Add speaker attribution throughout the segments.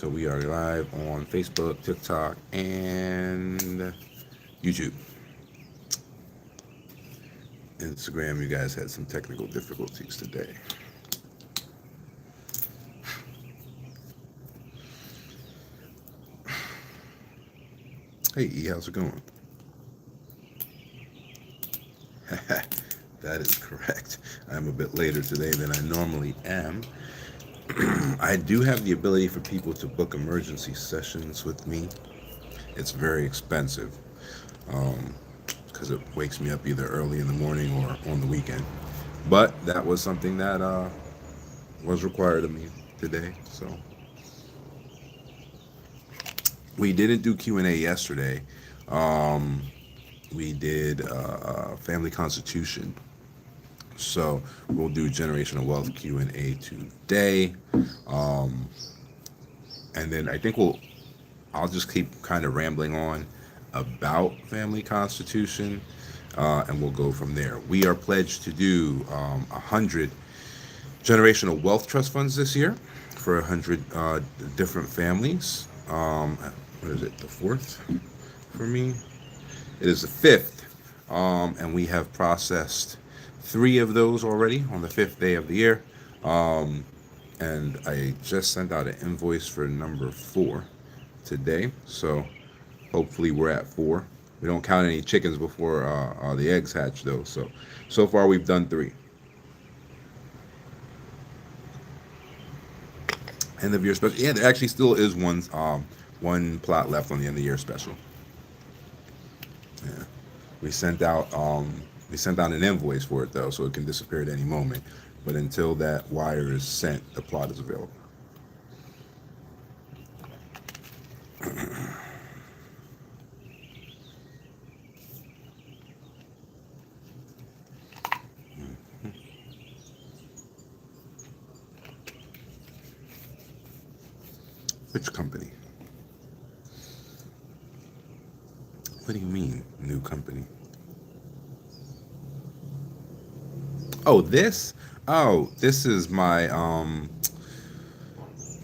Speaker 1: So we are live on Facebook, TikTok, and YouTube. Instagram, you guys had some technical difficulties today. Hey E, how's it going? That is correct. I'm a bit later today than I normally am. I do have the ability for people to book emergency sessions with me. It's very expensive because it wakes me up either early in the morning or on the weekend. But that was something that was required of me today. So we didn't do Q&A yesterday. Um, we did family constitution. So we'll do generational wealth Q&A today. Um, and then I think I'll just keep kind of rambling on about family constitution, and we'll go from there. We are pledged to do 100 generational wealth trust funds this year for 100 different families. What is it, the fourth for me? It is the fifth, and we have processed three of those already on the fifth day of the year. Um, and I just sent out an invoice for number four today. So hopefully we're at four. We don't count any chickens before the eggs hatch, though. So far we've done three. End of year special. Yeah, there actually still is one plot left on the end of year special. Yeah, we sent out we sent out an invoice for it though, so it can disappear at any moment. But until that wire is sent, the plot is available. Which company? What do you mean, new company? Oh, this? Oh, this is my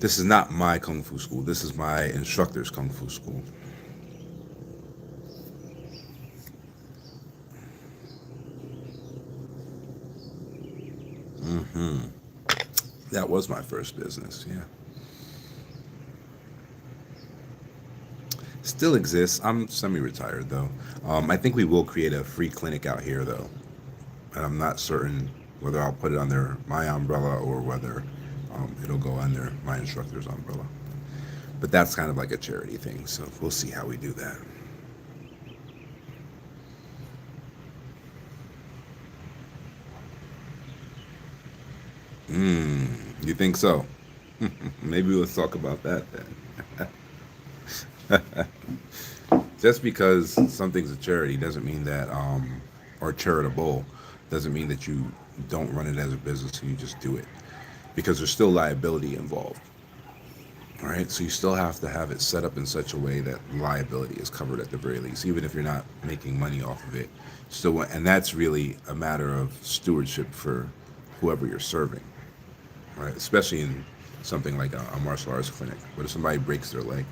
Speaker 1: this is not my kung fu school. This is my instructor's kung fu school. Hmm. That was my first business. Yeah, still exists. I'm semi-retired though. I think we will create a free clinic out here though, and I'm not certain whether I'll put it under my umbrella or whether it'll go under my instructor's umbrella. But that's kind of like a charity thing, so we'll see how we do that. Hmm. You think so? Maybe let's talk about that then. Just because something's a charity doesn't mean that, or charitable, doesn't mean that you don't run it as a business and you just do it. Because there's still liability involved. All right, so you still have to have it set up in such a way that liability is covered at the very least, even if you're not making money off of it. Still, and that's really a matter of stewardship for whoever you're serving, right? Especially in something like a martial arts clinic. What if somebody breaks their leg,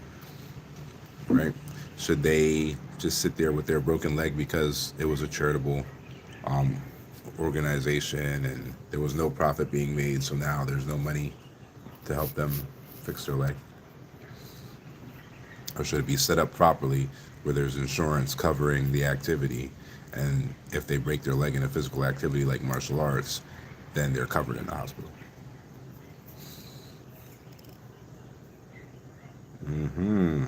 Speaker 1: right? Should they just sit there with their broken leg because it was a charitable um, organization and there was no profit being made, so now there's no money to help them fix their leg? Or should it be set up properly where there's insurance covering the activity, and if they break their leg in a physical activity like martial arts, then they're covered in the hospital? Hmm.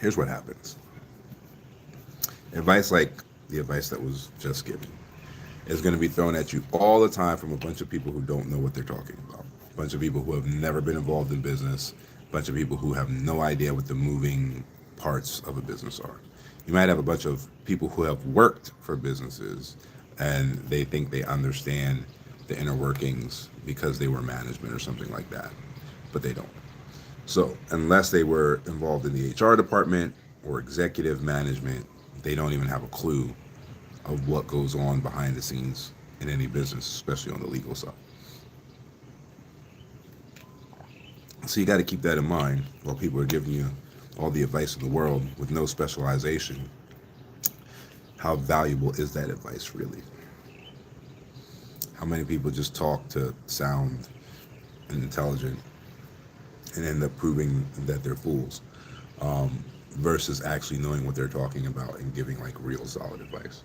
Speaker 1: Here's what happens. Advice like the advice that was just given is going to be thrown at you all the time from a bunch of people who don't know what they're talking about. A bunch of people who have never been involved in business. A bunch of people who have no idea what the moving parts of a business are. You might have a bunch of people who have worked for businesses and they think they understand the inner workings because they were management or something like that, but they don't. So, unless they were involved in the HR department or executive management, they don't even have a clue of what goes on behind the scenes in any business, especially on the legal side. So you got to keep that in mind while people are giving you all the advice in the world with no specialization. How valuable is that advice really? How many people just talk to sound intelligent and end up proving that they're fools, versus actually knowing what they're talking about and giving like real solid advice?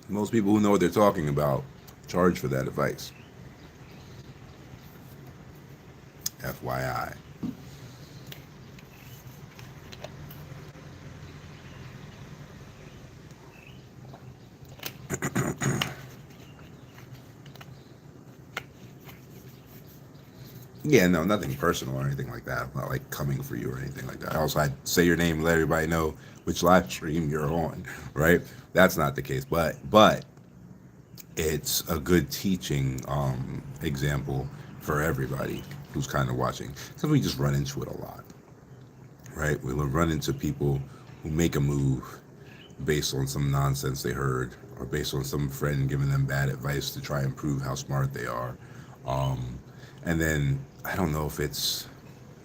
Speaker 1: Most people who know what they're talking about charge for that advice. FYI. Yeah, no, nothing personal or anything like that. I'm not like coming for you or anything like that. Also, I'd say your name, let everybody know which live stream you're on, right? That's not the case, but it's a good teaching example for everybody who's kind of watching, because we just run into it a lot, right? We will run into people who make a move based on some nonsense they heard or based on some friend giving them bad advice to try and prove how smart they are. Um, and then I don't know if it's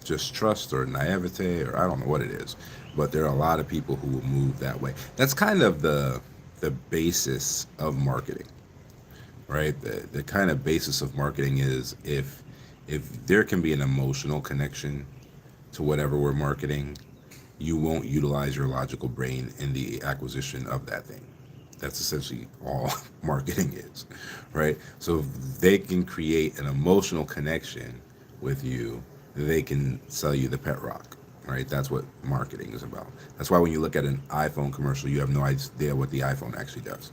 Speaker 1: just trust or naivete or I don't know what it is, but there are a lot of people who will move that way. That's kind of the basis of marketing, right? The kind of basis of marketing is if there can be an emotional connection to whatever we're marketing, you won't utilize your logical brain in the acquisition of that thing. That's essentially all marketing is, right? So if they can create an emotional connection with you, they can sell you the pet rock, right? That's what marketing is about. That's why when you look at an iPhone commercial, you have no idea what the iPhone actually does,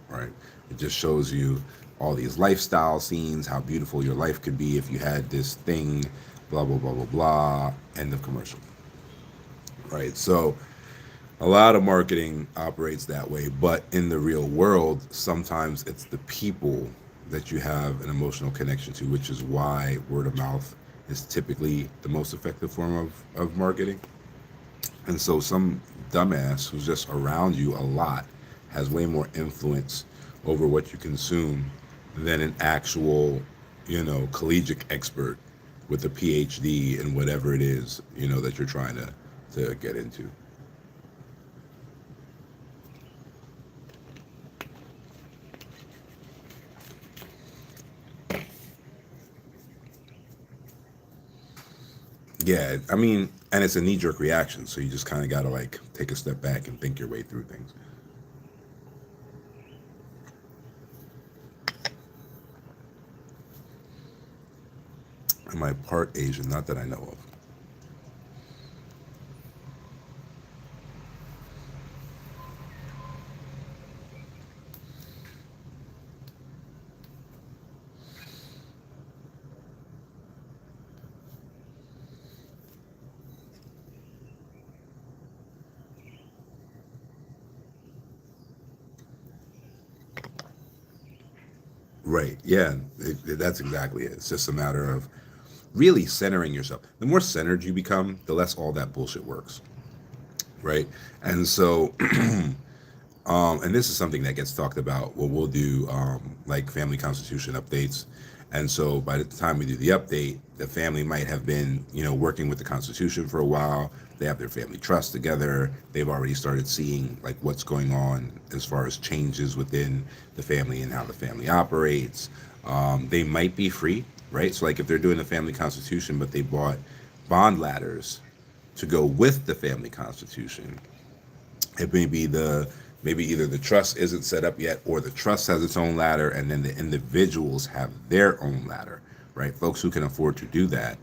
Speaker 1: right? It just shows you all these lifestyle scenes, how beautiful your life could be if you had this thing, blah, blah, blah, blah, blah, end of commercial, right? So a lot of marketing operates that way, but in the real world, sometimes it's the people that you have an emotional connection to, which is why word of mouth is typically the most effective form of marketing. And so some dumbass who's just around you a lot has way more influence over what you consume than an actual, collegiate expert with a PhD in whatever it is, that you're trying to get into. Yeah, I mean, and it's a knee jerk reaction, so you just kind of got to like take a step back and think your way through things. Am I part Asian? Not that I know of. Right. Yeah, that's exactly it. It's just a matter of really centering yourself. The more centered you become, the less all that bullshit works. Right. And so, and this is something that gets talked about. Well, we'll do like family constitution updates. And so by the time we do the update, the family might have been, working with the Constitution for a while. They have their family trust together. They've already started seeing like what's going on as far as changes within the family and how the family operates. They might be free, right? So like if they're doing the family constitution, but they bought bond ladders to go with the family constitution, it may be maybe either the trust isn't set up yet or the trust has its own ladder and then the individuals have their own ladder, right? Folks who can afford to do that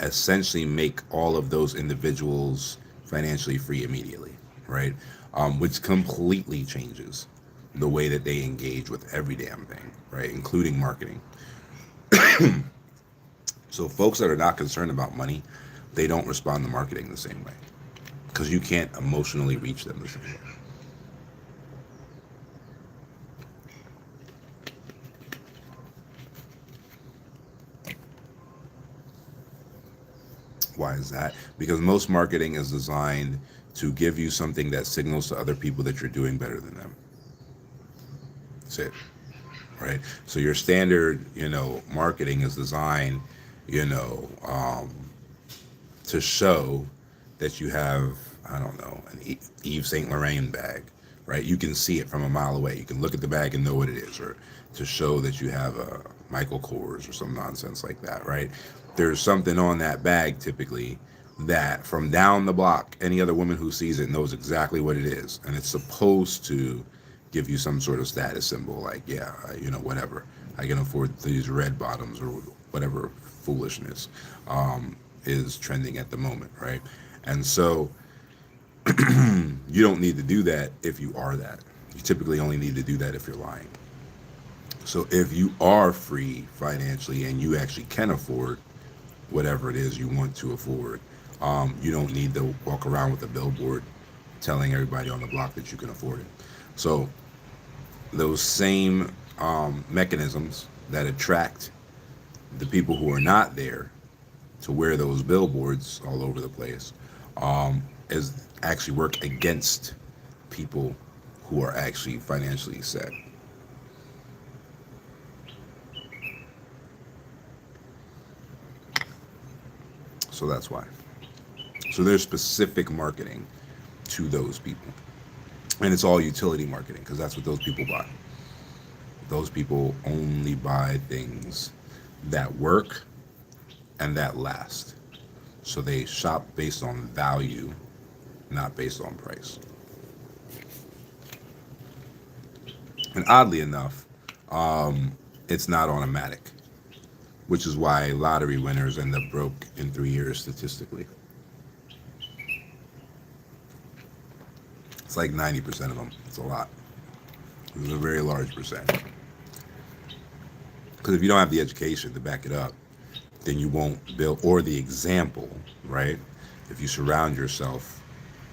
Speaker 1: essentially make all of those individuals financially free immediately, right? Which completely changes the way that they engage with every damn thing, right? Including marketing. So folks that are not concerned about money, they don't respond to marketing the same way because you can't emotionally reach them the same way. Why is that? Because most marketing is designed to give you something that signals to other people that you're doing better than them. That's it, right? So your standard, marketing is designed, you know, to show that you have, I don't know, an Yves Saint Laurent bag, right? You can see it from a mile away. You can look at the bag and know what it is, or to show that you have a Michael Kors or some nonsense like that, right? There's something on that bag typically that from down the block, any other woman who sees it knows exactly what it is, and it's supposed to give you some sort of status symbol, like, yeah, whatever. I can afford these red bottoms or whatever foolishness is trending at the moment, right? And so you don't need to do that if you are that. You typically only need to do that if you're lying. So if you are free financially and you actually can afford whatever it is you want to afford, you don't need to walk around with a billboard telling everybody on the block that you can afford it. So those same mechanisms that attract the people who are not there to wear those billboards all over the place is actually work against people who are actually financially set. So that's why. So there's specific marketing to those people. And it's all utility marketing because that's what those people buy. Those people only buy things that work and that last. So they shop based on value, not based on price. And oddly enough, it's not automatic, which is why lottery winners end up broke in 3 years statistically. It's like 90% of them. It's a lot. It's a very large percent. Because if you don't have the education to back it up, then you won't build, or the example, right? If you surround yourself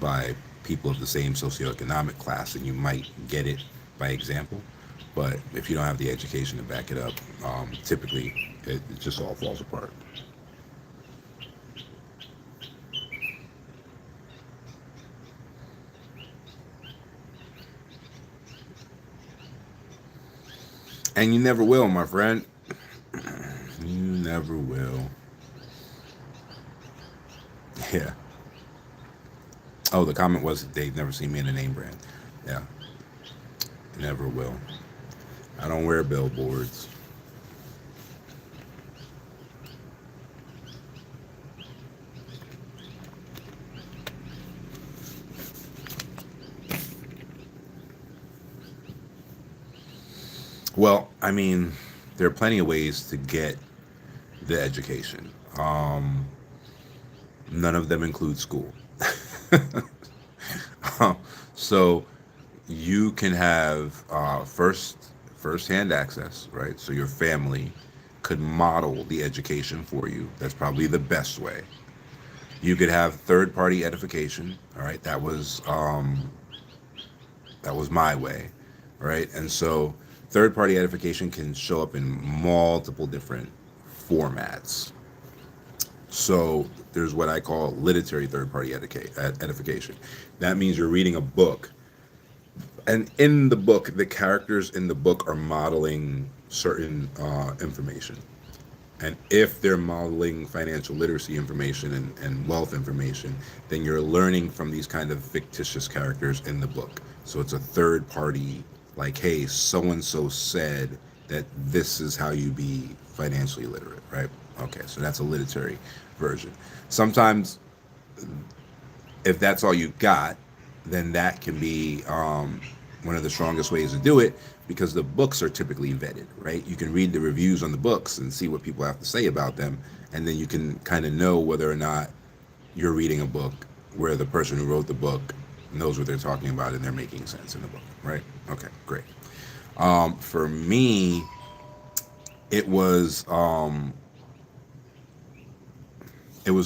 Speaker 1: by people of the same socioeconomic class, then you might get it by example. But if you don't have the education to back it up, typically it just all falls apart. And you never will, my friend. You never will. Yeah. Oh, the comment was they've never seen me in a name brand. Yeah. Never will. I don't wear billboards. Well, I mean, there are plenty of ways to get the education. None of them include school. So you can have first-hand access, right? So your family could model the education for you. That's probably the best way. You could have third-party edification. All right, that was my way, right? And so third-party edification can show up in multiple different formats. So there's what I call literary third-party edification. That means you're reading a book, and in the book, the characters in the book are modeling certain information. And if they're modeling financial literacy information and wealth information, then you're learning from these kind of fictitious characters in the book. So it's a third party, like, hey, so and so said that this is how you be financially literate, right? Okay, so that's a literary version. Sometimes, if that's all you got, then that can be one of the strongest ways to do it because the books are typically vetted, right? You can read the reviews on the books and see what people have to say about them, and then you can kind of know whether or not you're reading a book where the person who wrote the book knows what they're talking about and they're making sense in the book, right? Okay, great. For me, it was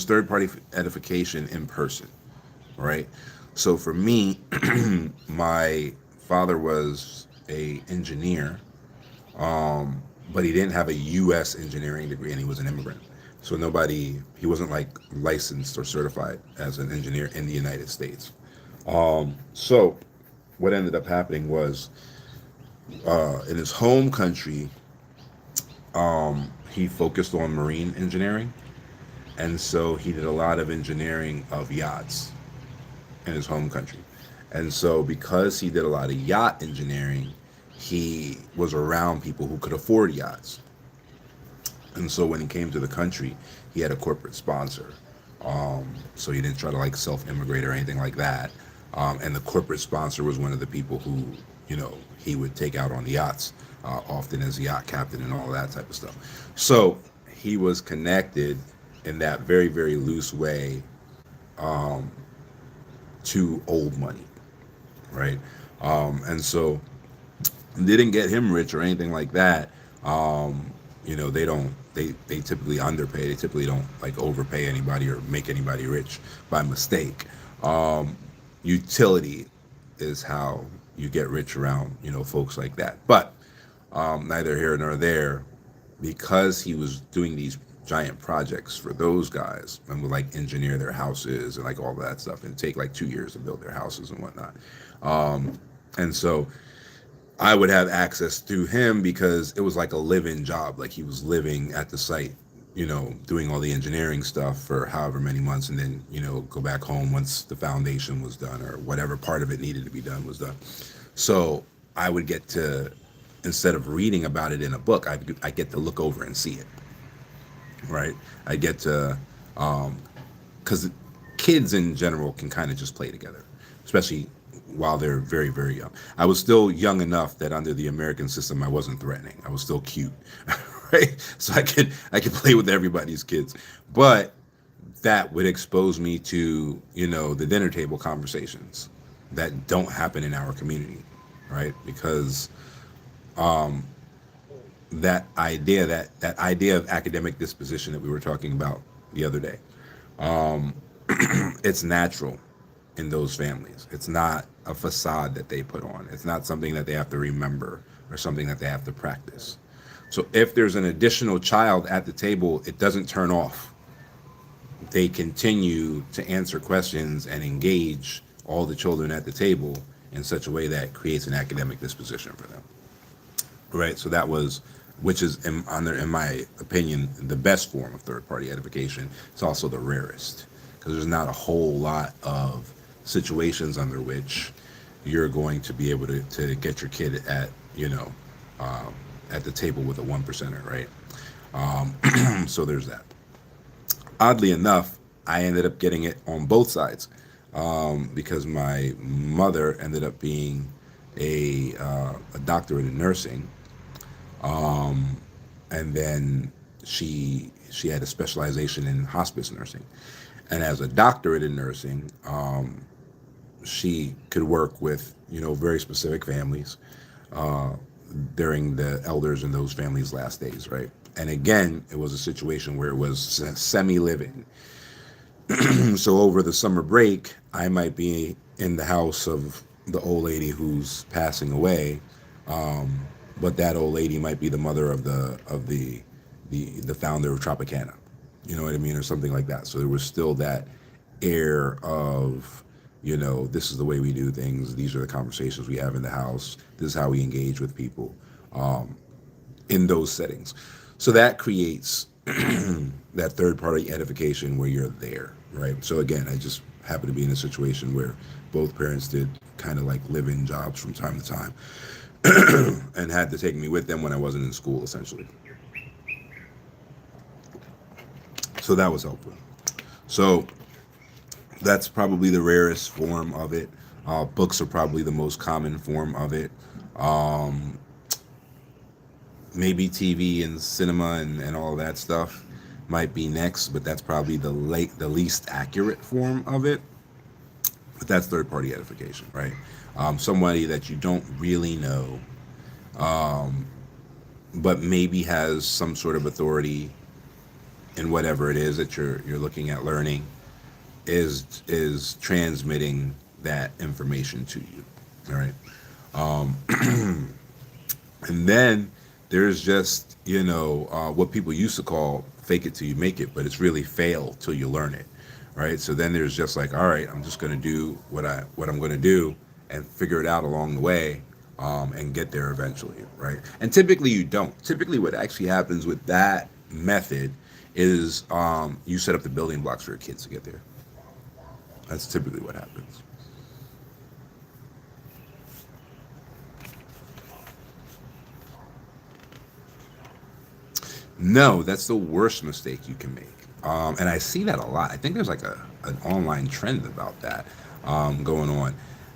Speaker 1: third party edification in person, right? So for me, my father was a engineer, but he didn't have a U.S. engineering degree, and he was an immigrant. So he wasn't like licensed or certified as an engineer in the United States. So what ended up happening was In his home country, he focused on marine engineering, and so he did a lot of engineering of yachts in his home country. And so, because he did a lot of yacht engineering, he was around people who could afford yachts. And so, when he came to the country, he had a corporate sponsor. So he didn't try to like self-immigrate or anything like that. And the corporate sponsor was one of the people who, he would take out on the yachts, often as a yacht captain and all that type of stuff. So he was connected in that very, very loose way to old money, right? And so didn't get him rich or anything like that. They don't. They typically underpay. They typically don't like overpay anybody or make anybody rich by mistake. Utility is how you get rich around folks like that. But neither here nor there, because he was doing these giant projects for those guys and would like engineer their houses and like all that stuff and take like 2 years to build their houses and whatnot. And so I would have access through him because it was like a live-in job. Like he was living at the site, doing all the engineering stuff for however many months, and then go back home once the foundation was done or whatever part of it needed to be done was done. So I would get to, instead of reading about it in a book, I get to look over and see it. Right? I get to, because kids in general can kind of just play together, especially while they're very, very young. I was still young enough that under the American system, I wasn't threatening. I was still cute, right? So I could play with everybody's kids, but that would expose me to the dinner table conversations that don't happen in our community, right? Because that idea of academic disposition that we were talking about the other day, it's natural in those families. It's not a facade that they put on. It's not something that they have to remember or something that they have to practice. So if there's an additional child at the table, it doesn't turn off. They continue to answer questions and engage all the children at the table in such a way that creates an academic disposition for them. Right? So that was, which is, in my opinion, the best form of third party edification. It's also the rarest because there's not a whole lot of situations under which you're going to be able to get your kid at at the table with a one percenter, right? So there's that. Oddly enough, I ended up getting it on both sides, because my mother ended up being a doctorate in nursing, and then she had a specialization in hospice nursing, and as a doctorate in nursing, she could work with very specific families during the elders in those families' last days, right? And again, it was a situation where it was semi-living. So over the summer break, I might be in the house of the old lady who's passing away, but that old lady might be the mother of the founder of Tropicana. You know what I mean, or something like that. So there was still that air of, this is the way we do things. These are the conversations we have in the house. This is how we engage with people in those settings. So that creates that third party edification where you're there, right? So again, I just happened to be in a situation where both parents did kind of like live in jobs from time to time and had to take me with them when I wasn't in school, essentially. So that was helpful. So that's probably the rarest form of it. Books are probably the most common form of it. Um, Maybe TV and cinema and all that stuff might be next, but that's probably the least accurate form of it. But that's third party edification, right? Somebody that you don't really know, but maybe has some sort of authority in whatever it is that you're looking at learning, is transmitting that information to you. All right. And then there's just, what people used to call fake it till you make it, but it's really fail till you learn it. Right. So then there's just like, all right, I'm just going to do what I'm going to do and figure it out along the way. and get there eventually, right? And typically you don't. Typically, what actually happens with that method is you set up the building blocks for your kids to get there. That's typically what happens. No, that's the worst mistake you can make. And I see that a lot. I think there's like an online trend about that going on.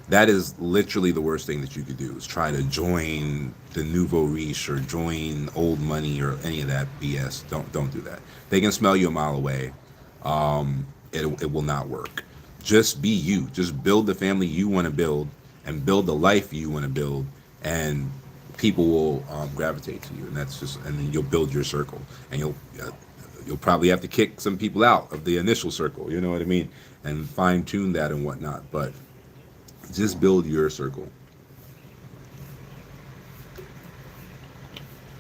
Speaker 1: That is literally the worst thing that you could do is try to join the nouveau riche or join old money or any of that BS. Don't do that. They can smell you a mile away. It will not work. Just be you. Just build the family you want to build and build the life you want to build, and people will gravitate to you. And that's just, and then you'll build your circle, and you'll probably have to kick some people out of the initial circle. You know what I mean? And fine tune that and whatnot. But just build your circle.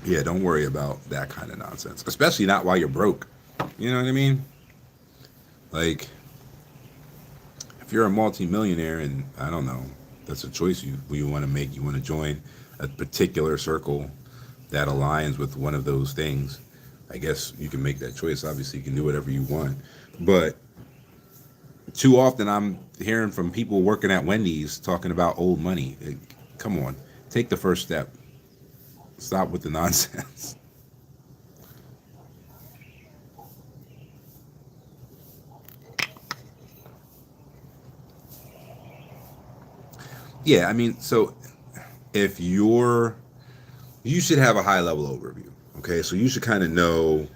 Speaker 1: Yeah, don't worry about that kind of nonsense, especially not while you're broke. You know what I mean? Like, if you're a multimillionaire and I don't know, that's a choice you want to make. You want to join a particular circle that aligns with one of those things. I guess you can make that choice. Obviously, you can do whatever you want, but too often I'm hearing from people working at Wendy's talking about old money. Come on, take the first step. Stop with the nonsense. Yeah, I mean, so if you should have a high level overview. Okay, so you should kind of know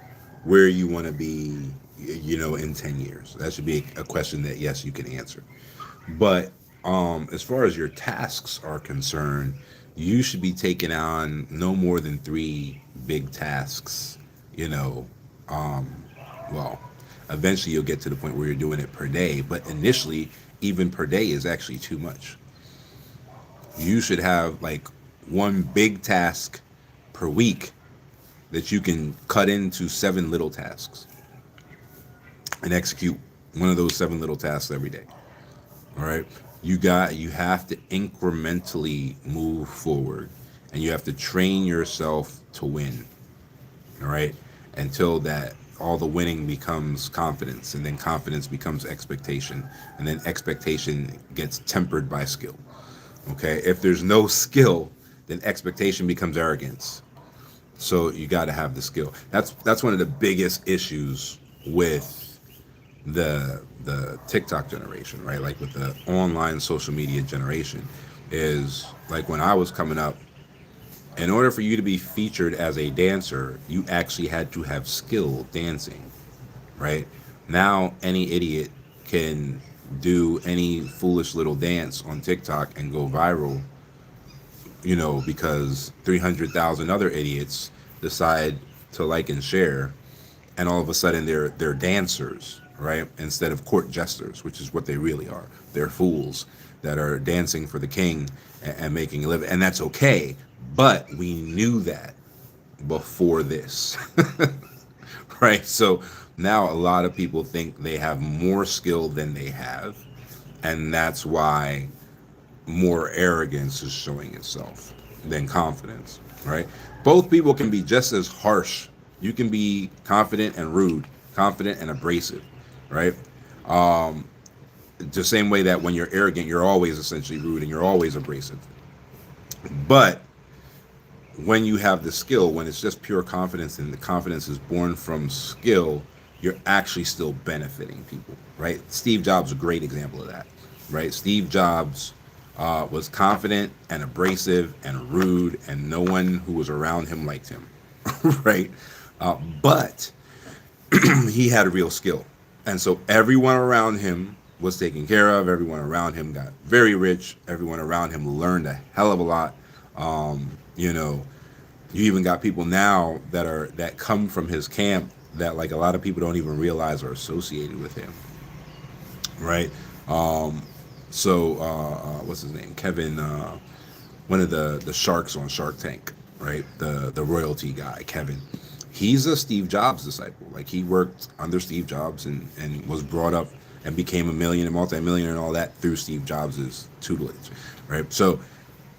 Speaker 1: where you want to be, in 10 years. That should be a question that, yes, you can answer. But as far as your tasks are concerned, you should be taking on no more than three big tasks. You know, um, well, eventually you'll get to the point where you're doing it per day, but initially, even per day is actually too much. You should have like one big task per week that you can cut into seven little tasks and execute one of those seven little tasks every day. All right. You have to incrementally move forward, and you have to train yourself to win. All right. Until that all the winning becomes confidence, and then confidence becomes expectation, and then expectation gets tempered by skill. Okay. If there's no skill, then expectation becomes arrogance. So you got to have the skill. That's one of the biggest issues with the TikTok generation, right? Like with the online social media generation, is like when I was coming up, in order for you to be featured as a dancer, you actually had to have skill dancing, right? Now any idiot can do any foolish little dance on TikTok and go viral, because 300,000 other idiots decide to like and share, and all of a sudden they're dancers, right? Instead of court jesters, which is what they really are. They're fools that are dancing for the king and making a living, and that's okay. But we knew that before this, right? So now a lot of people think they have more skill than they have, and that's why more arrogance is showing itself than confidence, right? Both people can be just as harsh. You can be confident and rude, confident and abrasive, right? Um, the same way that when you're arrogant, you're always essentially rude and you're always abrasive. But when you have the skill, when it's just pure confidence and the confidence is born from skill, you're actually still benefiting people, right? Steve Jobs is a great example of that, right? Steve Jobs was confident and abrasive and rude, and no one who was around him liked him, right? But he had a real skill. And so everyone around him was taken care of. Everyone around him got very rich. Everyone around him learned a hell of a lot. You even got people now that come from his camp that like a lot of people don't even realize are associated with him, right? What's his name? Kevin, one of the sharks on Shark Tank, right? The royalty guy, Kevin. He's a Steve Jobs disciple. Like he worked under Steve Jobs and was brought up and became a millionaire, multi-millionaire, and all that through Steve Jobs's tutelage, right? So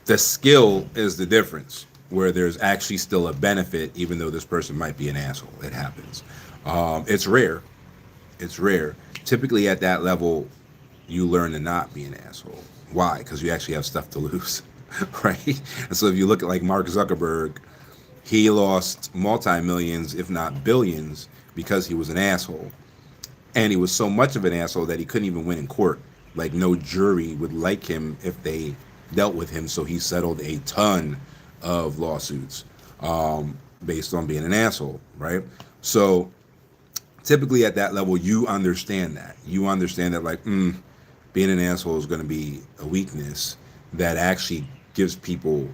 Speaker 1: The skill is the difference, where there's actually still a benefit, even though this person might be an asshole. It happens. It's rare. It's rare. Typically, at that level, you learn to not be an asshole. Why? Because you actually have stuff to lose, right? And so if you look at like Mark Zuckerberg, he lost multi-millions, if not billions, because he was an asshole. And he was so much of an asshole that he couldn't even win in court. Like no jury would like him if they dealt with him. So he settled a ton of lawsuits based on being an asshole, right? So typically at that level, you understand that. You understand that like, being an asshole is going to be a weakness that actually gives people,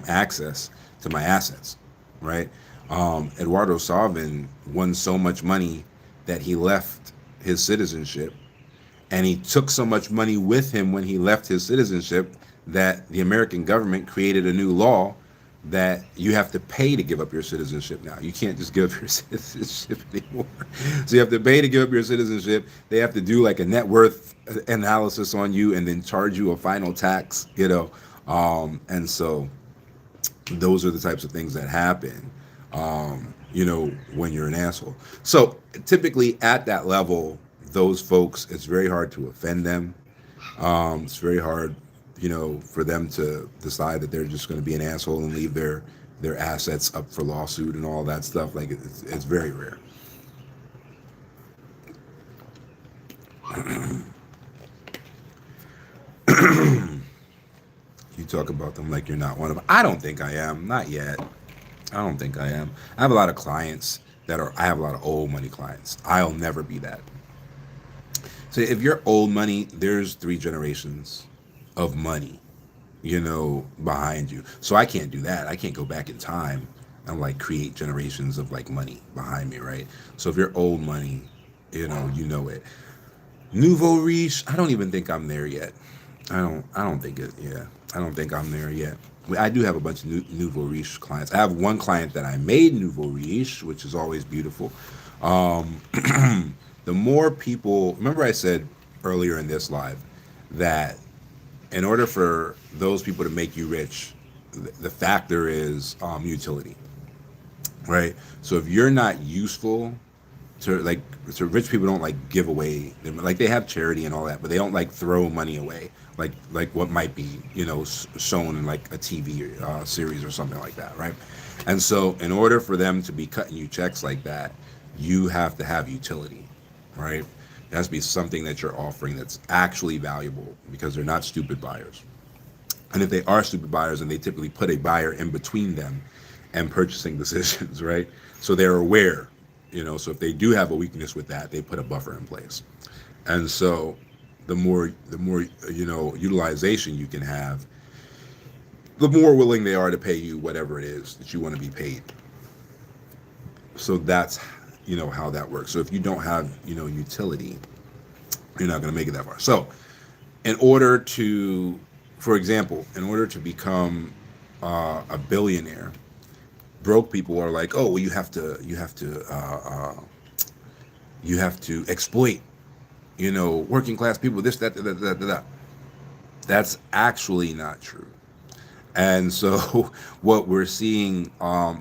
Speaker 1: access to my assets, right? Eduardo Salvin won so much money that he left his citizenship, and he took so much money with him when he left his citizenship that the American government created a new law that you have to pay to give up your citizenship now. You can't just give up your citizenship anymore. So you have to pay to give up your citizenship. They have to do like a net worth analysis on you and then charge you a final tax, and so those are the types of things that happen, when you're an asshole. So typically at that level, those folks, it's very hard to offend them. It's very hard, for them to decide that they're just going to be an asshole and leave their assets up for lawsuit and all that stuff. Like it's very rare. You talk about them like you're not one of them. I don't think I am. Not yet. I don't think I am. I have a lot of clients I have a lot of old money clients. I'll never be that. So if you're old money, there's 3 generations of money, behind you. So I can't do that. I can't go back in time and like create generations of like money behind me, right? So if you're old money, you know it. Nouveau riche, I don't even think I'm there yet. I don't think it. Yeah, I don't think I'm there yet. I do have a bunch of nouveau riche clients. I have one client that I made nouveau riche, which is always beautiful. Um, the more people, remember I said earlier in this live that in order for those people to make you rich, the factor is utility, right? So if you're not useful to rich people, don't like give away, like they have charity and all that, but they don't like throw money away like what might be shown in like a TV series or something like that, right? And so in order for them to be cutting you checks like that, you have to have utility, right? It has to be something that you're offering that's actually valuable, because they're not stupid buyers. And if they are stupid buyers, and they typically put a buyer in between them and purchasing decisions, right? So they're aware, so if they do have a weakness with that, they put a buffer in place. And so the more utilization you can have, the more willing they are to pay you whatever it is that you want to be paid. So that's how that works. So if you don't have utility, you're not going to make it that far. So in order to, for example, in order to become a billionaire, broke people are like, oh, well, you have to exploit, working class people, this, that, that, that, that, that. That's actually not true. And so what we're seeing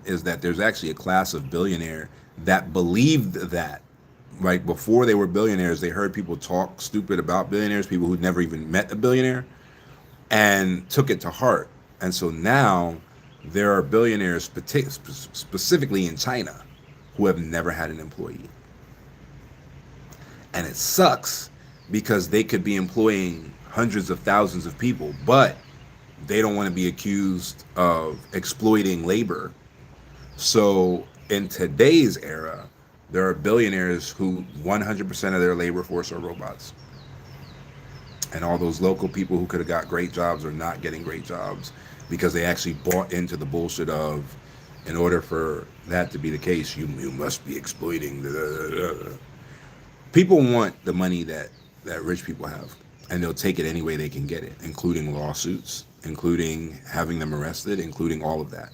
Speaker 1: is that there's actually a class of billionaire that believed that. Like before they were billionaires, they heard people talk stupid about billionaires, people who'd never even met a billionaire, and took it to heart. And so now there are billionaires, specifically in China, who have never had an employee. And it sucks because they could be employing hundreds of thousands of people, but they don't want to be accused of exploiting labor. So in today's era, there are billionaires who 100% of their labor force are robots. And all those local people who could have got great jobs are not getting great jobs because they actually bought into the bullshit of, in order for that to be the case, you must be exploiting. People want the money that rich people have, and they'll take it any way they can get it, including lawsuits, including having them arrested, including all of that,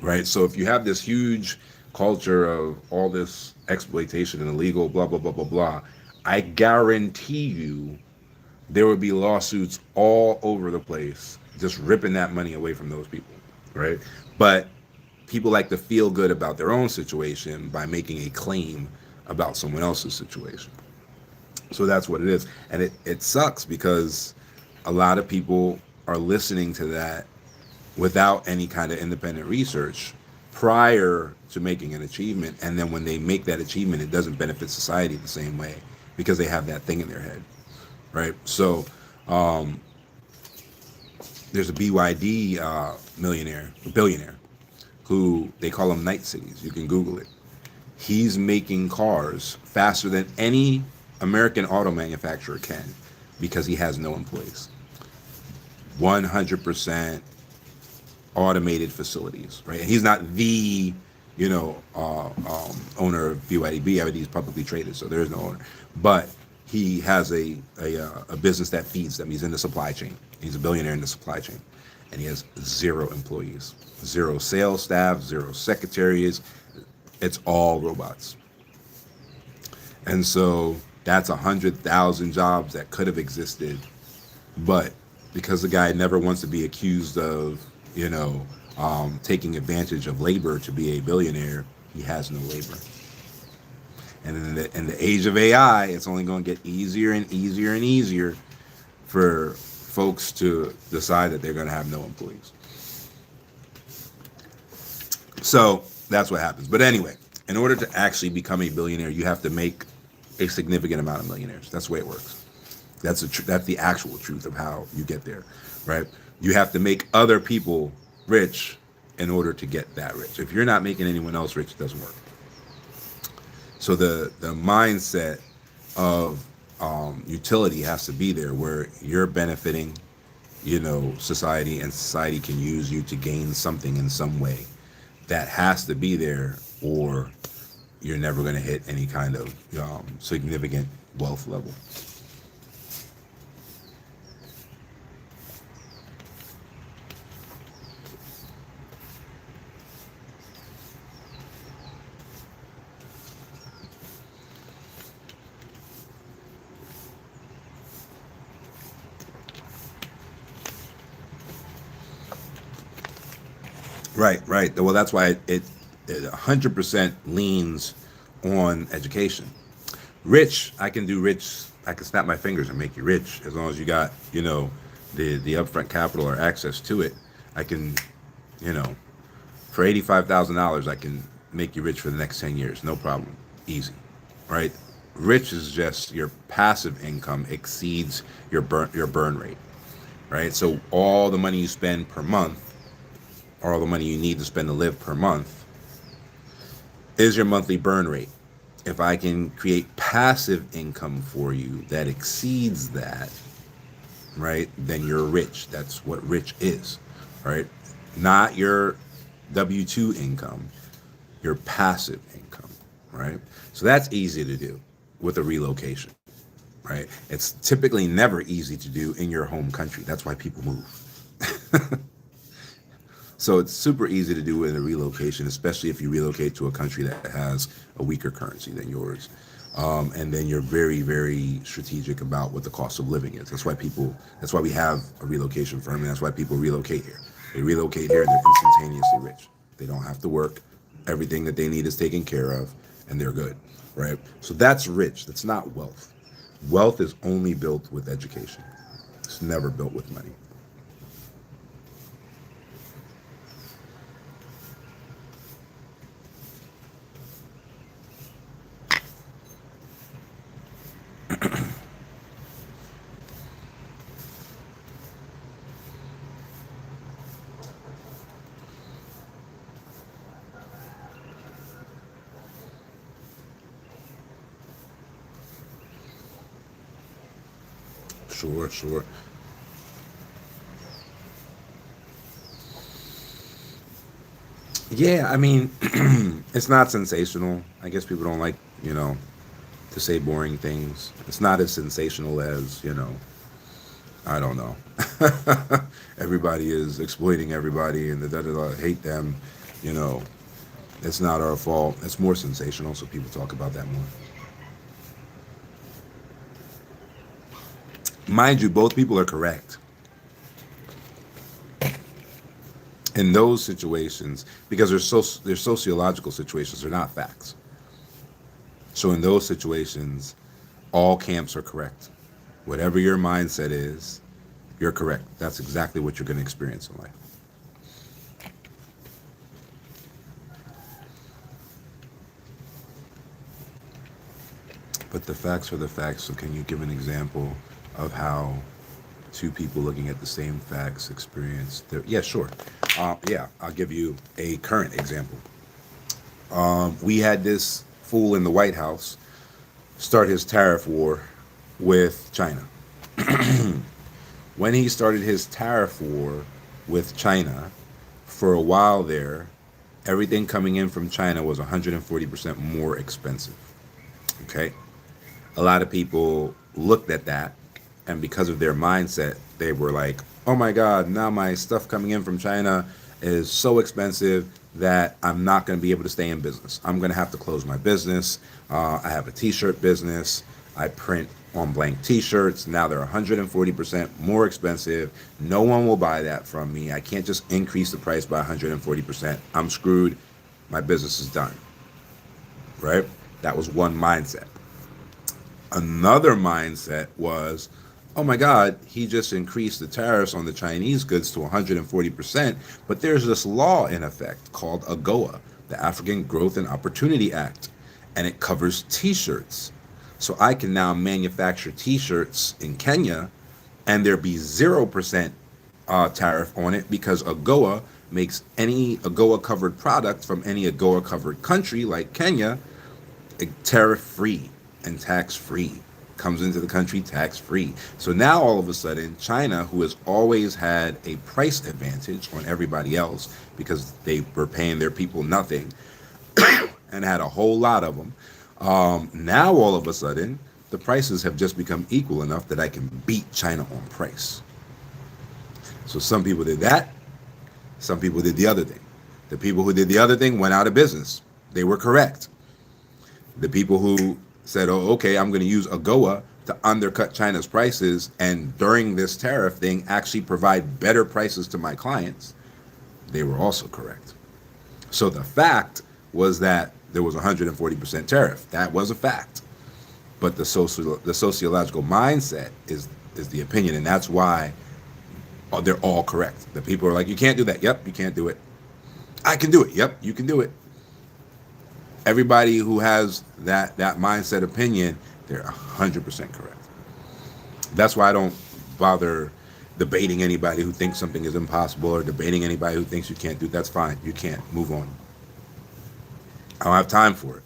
Speaker 1: right? So if you have this huge culture of all this exploitation and illegal blah blah blah blah blah, I guarantee you there would be lawsuits all over the place just ripping that money away from those people, right? But people like to feel good about their own situation by making a claim about someone else's situation. So that's what it is. And it sucks because a lot of people are listening to that without any kind of independent research prior to making an achievement. And then when they make that achievement, it doesn't benefit society the same way because they have that thing in their head, right? So there's a BYD billionaire, who they call him Night Cities. You can Google it. He's making cars faster than any American auto manufacturer can because he has no employees. 100% automated facilities, right? And he's not the, owner of BYD. BYD is publicly traded, so there is no owner. But he has a business that feeds them. He's in the supply chain. He's a billionaire in the supply chain, and he has 0 employees, 0 sales staff, 0 secretaries. It's all robots. And so that's 100,000 jobs that could have existed, but because the guy never wants to be accused of, taking advantage of labor to be a billionaire, he has no labor. And in the age of AI, it's only going to get easier and easier and easier for folks to decide that they're going to have no employees. So that's what happens. But anyway, in order to actually become a billionaire, you have to make a significant amount of millionaires. That's the way it works. That's the actual truth of how you get there, right? You have to make other people rich in order to get that rich. If you're not making anyone else rich, it doesn't work. So the mindset of utility has to be there, where you're benefiting, society, and society can use you to gain something in some way. That has to be there, or you're never going to hit any kind of significant wealth level. Right. Well, that's why it 100% leans on education. Rich, I can do rich. I can snap my fingers and make you rich as long as you got, the upfront capital or access to it. I can, for $85,000, I can make you rich for the next 10 years, no problem, easy, right? Rich is just your passive income exceeds your burn rate, right? So all the money you spend per month, or all the money you need to spend to live per month, is your monthly burn rate. If I can create passive income for you that exceeds that, right, then you're rich. That's what rich is, right? Not your W-2 income, your passive income, right? So that's easy to do with a relocation, right? It's typically never easy to do in your home country. That's why people move. So it's super easy to do in a relocation, especially if you relocate to a country that has a weaker currency than yours. And then you're very, very strategic about what the cost of living is. That's why we have a relocation firm, and that's why people relocate here. They relocate here and they're instantaneously rich. They don't have to work. Everything that they need is taken care of, and they're good, right? So that's rich. That's not wealth. Wealth is only built with education. It's never built with money. Sure. Yeah, I mean, it's not sensational. I guess people don't like, to say boring things. It's not as sensational as, I don't know. Everybody is exploiting everybody and hate them, you know. It's not our fault. It's more sensational, so people talk about that more. Mind you, both people are correct. In those situations, because they're sociological situations, they're not facts. So in those situations, all camps are correct. Whatever your mindset is, you're correct. That's exactly what you're going to experience in life. But the facts are the facts. So can you give an example of how two people looking at the same facts experience their? Yeah, sure. Yeah, I'll give you a current example. We had this fool in the White House start his tariff war with China. When he started his tariff war with China, for a while there, everything coming in from China was 140% more expensive. Okay? A lot of people looked at that, and because of their mindset, they were like, oh my God, now my stuff coming in from China is so expensive that I'm not going to be able to stay in business. I'm going to have to close my business. I have a t shirt business. I print on blank t shirts. Now they're 140% more expensive. No one will buy that from me. I can't just increase the price by 140%. I'm screwed. My business is done. Right? That was one mindset. Another mindset was, oh my God, he just increased the tariffs on the Chinese goods to 140%, but there's this law in effect called AGOA, the African Growth and Opportunity Act, and it covers t-shirts. So I can now manufacture t-shirts in Kenya and there be 0% tariff on it because AGOA makes any AGOA covered product from any AGOA covered country like Kenya tariff free and tax free, comes into the country tax free. So now all of a sudden China, who has always had a price advantage on everybody else because they were paying their people nothing and had a whole lot of them, now all of a sudden the prices have just become equal enough that I can beat China on price. So some people did that, some people did the other thing. The people who did the other thing went out of business. They were correct. The people who said, oh, okay, I'm going to use AGOA to undercut China's prices and during this tariff thing actually provide better prices to my clients, they were also correct. So the fact was that there was 140% tariff. That was a fact. But the sociological mindset is the opinion, and that's why they're all correct. The people are like, you can't do that. Yep, you can't do it. I can do it. Yep, you can do it. Everybody who has that mindset opinion, they're 100% correct. That's why I don't bother debating anybody who thinks something is impossible or debating anybody who thinks you can't do it. That's fine. You can't. Move on. I don't have time for it.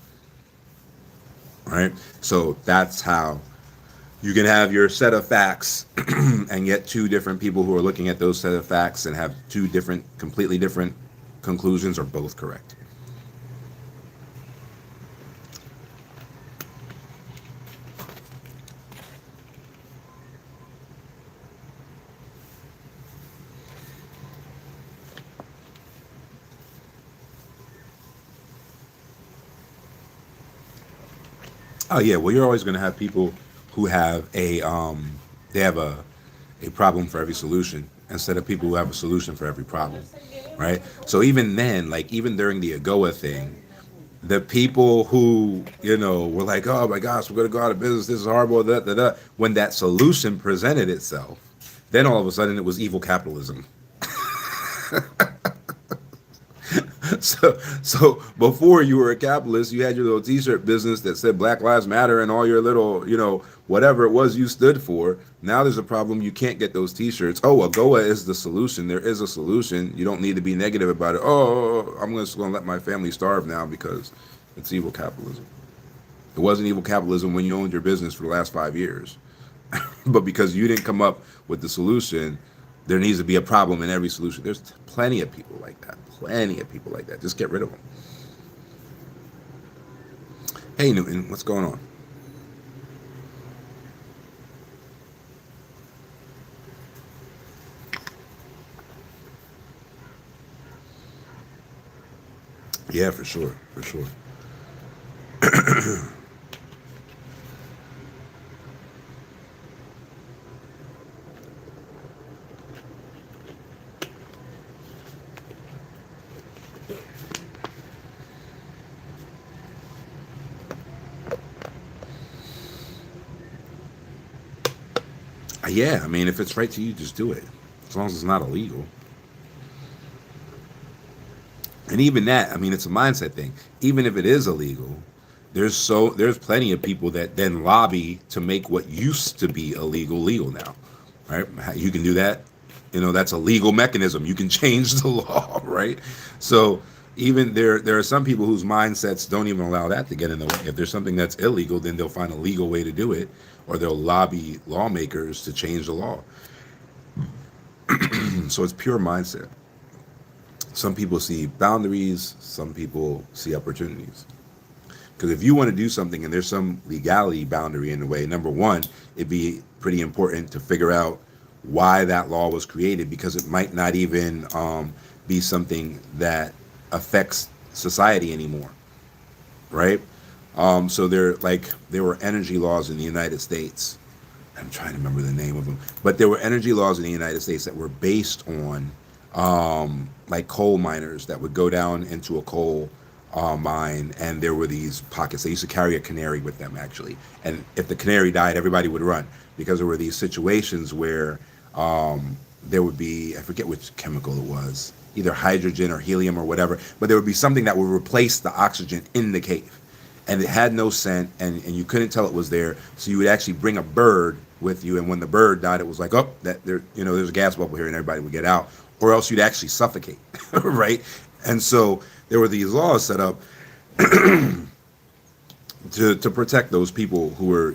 Speaker 1: All right? So that's how you can have your set of facts and get two different people who are looking at those set of facts and have two different, completely different conclusions are both correct. Oh yeah, well you're always going to have people who have they have a problem for every solution instead of people who have a solution for every problem, right? So even then, like even during the AGOA thing, the people who were like, oh my gosh, we're going to go out of business, this is horrible, da, da, da. When that solution presented itself, then all of a sudden it was evil capitalism. So before you were a capitalist, you had your little t-shirt business that said Black Lives Matter and all your little, whatever it was you stood for. Now there's a problem. You can't get those t-shirts. Oh, AGOA is the solution. There is a solution. You don't need to be negative about it. Oh, I'm just going to let my family starve now because it's evil capitalism. It wasn't evil capitalism when you owned your business for the last 5 years. But because you didn't come up with the solution, there needs to be a problem in every solution. There's plenty of people like that. Plenty of people like that. Just get rid of them. Hey, Newton, what's going on? Yeah, for sure. For sure. Yeah, I mean, if it's right to you, just do it, as long as it's not illegal. And even that, I mean, it's a mindset thing. Even if it is illegal, there's plenty of people that then lobby to make what used to be illegal legal now, right? You can do that. That's a legal mechanism. You can change the law, right? So even there are some people whose mindsets don't even allow that to get in the way. If there's something that's illegal, then they'll find a legal way to do it, or they'll lobby lawmakers to change the law. So it's pure mindset. Some people see boundaries, some people see opportunities. Because if you want to do something and there's some legality boundary in the way, number one, it'd be pretty important to figure out why that law was created, because it might not even be something that affects society anymore, right? So there were energy laws in the United States. I'm trying to remember the name of them, but there were energy laws in the United States that were based on like coal miners that would go down into a coal mine, and there were these pockets. They used to carry a canary with them, actually, and if the canary died, everybody would run, because there were these situations where there would be, I forget which chemical it was, either hydrogen or helium or whatever, but there would be something that would replace the oxygen in the cave, and it had no scent, and you couldn't tell it was there. So you would actually bring a bird with you, and when the bird died, it was like, oh, that there, there's a gas bubble here, and everybody would get out, or else you'd actually suffocate, right? And so there were these laws set up to protect those people who were,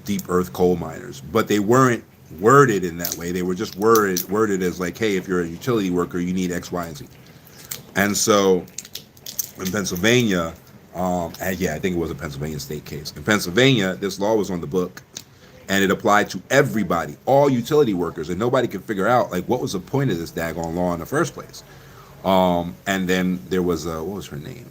Speaker 1: deep earth coal miners, but they weren't worded in that way. They were just worded as like, hey, if you're a utility worker, you need X, Y, and Z. And so in Pennsylvania, and yeah, I think it was a Pennsylvania state case. In Pennsylvania, this law was on the book, and it applied to everybody, all utility workers, and nobody could figure out like what was the point of this daggone law in the first place. And then there was what was her name?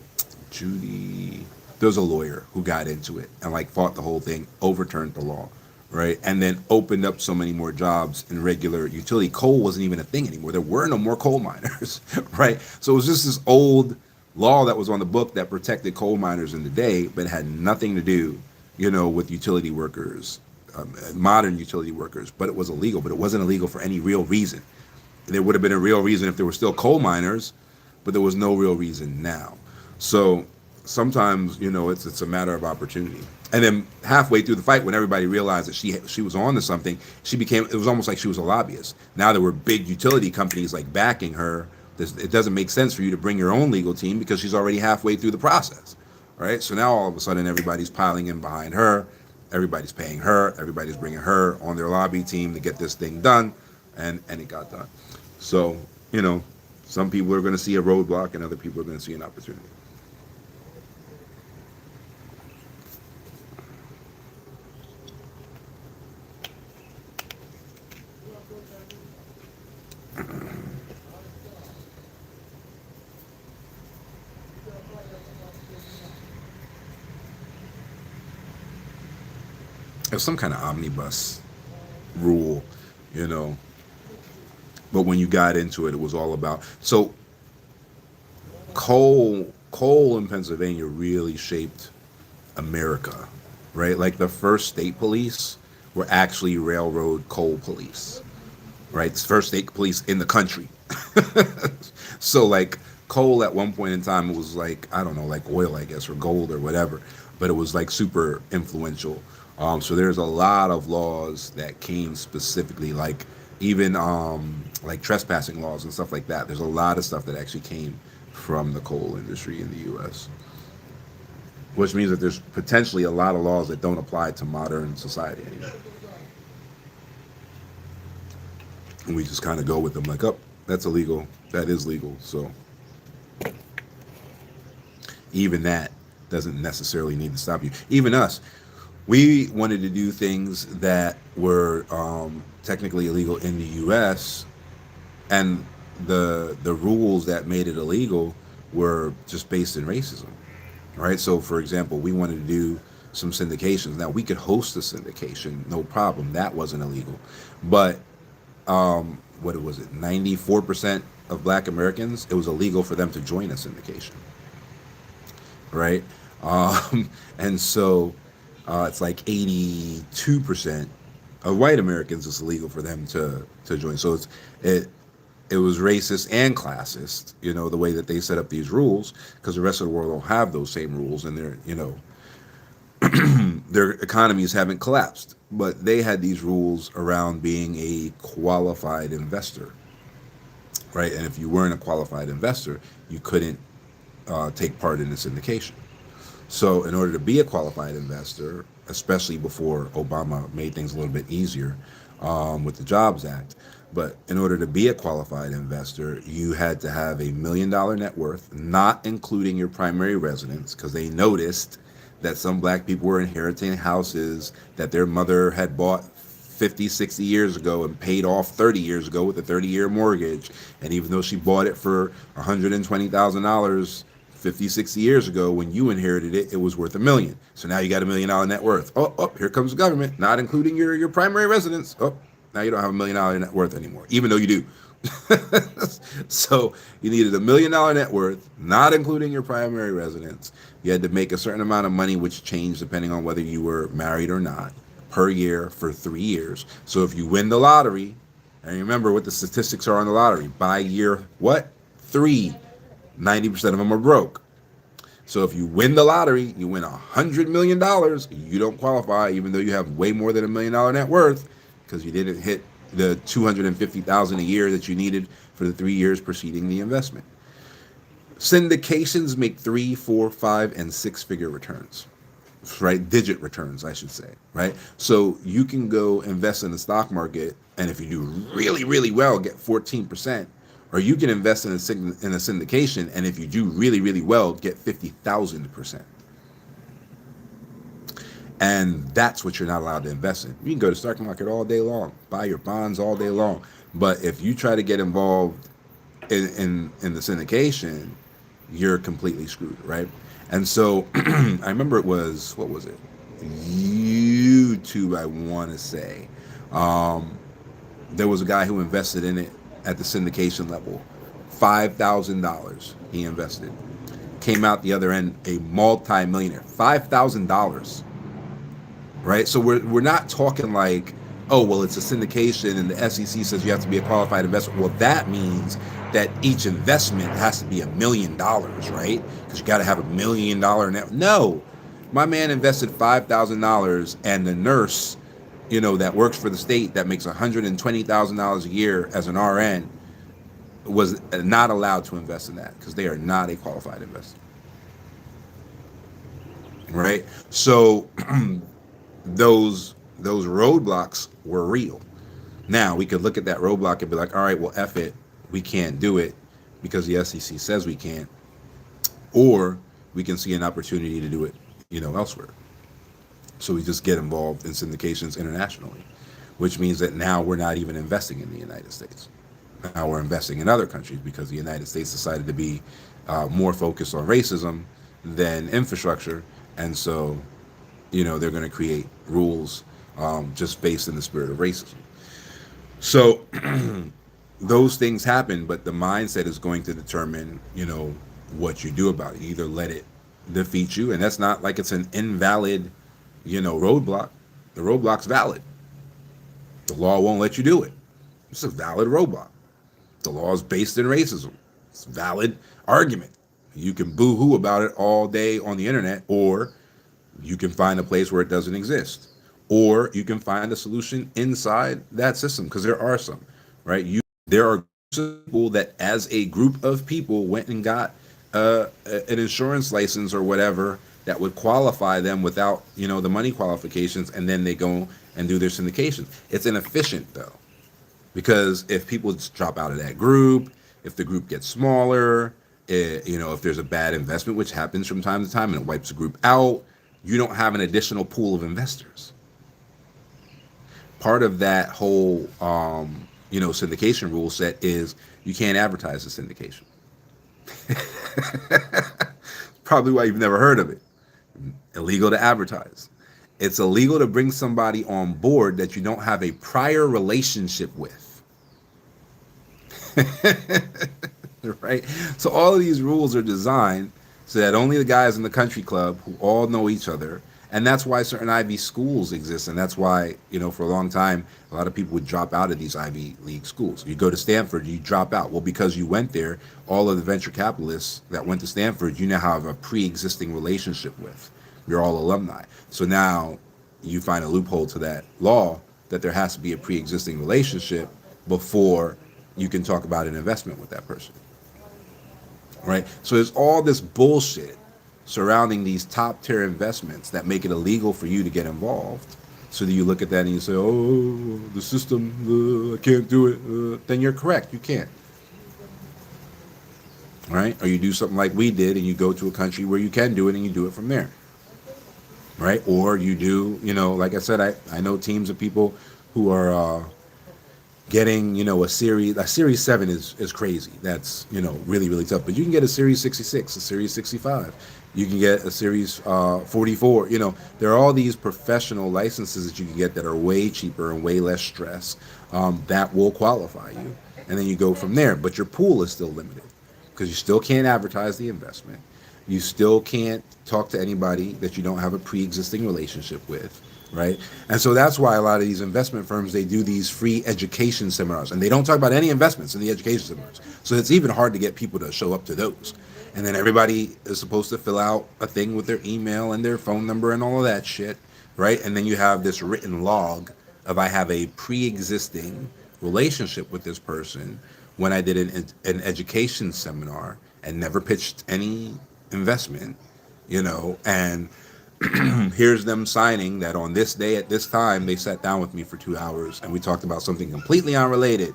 Speaker 1: Judy. There was a lawyer who got into it and like fought the whole thing, overturned the law, right? And then opened up so many more jobs in regular utility. Coal wasn't even a thing anymore. There were no more coal miners, right? So it was just this old law that was on the book that protected coal miners in the day, but it had nothing to do, with utility workers, modern utility workers. But it was illegal. But it wasn't illegal for any real reason. There would have been a real reason if there were still coal miners, but there was no real reason now. So sometimes, it's a matter of opportunity. And then halfway through the fight, when everybody realized that she was on to something, it was almost like she was a lobbyist. Now there were big utility companies like backing her. It doesn't make sense for you to bring your own legal team because she's already halfway through the process, right? So now all of a sudden everybody's piling in behind her, everybody's paying her, everybody's bringing her on their lobby team to get this thing done, and it got done. So, some people are going to see a roadblock and other people are going to see an opportunity. There's some kind of omnibus rule, you know, but when you got into it, it was all about, so coal in Pennsylvania really shaped America, right? Like the first state police were actually railroad coal police, right? It's first state police in the country. So like coal at one point in time, it was like, I don't know, like oil, I guess, or gold or whatever, but it was like super influential. So there's a lot of laws that came specifically, like even like trespassing laws and stuff like that. There's a lot of stuff that actually came from the coal industry in the U.S., which means that there's potentially a lot of laws that don't apply to modern society anymore. And we just kind of go with them like, oh, that's illegal, that is legal. So even that doesn't necessarily need to stop you. Even us, we wanted to do things that were technically illegal in the U.S., and the rules that made it illegal were just based in racism, right? So, for example, we wanted to do some syndications. Now, we could host a syndication, no problem. That wasn't illegal. But what was it? 94% of Black Americans, it was illegal for them to join a syndication, right? And so it's like 82% white Americans, it's illegal for them to join. So it it was racist and classist, the way that they set up these rules, because the rest of the world don't have those same rules, and their economies haven't collapsed. But they had these rules around being a qualified investor, right? And if you weren't a qualified investor, you couldn't take part in the syndication. So, in order to be a qualified investor, especially before Obama made things a little bit easier with the Jobs Act, but in order to be a qualified investor, you had to have $1 million net worth, not including your primary residence, because they noticed that some black people were inheriting houses that their mother had bought 50, 60 years ago and paid off 30 years ago with a 30-year mortgage. And even though she bought it for $120,000 50, 60 years ago, when you inherited it, it was worth $1 million. So now you got $1 million net worth. Oh, here comes the government, not including your primary residence. Oh, now you don't have $1 million net worth anymore, even though you do. So you needed $1 million net worth, not including your primary residence. You had to make a certain amount of money, which changed depending on whether you were married or not, per year for 3 years. So if you win the lottery, and remember what the statistics are on the lottery, by year what? 3, 90% of them are broke. So if you win the lottery, you win $100 million, you don't qualify, even though you have way more than $1 million net worth, because you didn't hit the $250,000 a year that you needed for the 3 years preceding the investment. Syndications make 3, 4, 5, and 6-figure returns, right? Digit returns, I should say, right? So you can go invest in the stock market, and if you do really, really well, get 14%, or you can invest in a syndication, and if you do really, really well, get 50,000%. And that's what you're not allowed to invest in. You can go to the stock market all day long, buy your bonds all day long, but if you try to get involved in the syndication, you're completely screwed, right? And so I remember it was, what was it? YouTube, I want to say. There was a guy who invested in it at the syndication level. $5,000 he invested. Came out the other end a multi-millionaire. $5,000. Right? So we're not talking like, oh, well, it's a syndication and the SEC says you have to be a qualified investor. Well, that means that each investment has to be $1 million, right? Because you got to have $1 million net. No, my man invested $5,000, and the nurse, that works for the state that makes $120,000 a year as an RN was not allowed to invest in that because they are not a qualified investor, right? So those roadblocks were real. Now we could look at that roadblock and be like, all right, well, F it, we can't do it because the SEC says we can't, or we can see an opportunity to do it, elsewhere. So we just get involved in syndications internationally, which means that now we're not even investing in the United States. Now we're investing in other countries because the United States decided to be more focused on racism than infrastructure, and so they're going to create rules just based in the spirit of racism. So those things happen, but the mindset is going to determine, what you do about it. You either let it defeat you, and that's not like it's an invalid, roadblock. The roadblock's valid. The law won't let you do it. It's a valid roadblock. The law is based in racism. It's a valid argument. You can boo-hoo about it all day on the internet, or you can find a place where it doesn't exist, or you can find a solution inside that system, because there are some, right? There are people that, as a group of people, went and got an insurance license or whatever that would qualify them without, the money qualifications, and then they go and do their syndication. It's inefficient though, because if people just drop out of that group, if the group gets smaller, if there's a bad investment, which happens from time to time, and it wipes the group out, you don't have an additional pool of investors. Part of that whole, syndication rule set is you can't advertise the syndication. Probably why you've never heard of it. Illegal to advertise. It's illegal to bring somebody on board that you don't have a prior relationship with. Right? So all of these rules are designed so that only the guys in the country club who all know each other And that's why certain Ivy schools exist, and that's why, for a long time a lot of people would drop out of these Ivy League schools. You go to Stanford, you drop out. Well, because you went there, all of the venture capitalists that went to Stanford, you now have a pre-existing relationship with. You're all alumni. So now you find a loophole to that law that there has to be a pre-existing relationship before you can talk about an investment with that person, right? So there's all this bullshit surrounding these top tier investments that make it illegal for you to get involved. So that you look at that and you say, oh, the system, I can't do it. Then you're correct, you can't. Right? Or you do something like we did and you go to a country where you can do it and you do it from there. Right? Or you do, like I said, I know teams of people who are getting, a series 7 is crazy. That's, really, really tough. But you can get a series 66, a series 65. You can get a series 44. There are all these professional licenses that you can get that are way cheaper and way less stress, that will qualify you. And then you go from there. But your pool is still limited because you still can't advertise the investment. You still can't talk to anybody that you don't have a pre-existing relationship with, right? And so that's why a lot of these investment firms, they do these free education seminars, and they don't talk about any investments in the education seminars. So it's even hard to get people to show up to those. And then everybody is supposed to fill out a thing with their email and their phone number and all of that shit, right? And then you have this written log of, I have a pre-existing relationship with this person when I did an education seminar and never pitched any investment, and here's them signing that on this day at this time they sat down with me for 2 hours and we talked about something completely unrelated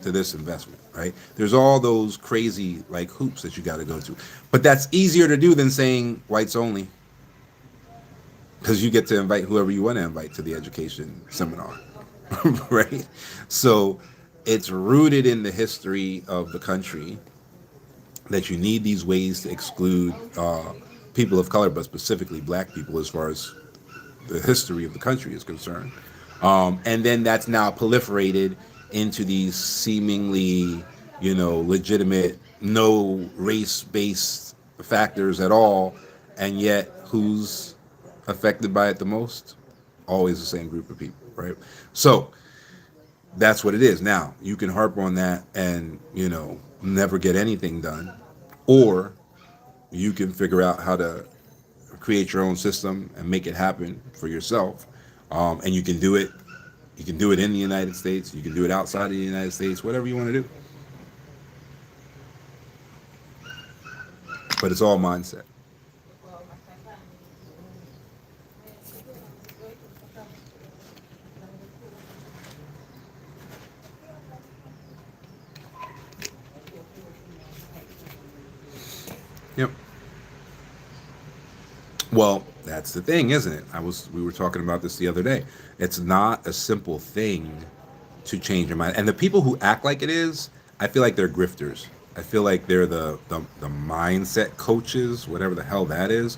Speaker 1: to this investment, right? There's all those crazy like hoops that you got to go through, but that's easier to do than saying whites only, because you get to invite whoever you want to invite to the education seminar. Right? So it's rooted in the history of the country that you need these ways to exclude people of color, but specifically black people, as far as the history of the country is concerned. And then that's now proliferated into these seemingly, legitimate, no race-based factors at all. And yet, who's affected by it the most? Always the same group of people, right? So that's what it is. Now, you can harp on that and, never get anything done, or you can figure out how to create your own system and make it happen for yourself. And you can do it. You can do it in the United States. You can do it outside of the United States, whatever you want to do. But it's all mindset. Yep. Well, that's the thing, isn't it? We were talking about this the other day. It's not a simple thing to change your mind. And the people who act like it is, I feel like they're grifters. I feel like they're the mindset coaches, whatever the hell that is.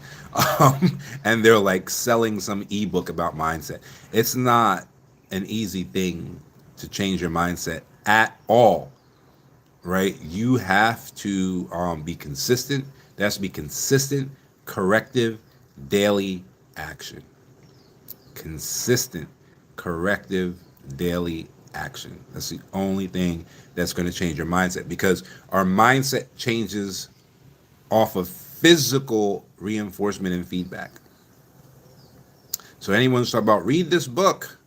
Speaker 1: And they're like selling some ebook about mindset. It's not an easy thing to change your mindset at all, right? You have to be consistent. There has to be consistent, corrective, daily action. Consistent, corrective, daily action. That's the only thing that's going to change your mindset, because our mindset changes off of physical reinforcement and feedback. So anyone who's talking about read this book,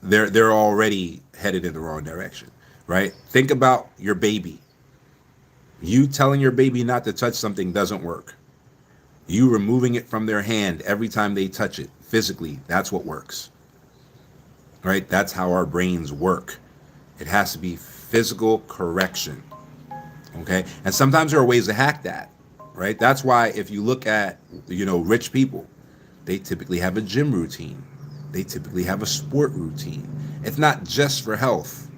Speaker 1: they're already headed in the wrong direction, right? Think about your baby. You telling your baby not to touch something doesn't work. You removing it from their hand every time they touch it physically, that's what works. Right? That's how our brains work. It has to be physical correction. Okay? And sometimes there are ways to hack that. Right? That's why if you look at, rich people, they typically have a gym routine. They typically have a sport routine. It's not just for health.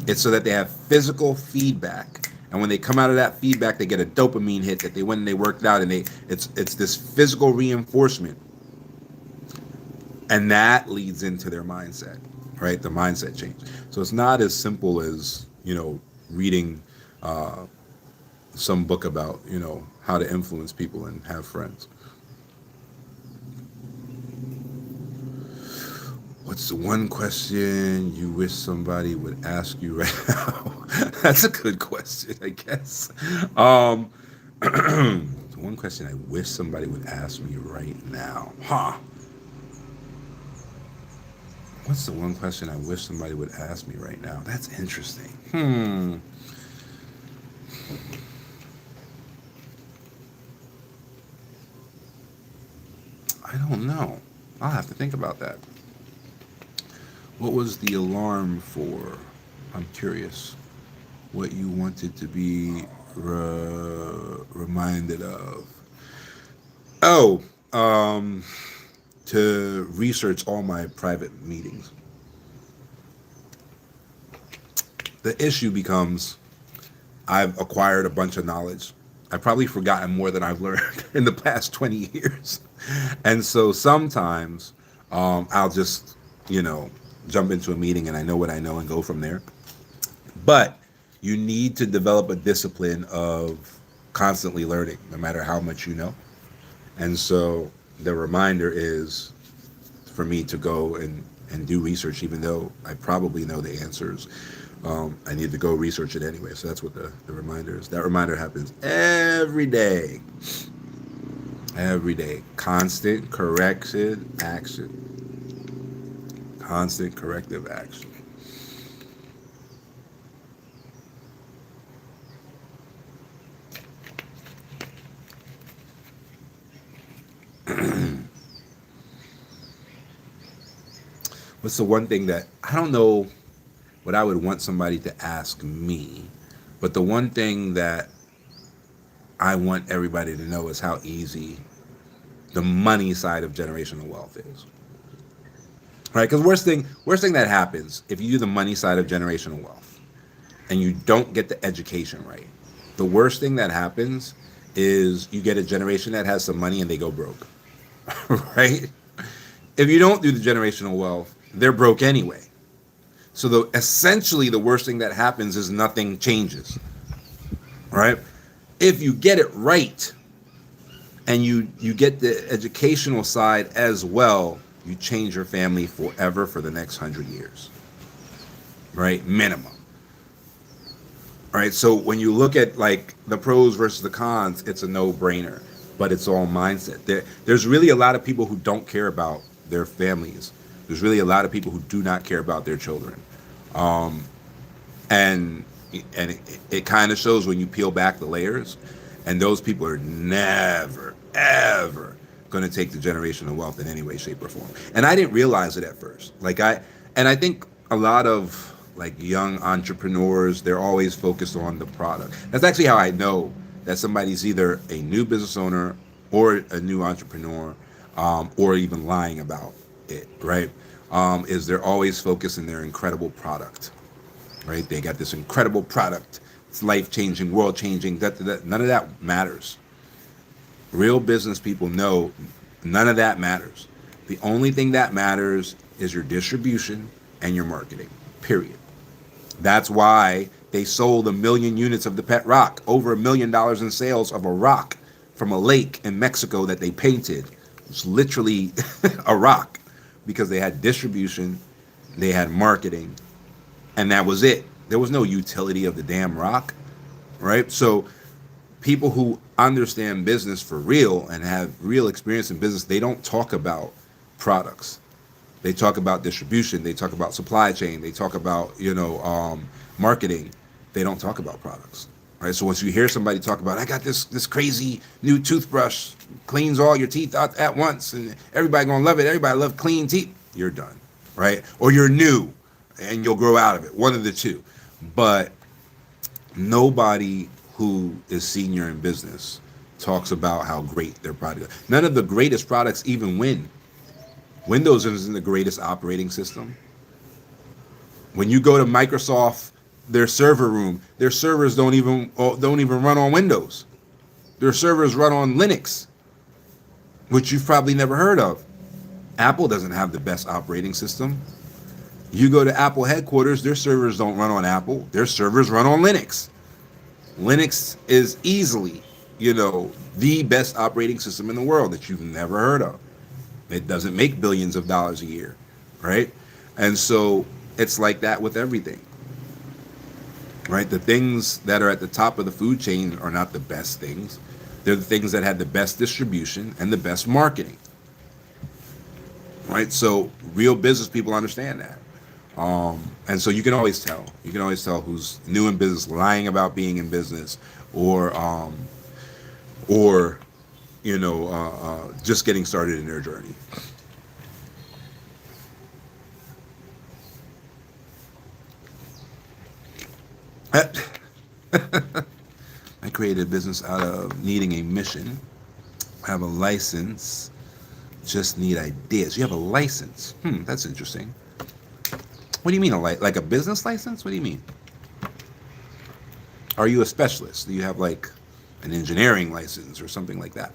Speaker 1: It's so that they have physical feedback. And when they come out of that feedback, they get a dopamine hit that they went and they worked out, and it's this physical reinforcement. And that leads into their mindset, right? The mindset change. So it's not as simple as, reading some book about, how to influence people and have friends. What's the one question you wish somebody would ask you right now? That's a good question, I guess. Um, the one question I wish somebody would ask me right now. Huh. What's the one question I wish somebody would ask me right now? That's interesting. I don't know. I'll have to think about that. What was the alarm for? I'm curious. What you wanted to be reminded of? Oh, to research all my private meetings. The issue becomes I've acquired a bunch of knowledge. I've probably forgotten more than I've learned in the past 20 years. And so sometimes I'll just, you know, jump into a meeting and I know what I know and go from there. But you need to develop a discipline of constantly learning, no matter how much you know. And so the reminder is for me to go and do research, even though I probably know the answers. I need to go research it anyway. So that's what the reminder is. That reminder happens every day. Every day. Constant corrective action. Constant corrective action. What's the one thing that I don't know what I would want somebody to ask me, but the one thing that I want everybody to know is how easy the money side of generational wealth is. Right? Because worst thing that happens if you do the money side of generational wealth and you don't get the education right, the worst thing that happens is you get a generation that has some money and they go broke. Right? If you don't do the generational wealth, they're broke anyway. So essentially the worst thing that happens is nothing changes. Right? If you get it right and you get the educational side as well, you change your family forever for the next 100 years. Right? Minimum. All right, so when you look at like the pros versus the cons, it's a no-brainer, but it's all mindset. There's really a lot of people who don't care about their families. There's really a lot of people who do not care about their children, and it kind of shows when you peel back the layers. And those people are never ever going to take the generational wealth in any way, shape, or form. And I didn't realize it at first. I think a lot of like young entrepreneurs, they're always focused on the product. That's actually how I know that somebody's either a new business owner or a new entrepreneur, or even lying about it, right? Is they're always focused on their incredible product, right? They got this incredible product. It's life-changing, world-changing. None of that matters. Real business people know none of that matters. The only thing that matters is your distribution and your marketing, period. That's why they sold 1 million units of the pet rock, over $1 million in sales of a rock from a lake in Mexico that they painted. It's literally a rock because they had distribution, they had marketing, and that was it. There was no utility of the damn rock, right? So people who understand business for real and have real experience in business, they don't talk about products. They talk about distribution. They talk about supply chain. They talk about, marketing. They don't talk about products, right? So once you hear somebody talk about, I got this crazy new toothbrush, cleans all your teeth out at once, and everybody gonna love it. Everybody love clean teeth. You're done, right? Or you're new, and you'll grow out of it. One of the two. But nobody who is senior in business talks about how great their product is. None of the greatest products even win. Windows isn't the greatest operating system. When you go to Microsoft, their server room, their servers don't even run on Windows. Their servers run on Linux, which you've probably never heard of. Apple doesn't have the best operating system. You go to Apple headquarters, their servers don't run on Apple. Their servers run on Linux. Linux is easily, the best operating system in the world that you've never heard of. It doesn't make billions of dollars a year, right? And so it's like that with everything, right? The things that are at the top of the food chain are not the best things. They're the things that had the best distribution and the best marketing, right? So real business people understand that. And so you can always tell. You can always tell who's new in business, lying about being in business, or just getting started in their journey. I created a business out of needing a mission. I have a license. Just need ideas. You have a license. That's interesting. What do you mean like a business license? What do you mean? Are you a specialist? Do you have like an engineering license or something like that?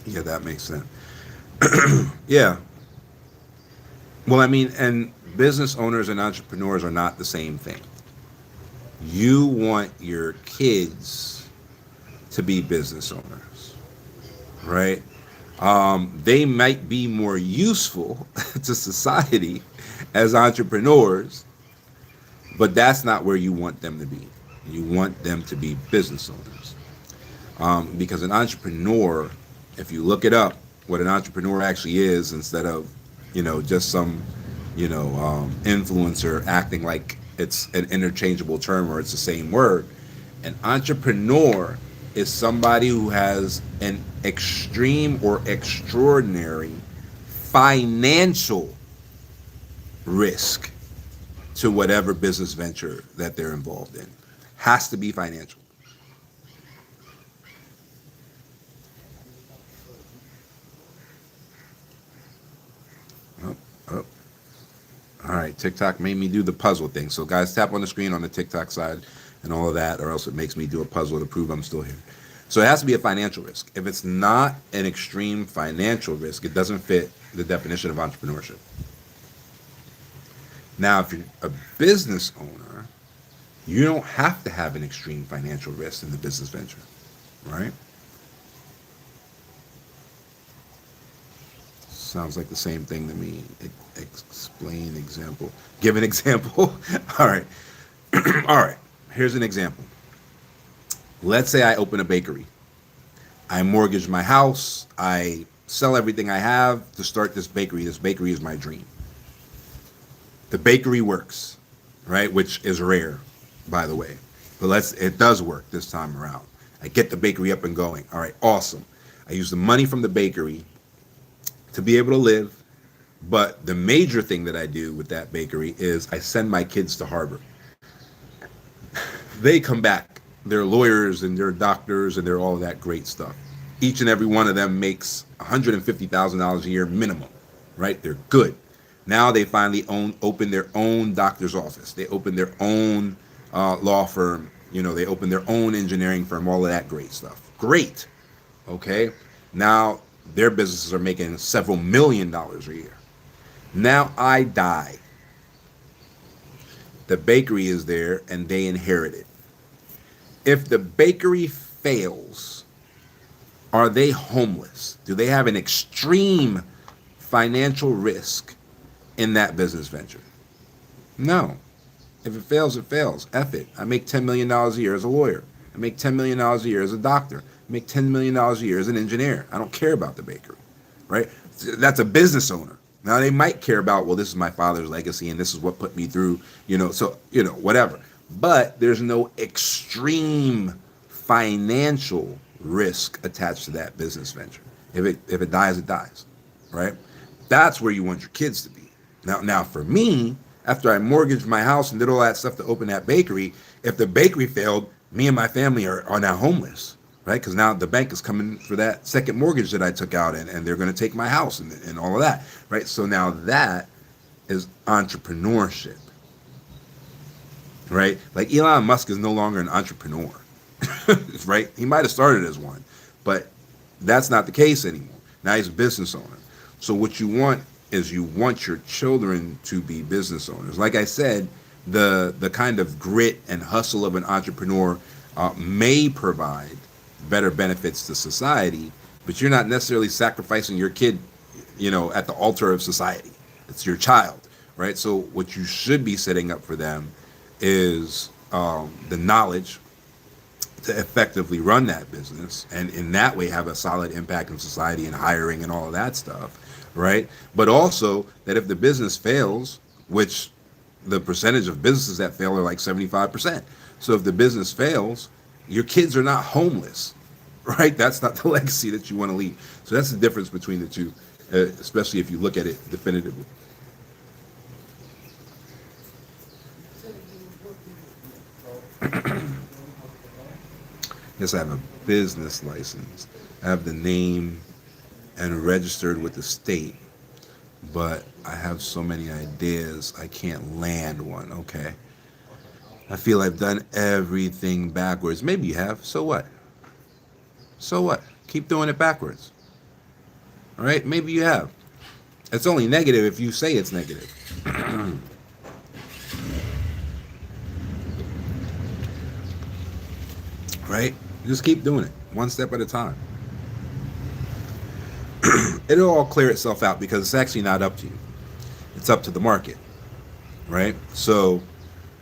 Speaker 1: Yeah, that makes sense. Yeah. Well, I mean, and business owners and entrepreneurs are not the same thing. You want your kids to be business owners, right? They might be more useful to society as entrepreneurs, but that's not where you want them to be. You want them to be business owners. Because an entrepreneur, if you look it up, what an entrepreneur actually is, instead of, just some, influencer acting like it's an interchangeable term or it's the same word, an entrepreneur is somebody who has an extreme or extraordinary financial risk to whatever business venture that they're involved in. Has to be financial. Oh, oh. All right, TikTok made me do the puzzle thing. So guys, tap on the screen on the TikTok side and all of that, or else it makes me do a puzzle to prove I'm still here. So it has to be a financial risk. If it's not an extreme financial risk, it doesn't fit the definition of entrepreneurship. Now, if you're a business owner, you don't have to have an extreme financial risk in the business venture, right? Sounds like the same thing to me. Explain example. Give an example. All right. All right. Here's an example. Let's say I open a bakery. I mortgage my house. I sell everything I have to start this bakery. This bakery is my dream. The bakery works, right? Which is rare, by the way. But it does work this time around. I get the bakery up and going. All right, awesome. I use the money from the bakery to be able to live. But the major thing that I do with that bakery is I send my kids to Harvard. They come back. They're lawyers and they're doctors and they're all of that great stuff. Each and every one of them makes $150,000 a year minimum, right? They're good. Now they finally open their own doctor's office. They open their own law firm. They open their own engineering firm, all of that great stuff. Great. Okay. Now their businesses are making several $1,000,000 a year. Now I die. The bakery is there and they inherit it. If the bakery fails, are they homeless? Do they have an extreme financial risk in that business venture? No. If it fails, it fails. F it. I make $10 million a year as a lawyer. I make $10 million a year as a doctor. I make $10 million a year as an engineer. I don't care about the bakery, right? That's a business owner. Now they might care about, well, this is my father's legacy and this is what put me through, whatever. But there's no extreme financial risk attached to that business venture. If it dies, it dies, right? That's where you want your kids to be. Now for me, after I mortgaged my house and did all that stuff to open that bakery, if the bakery failed, me and my family are now homeless, right? Because now the bank is coming for that second mortgage that I took out, and they're going to take my house and all of that, right? So now that is entrepreneurship, right? Like Elon Musk is no longer an entrepreneur, right? He might have started as one, but that's not the case anymore. Now he's a business owner. So what you want is you want your children to be business owners. Like I said, the kind of grit and hustle of an entrepreneur may provide better benefits to society, but you're not necessarily sacrificing your kid, at the altar of society. It's your child, right? So what you should be setting up for them is the knowledge to effectively run that business, and in that way have a solid impact on society and hiring and all of that stuff, right? But also that if the business fails, which the percentage of businesses that fail are like 75%. So if the business fails, your kids are not homeless, right? That's not the legacy that you want to leave. So that's the difference between the two, especially if you look at it definitively. Yes, I have a business license. I have the name and registered with the state, but I have so many ideas, I can't land one. Okay. I feel I've done everything backwards. Maybe you have. So what? So what? Keep doing it backwards. All right? Maybe you have. It's only negative if you say it's negative. Right? Just keep doing it, one step at a time. It'll all clear itself out because it's actually not up to you. It's up to the market, right? So,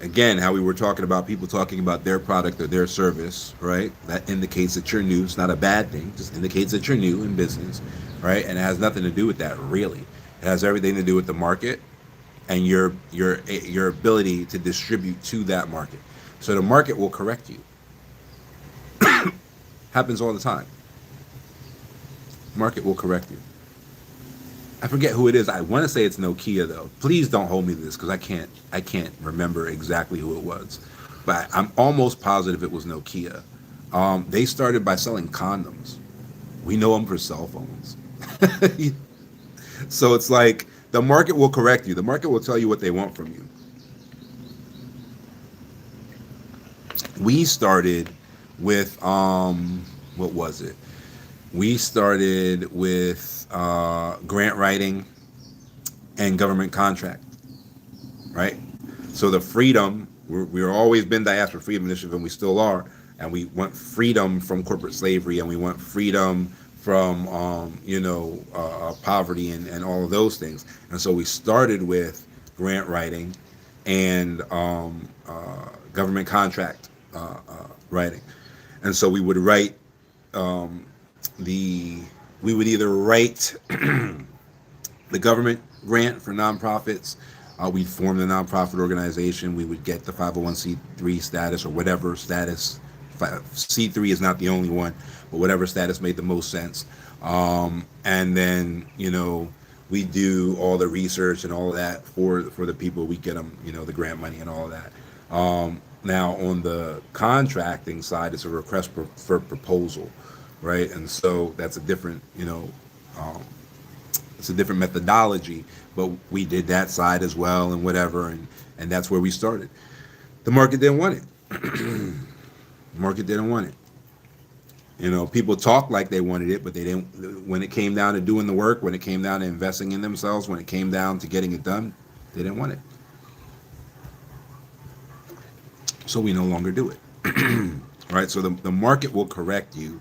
Speaker 1: again, how we were talking about people talking about their product or their service, right? That indicates that you're new. It's not a bad thing. It just indicates that you're new in business, right? And it has nothing to do with that, really. It has everything to do with the market and your ability to distribute to that market. So the market will correct you. Happens all the time. Market will correct you. I forget who it is. I want to say it's Nokia though. Please don't hold me to this because I can't remember exactly who it was, but I'm almost positive it was Nokia. They started by selling condoms. We know them for cell phones. So it's like the market will correct you. The market will tell you what they want from you. We started with what was it? We started with grant writing and government contract, right? So the freedom, we're always been Diaspora Freedom Initiative, and we still are, and we want freedom from corporate slavery, and we want freedom from poverty and all of those things. And so we started with grant writing and government contract writing, and so we would write we would either write the government grant for nonprofits. We'd form the nonprofit organization. We would get the 501c3 status or whatever status. C3 is not the only one, but whatever status made the most sense. And then, we do all the research and all of that for the people. We get them, the grant money and all of that. Now, on the contracting side, it's a request for proposal, right? And so that's a different, it's a different methodology, but we did that side as well and whatever, and that's where we started. The market didn't want it. The market didn't want it. People talk like they wanted it, but they didn't. When it came down to doing the work, when it came down to investing in themselves, when it came down to getting it done, they didn't want it. So we no longer do it. Right? So the market will correct you,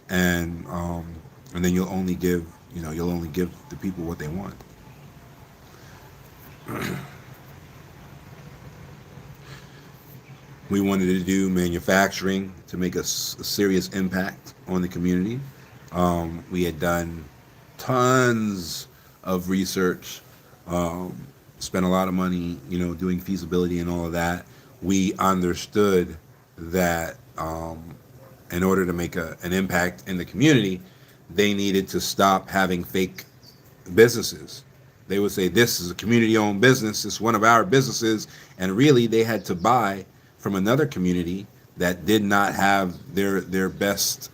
Speaker 1: and then you'll only give the people what they want. We wanted to do manufacturing to make a serious impact on the community. We had done tons of research, spent a lot of money, doing feasibility and all of that. We understood that in order to make an impact in the community, they needed to stop having fake businesses. They would say, this is a community-owned business, it's one of our businesses, and really they had to buy from another community that did not have their best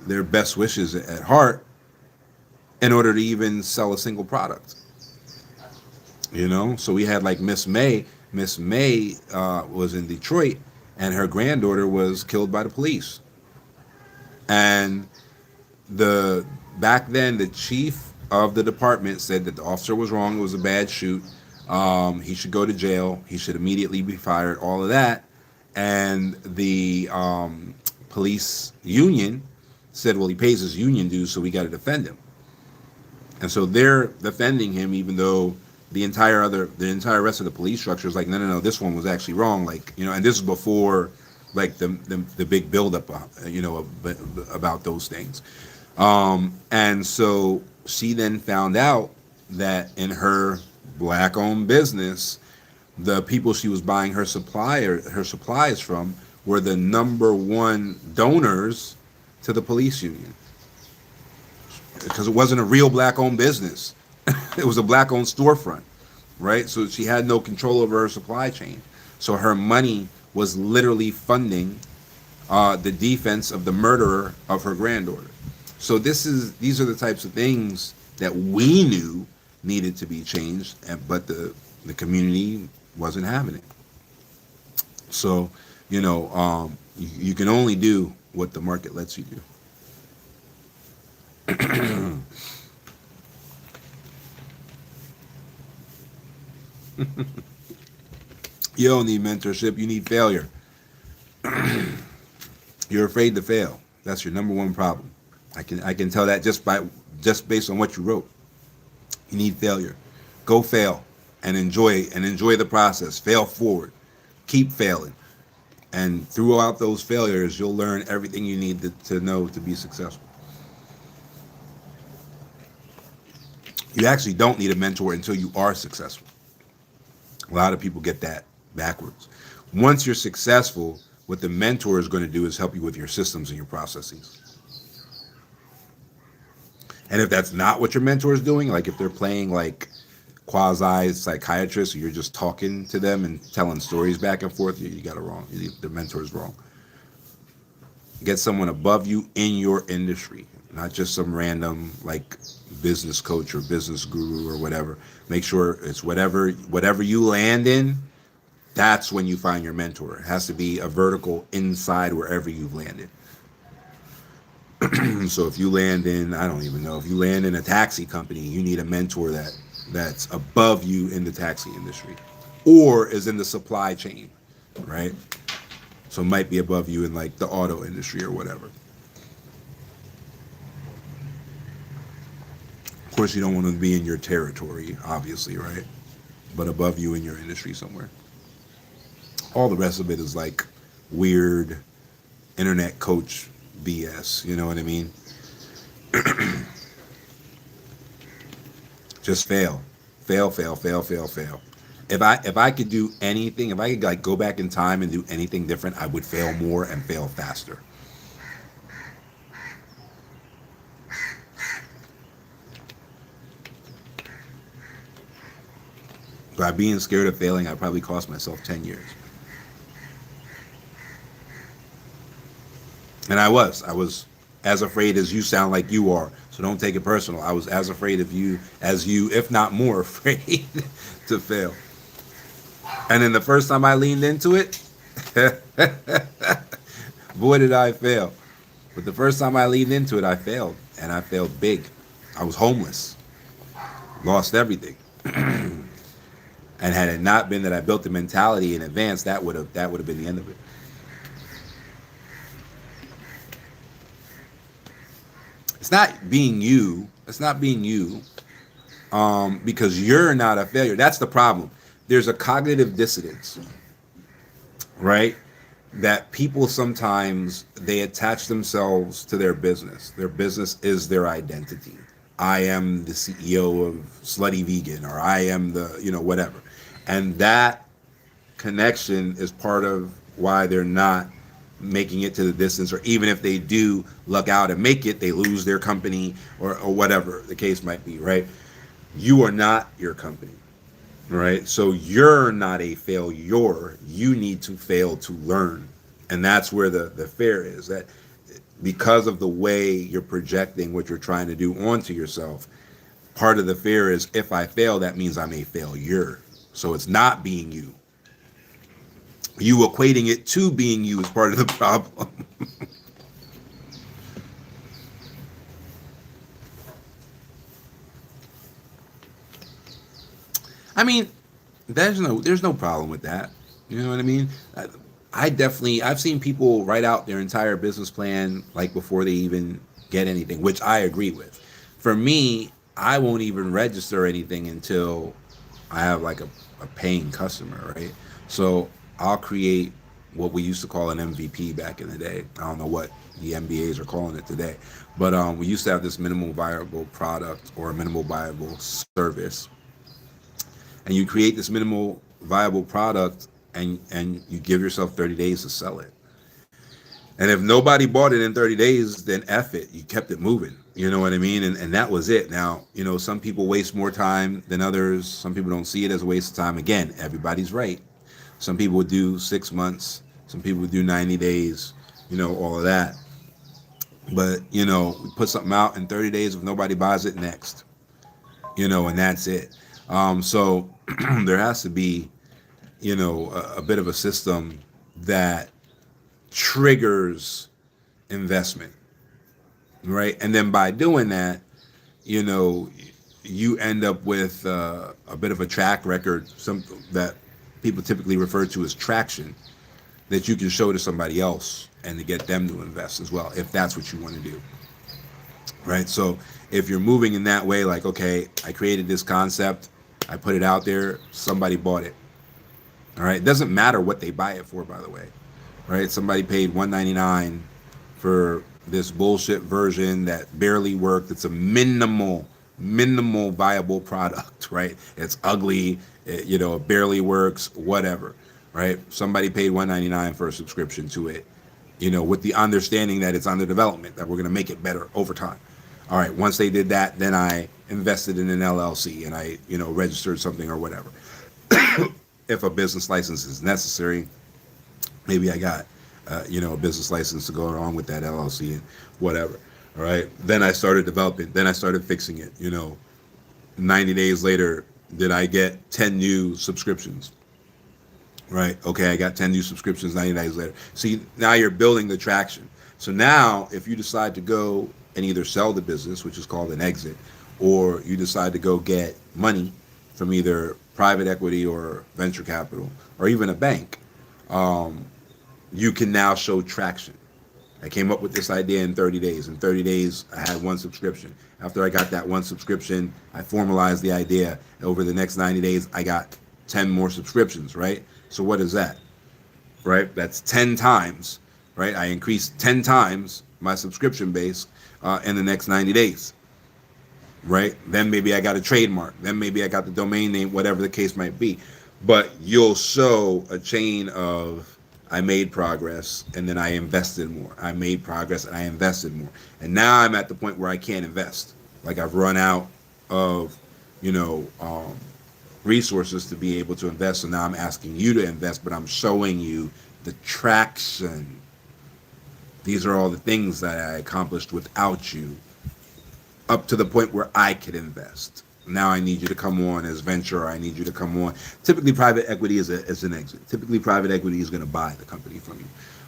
Speaker 1: their best wishes at heart in order to even sell a single product. So we had like Miss May. Miss May was in Detroit, and her granddaughter was killed by the police. And back then the chief of the department said that the officer was wrong. It was a bad shoot. He should go to jail. He should immediately be fired. All of that. And the police union said, well, he pays his union dues, so we got to defend him. And so they're defending him, even though the entire rest of the police structure is like, no, no, no, this one was actually wrong. Like, and this is before like the big buildup, about those things. And so she then found out that in her black-owned business, the people she was buying her supplies from were the number one donors to the police union, because it wasn't a real black-owned business. It was a black-owned storefront, right? So she had no control over her supply chain. So her money was literally funding the defense of the murderer of her granddaughter. So these are the types of things that we knew needed to be changed, but the community wasn't having it. So, you can only do what the market lets you do. You don't need mentorship, you need failure. You're afraid to fail. That's your number one problem. I can tell that just based on what you wrote. You need failure. Go fail and enjoy the process. Fail forward. Keep failing. And throughout those failures, you'll learn everything you need to know to be successful. You actually don't need a mentor until you are successful. A lot of people get that backwards. Once you're successful, what the mentor is going to do is help you with your systems and your processes. And if that's not what your mentor is doing, like if they're playing like quasi psychiatrist, or you're just talking to them and telling stories back and forth, you got it wrong. The mentor is wrong. Get someone above you in your industry, not just some random like business coach or business guru or whatever. Make sure it's whatever you land in. That's when you find your mentor. It has to be a vertical inside wherever you've landed. So if you land in, I don't even know, if you land in a taxi company, you need a mentor that's above you in the taxi industry, or is in the supply chain, right? So it might be above you in like the auto industry or whatever. Of course, you don't want to be in your territory, obviously, right? But above you in your industry somewhere. All the rest of it is like weird internet coach BS. You know what I mean? Just fail. Fail, fail, fail, fail, fail. If I could do anything, if I could like go back in time and do anything different, I would fail more and fail faster. By being scared of failing, I probably cost myself 10 years. And I was as afraid as you sound like you are. So don't take it personal. I was as afraid of you as you, if not more afraid to fail. And then the first time I leaned into it, boy, did I fail. But the first time I leaned into it, I failed. And I failed big. I was homeless, lost everything. And had it not been that I built the mentality in advance, that would have been the end of it. It's not being you. It's not being you, because you're not a failure. That's the problem. There's a cognitive dissonance, right? That people sometimes they attach themselves to their business. Their business is their identity. I am the CEO of Slutty Vegan, or I am the, whatever. And that connection is part of why they're not making it to the distance, or even if they do luck out and make it, they lose their company, or whatever the case might be, right? You are not your company, right? So you're not a failure. You need to fail to learn. And that's where the fear is, that because of the way you're projecting what you're trying to do onto yourself, part of the fear is, if I fail, that means I'm a failure. So it's not being you. You equating it to being you is part of the problem. I mean, there's no problem with that. You know what I mean? I've seen people write out their entire business plan like before they even get anything, which I agree with. For me, I won't even register anything until I have like a paying customer, right? So I'll create what we used to call an MVP back in the day. I don't know what the MBAs are calling it today, but we used to have this minimal viable product or a minimal viable service, and you create this minimal viable product, and you give yourself 30 days to sell it. And if nobody bought it in 30 days, then F it. You kept it moving. You know what I mean? And that was it. Now, some people waste more time than others. Some people don't see it as a waste of time. Again, everybody's right. Some people would do 6 months. Some people would do 90 days, all of that. But, we put something out in 30 days. If nobody buys it, next, and that's it. So there has to be, a bit of a system that triggers investment, right? And then by doing that, you know, you end up with a bit of a track record, some that people typically refer to as traction, that you can show to somebody else and to get them to invest as well, if that's what you want to do, right? So if you're moving in that way, like, okay, I created this concept, I put it out there, somebody bought it. All right, it doesn't matter what they buy it for, by the way, right? Somebody paid $199 for this bullshit version that barely worked. It's a minimal viable product, right? It's ugly, it barely works, whatever, right? Somebody paid $199 for a subscription to it, with the understanding that it's under development, that we're going to make it better over time. All right, once they did that, then I invested in an LLC and I, registered something or whatever. If a business license is necessary, maybe I got, a business license to go along with that LLC and whatever. All right. Then I started developing. Then I started fixing it. 90 days later, did I get 10 new subscriptions? Right. Okay. I got 10 new subscriptions 90 days later. See, now you're building the traction. So now if you decide to go and either sell the business, which is called an exit, or you decide to go get money from either private equity or venture capital or even a bank, you can now show traction. I came up with this idea in 30 days. In 30 days, I had one subscription. After I got that one subscription, I formalized the idea. Over the next 90 days, I got 10 more subscriptions, right? So what is that, right? That's 10 times, right? I increased 10 times my subscription base in the next 90 days, right? Then maybe I got a trademark. Then maybe I got the domain name, whatever the case might be. But you'll show a chain of, I made progress and then I invested more. I made progress and I invested more. And now I'm at the point where I can't invest. Like I've run out of, you know, resources to be able to invest. So now I'm asking you to invest, but I'm showing you the traction. These are all the things that I accomplished without you, up to the point where I could invest. Now I need you to come on as venture, or I need you to come on. Typically, private equity is an exit. Typically, private equity is going to buy the company from you.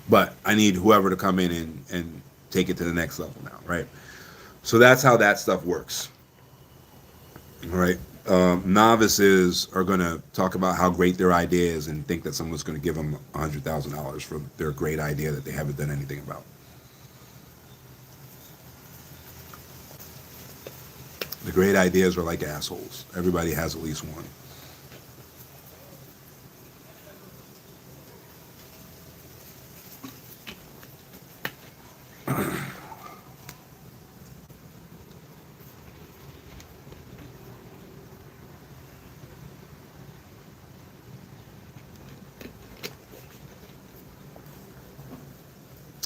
Speaker 1: But I need whoever to come in and take it to the next level now, right? So that's how that stuff works, all right? Novices are going to talk about how great their idea is and think that someone's going to give them $100,000 for their great idea that they haven't done anything about. The great ideas are like assholes. Everybody has at least one.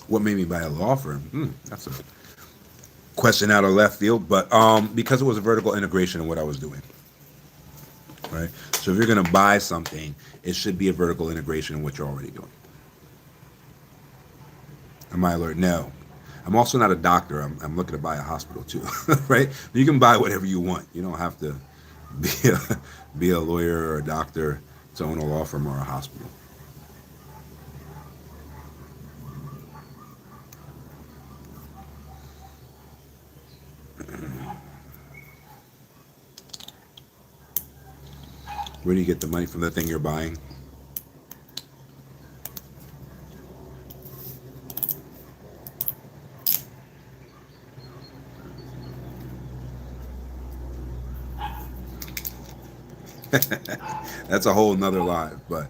Speaker 1: What made me buy a law firm? That's a question out of left field, but because it was a vertical integration in what I was doing, right? So if you're going to buy something, it should be a vertical integration in what you're already doing. Am I alert? No. I'm also not a doctor. I'm looking to buy a hospital too, right? You can buy whatever you want. You don't have to be be a lawyer or a doctor to own a law firm or a hospital. Where do you get the money from the thing you're buying? That's a whole nother live, but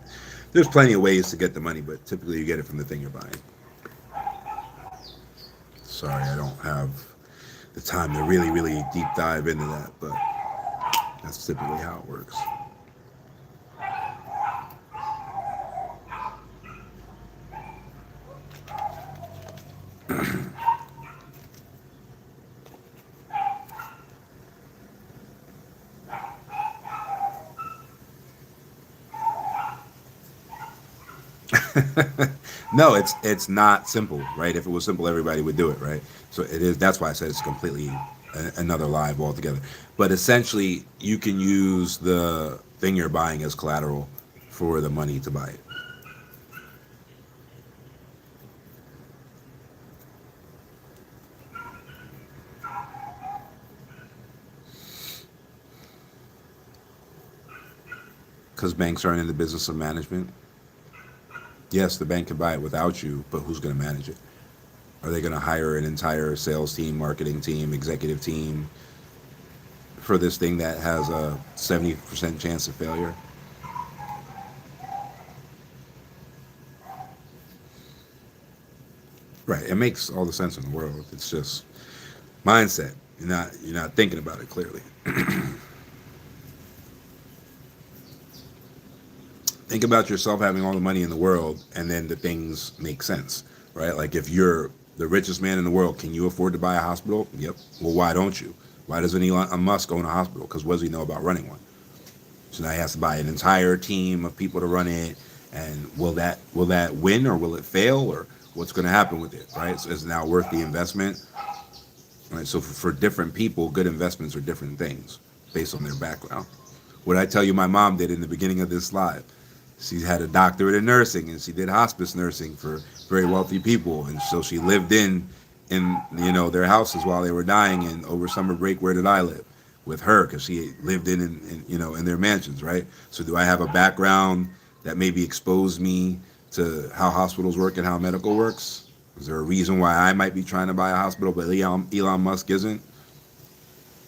Speaker 1: there's plenty of ways to get the money, but typically you get it from the thing you're buying. Sorry, I don't have the time to really, really deep dive into that, but that's typically how it works. No, it's not simple, right? If it was simple, everybody would do it, right? So it is. That's why I said it's completely another live altogether. But essentially, you can use the thing you're buying as collateral for the money to buy it. Because banks aren't in the business of management. Yes, the bank can buy it without you, but who's going to manage it? Are they going to hire an entire sales team, marketing team, executive team for this thing that has a 70% chance of failure? Right. It makes all the sense in the world. It's just mindset. You're not thinking about it clearly. Think about yourself having all the money in the world and then the things make sense, right? Like if you're the richest man in the world, can you afford to buy a hospital? Yep. Well, why don't you? Why doesn't Elon Musk own a hospital? Because what does he know about running one? So now he has to buy an entire team of people to run it. And will that win or will it fail or what's going to happen with it, right? So is it now worth the investment? Right. So for different people, good investments are different things based on their background. What I tell you, my mom did in the beginning of this live. She had a doctorate in nursing and she did hospice nursing for very wealthy people, and so she lived in their houses while they were dying. And over summer break, where did I live? With her, because she lived in their mansions, right? So do I have a background that maybe exposed me to how hospitals work and how medical works? Is there a reason why I might be trying to buy a hospital but Elon Musk isn't?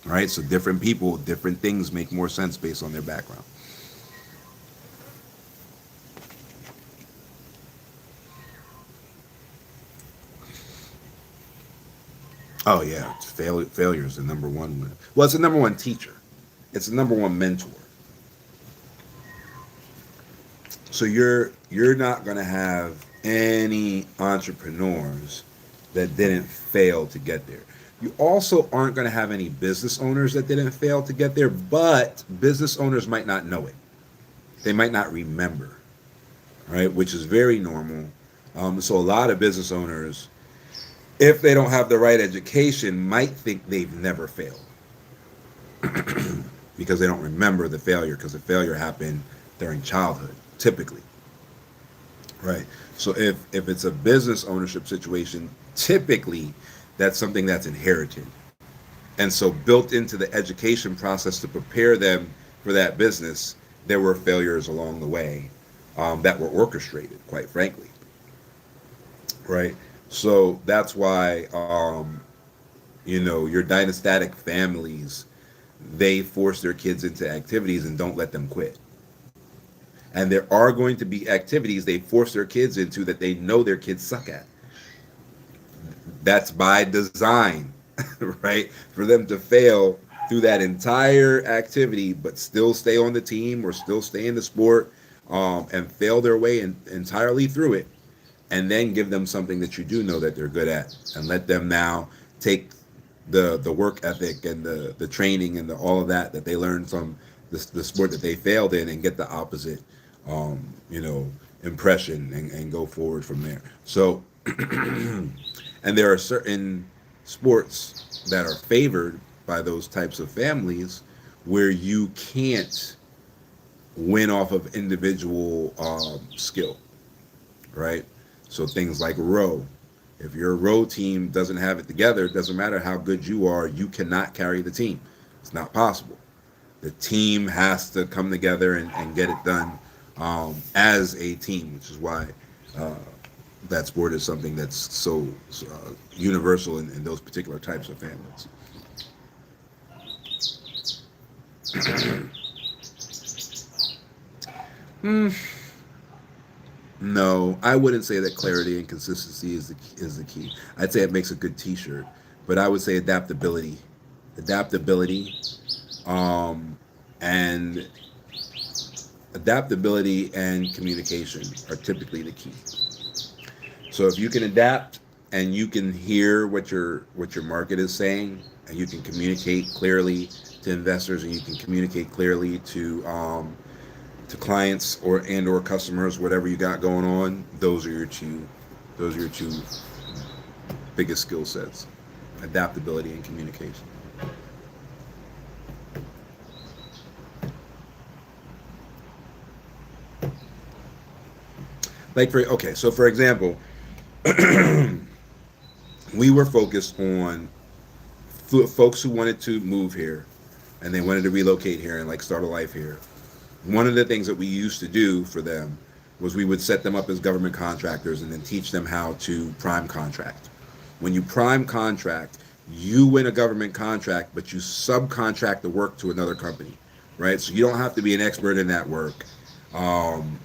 Speaker 1: Right? So different people, different things make more sense based on their background. Oh yeah, failure is the number one. Well, it's the number one teacher. It's the number one mentor. So you're not going to have any entrepreneurs that didn't fail to get there. You also aren't going to have any business owners that didn't fail to get there, but business owners might not know it. They might not remember, right? Which is very normal. So a lot of business owners, if they don't have the right education, might think they've never failed because they don't remember the failure because the failure happened during childhood, typically. Right. So if it's a business ownership situation, typically that's something that's inherited. And so built into the education process to prepare them for that business, there were failures along the way that were orchestrated, quite frankly. Right. So that's why your dynastatic families, they force their kids into activities and don't let them quit. And there are going to be activities they force their kids into that they know their kids suck at. That's by design, right? For them to fail through that entire activity, but still stay on the team or still stay in the sport, and fail their way entirely through it, and then give them something that you do know that they're good at, and let them now take the work ethic and the training and all of that they learned from the sport that they failed in, and get the opposite um, you know impression, and go forward from there. So and there are certain sports that are favored by those types of families where you can't win off of individual skill, right? So things like row. If your row team doesn't have it together, it doesn't matter how good you are, you cannot carry the team. It's not possible. The team has to come together and get it done as a team, which is why uh, that sport is something that's so universal in those particular types of families. Hmm, no, I wouldn't say that clarity and consistency is the key. I'd say it makes a good T-shirt, but I would say adaptability, um, and adaptability and communication are typically the key. So if you can adapt and you can hear what your market is saying, and you can communicate clearly to investors, and you can communicate clearly to clients or customers, whatever you got going on, those are your two biggest skill sets: adaptability and communication. Like for okay, so for example, we were focused on folks who wanted to move here and they wanted to relocate here and like start a life here. One of the things that we used to do for them was we would set them up as government contractors and then teach them how to prime contract. When you prime contract, you win a government contract, but you subcontract the work to another company, right? So you don't have to be an expert in that work.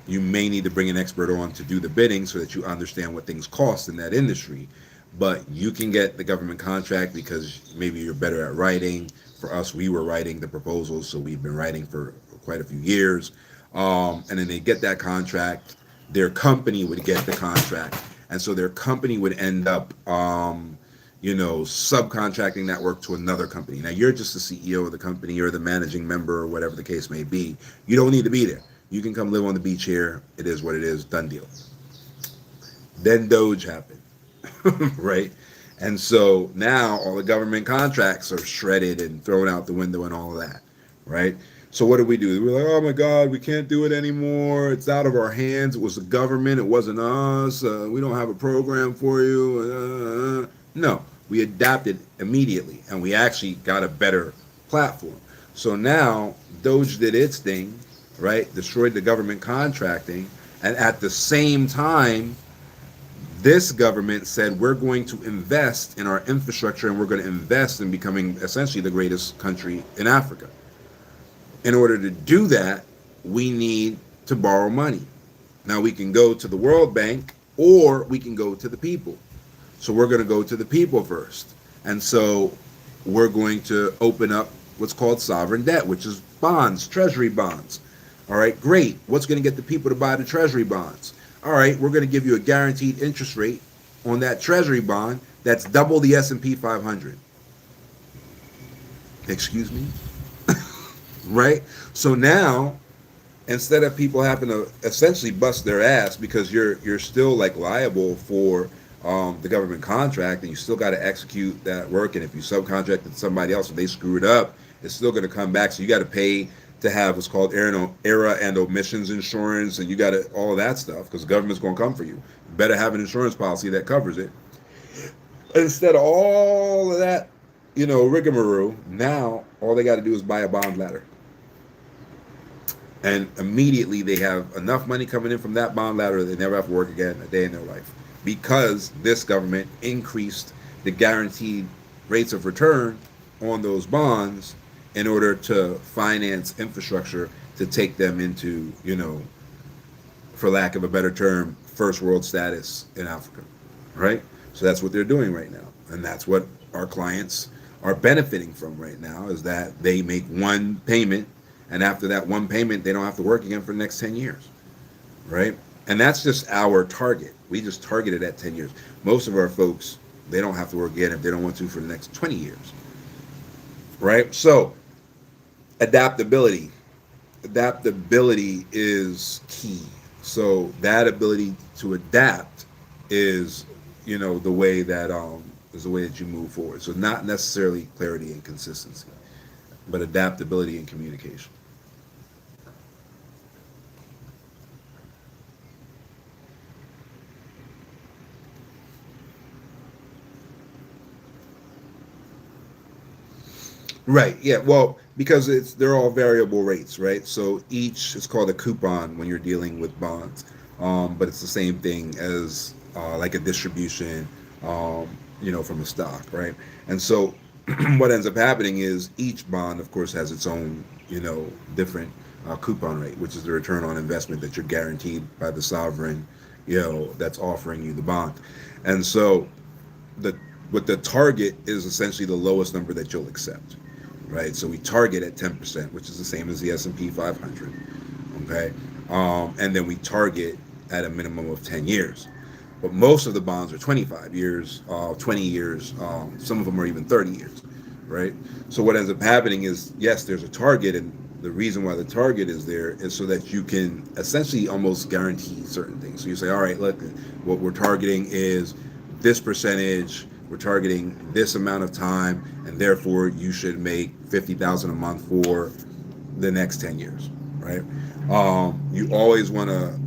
Speaker 1: You may need to bring an expert on to do the bidding so that you understand what things cost in that industry. But you can get the government contract because maybe you're better at writing. For us, we were writing the proposals, so we've been writing for quite a few years. And then they get that contract, their company would get the contract. And so their company would end up, subcontracting that work to another company. Now, you're just the CEO of the company or the managing member or whatever the case may be. You don't need to be there. You can come live on the beach here. It is what it is. Done deal. Then Doge happened, right? And so now all the government contracts are shredded and thrown out the window and all of that, right? So what did we do? We were like, oh my God, we can't do it anymore. It's out of our hands. It was the government. It wasn't us. We don't have a program for you. No, we adapted immediately and we actually got a better platform. So now Doge did its thing, right? Destroyed the government contracting. And at the same time, this government said we're going to invest in our infrastructure and we're going to invest in becoming essentially the greatest country in Africa. In order to do that, we need to borrow money. Now we can go to the World Bank or we can go to the people. So we're going to go to the people first. And so we're going to open up what's called sovereign debt, which is bonds, treasury bonds. All right, great. What's going to get the people to buy the treasury bonds? All right, we're going to give you a guaranteed interest rate on that treasury bond that's double the S&P 500. Excuse me? Right? So now instead of people having to essentially bust their ass because you're still like liable for the government contract and you still got to execute that work, and if you subcontracted somebody else and they screw it up, it's still going to come back. So you got to pay to have what's called error and omissions insurance, and you got to all of that stuff because the government's going to come for you. You better have an insurance policy that covers it. Instead of all of that, rigmarole, now all they got to do is buy a bond ladder. And immediately they have enough money coming in from that bond ladder that they never have to work again a day in their life because this government increased the guaranteed rates of return on those bonds in order to finance infrastructure to take them into, for lack of a better term, first world status in Africa, right? So that's what they're doing right now. And that's what our clients are benefiting from right now is that they make one payment, and after that one payment, they don't have to work again for the next 10 years, right? And that's just our target. We just targeted at 10 years. Most of our folks, they don't have to work again if they don't want to for the next 20 years, right? So adaptability. Adaptability is key. So that ability to adapt is, the way that is the way that you move forward. So not necessarily clarity and consistency, but adaptability and communication. Right. Yeah. Well, because they're all variable rates, right? So each is called a coupon when you're dealing with bonds, but it's the same thing as like a distribution, from a stock, right? And so what ends up happening is each bond, of course, has its own, different coupon rate, which is the return on investment that you're guaranteed by the sovereign, that's offering you the bond. And so the what the target is essentially the lowest number that you'll accept, right? So we target at 10%, which is the same as the S&P 500, okay? And then we target at a minimum of 10 years. But most of the bonds are 25 years, 20 years, some of them are even 30 years, right? So what ends up happening is, yes, there's a target, and the reason why the target is there is so that you can essentially almost guarantee certain things. So you say, all right, look, what we're targeting is this percentage, we're targeting this amount of time, and therefore you should make 50,000 a month for the next 10 years, right? You always want to,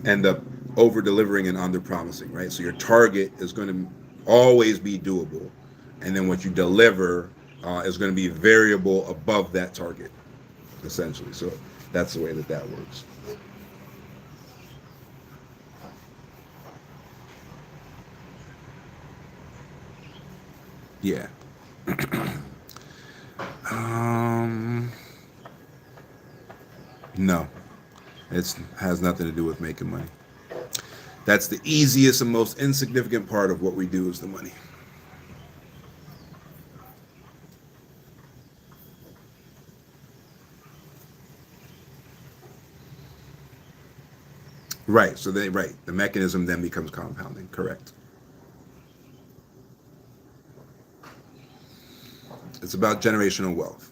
Speaker 1: end up over delivering and under promising, right? So your target is going to always be doable, and then what you deliver is going to be variable above that target, essentially. So that's the way that works. Yeah. Um, no, it has nothing to do with making money. That's the easiest and most insignificant part of what we do is the money. Right. So the mechanism then becomes compounding. Correct. It's about generational wealth.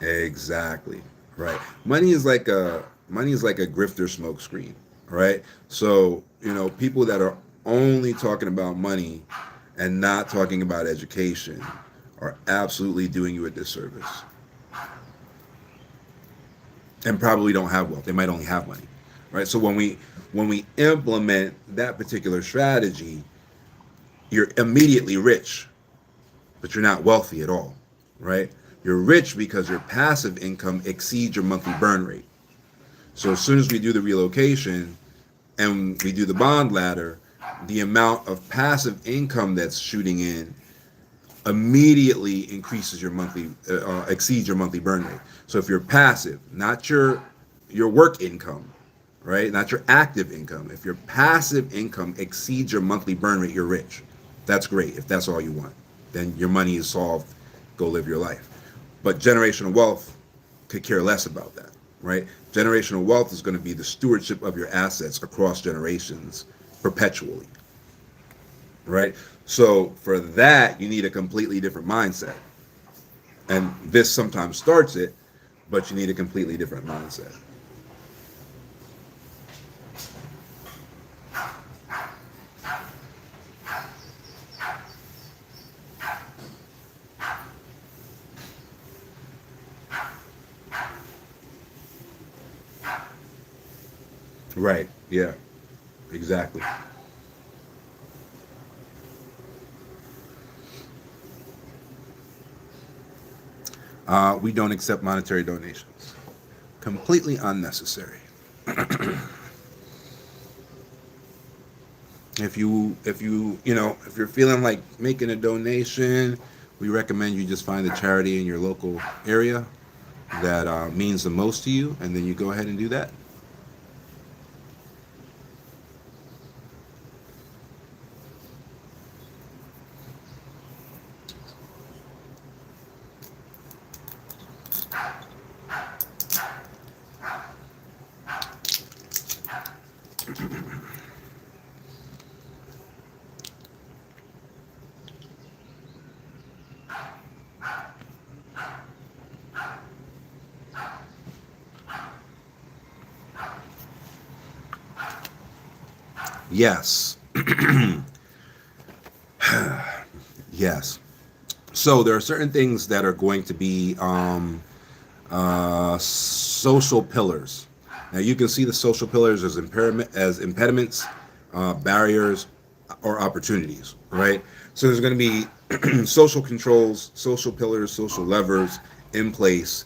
Speaker 1: Exactly. Right. Money is like a grifter smoke screen, right? So, people that are only talking about money and not talking about education are absolutely doing you a disservice, and probably don't have wealth. They might only have money, right? So when we implement that particular strategy, you're immediately rich, but you're not wealthy at all, right? You're rich because your passive income exceeds your monthly burn rate. So as soon as we do the relocation and we do the bond ladder, the amount of passive income that's shooting in immediately increases your monthly, exceeds your monthly burn rate. So if you're passive, not your work income, right? Not your active income. If your passive income exceeds your monthly burn rate, you're rich. That's great if that's all you want. Then your money is solved. Go live your life. But generational wealth could care less about that, right? Generational wealth is going to be the stewardship of your assets across generations perpetually, right? So for that, you need a completely different mindset. And this sometimes starts it, but you need a completely different mindset. Right. Yeah. Exactly. We don't accept monetary donations. Completely unnecessary. If you're feeling like making a donation, we recommend you just find a charity in your local area that means the most to you, and then you go ahead and do that. Yes. Yes. So there are certain things that are going to be social pillars. Now you can see the social pillars as impediments, barriers, or opportunities, right? So there's going to be social controls, social pillars, social levers in place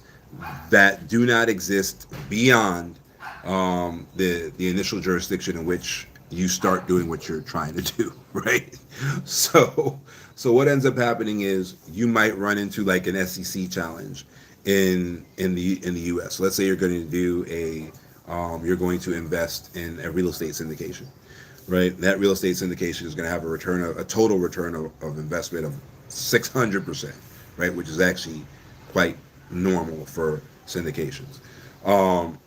Speaker 1: that do not exist beyond the initial jurisdiction in which you start doing what you're trying to do, right? So what ends up happening is you might run into like an SEC challenge in the U.S. Let's say you're going to do you're going to invest in a real estate syndication, right? That real estate syndication is going to have a total return of investment of 600%, right? Which is actually quite normal for syndications.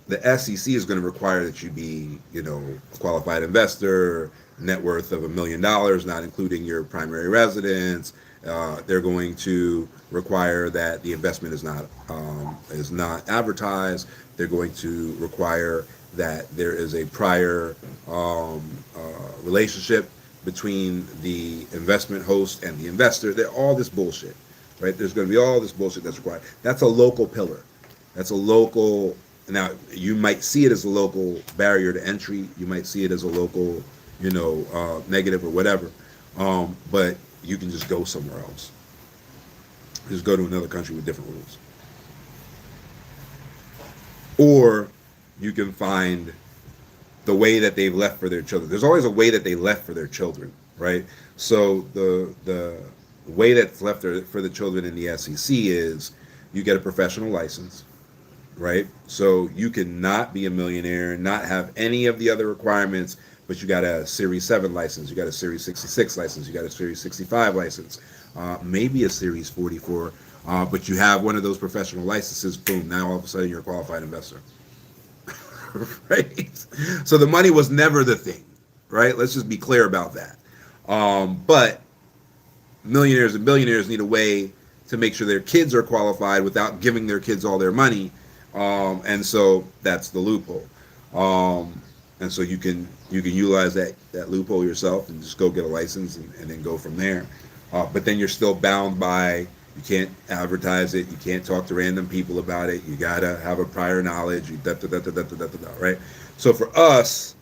Speaker 1: The SEC is going to require that you be, a qualified investor, net worth of $1 million, not including your primary residence. They're going to require that the investment is not advertised. They're going to require that there is a prior relationship between the investment host and the investor. They're all this bullshit, right? There's going to be all this bullshit that's required. That's a local pillar. That's a local. Now you might see it as a local barrier to entry. You might see it as a local, negative or whatever. But you can just go somewhere else. Just go to another country with different rules. Or you can find the way that they've left for their children. There's always a way that they left for their children, right? So the way that's left for the children in the SEC is you get a professional license, right? So you cannot be a millionaire, not have any of the other requirements, but you got a Series 7 license, you got a Series 66 license, you got a Series 65 license, maybe a Series 44, but you have one of those professional licenses, boom, now all of a sudden you're a qualified investor. Right? So the money was never the thing, right? Let's just be clear about that. But millionaires and billionaires need a way to make sure their kids are qualified without giving their kids all their money. And so that's the loophole. And so you can utilize that loophole yourself and just go get a license and then go from there. But then you're still bound by, you can't advertise it, you can't talk to random people about it, you gotta have a prior knowledge, right? So for us,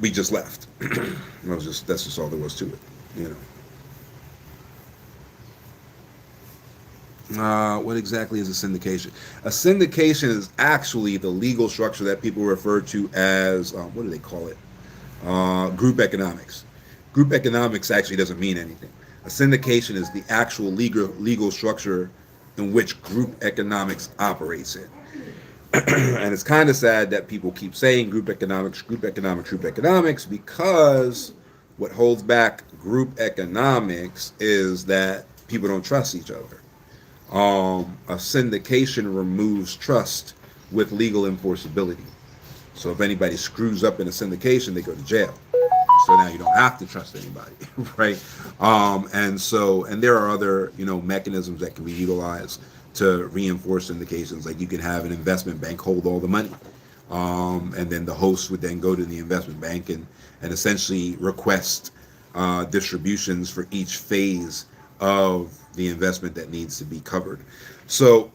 Speaker 1: we just left. That's just all there was to it, What exactly is a syndication? A syndication is actually the legal structure that people refer to as, what do they call it? Group economics. Group economics actually doesn't mean anything. A syndication is the actual legal structure in which group economics operates in. And it's kind of sad that people keep saying group economics, because what holds back group economics is that people don't trust each other. A syndication removes trust with legal enforceability. So if anybody screws up in a syndication, they go to jail. So now you don't have to trust anybody, right? And there are other, mechanisms that can be utilized to reinforce syndications. Like you can have an investment bank hold all the money. And then the host would then go to the investment bank and essentially request distributions for each phase of the investment that needs to be covered. So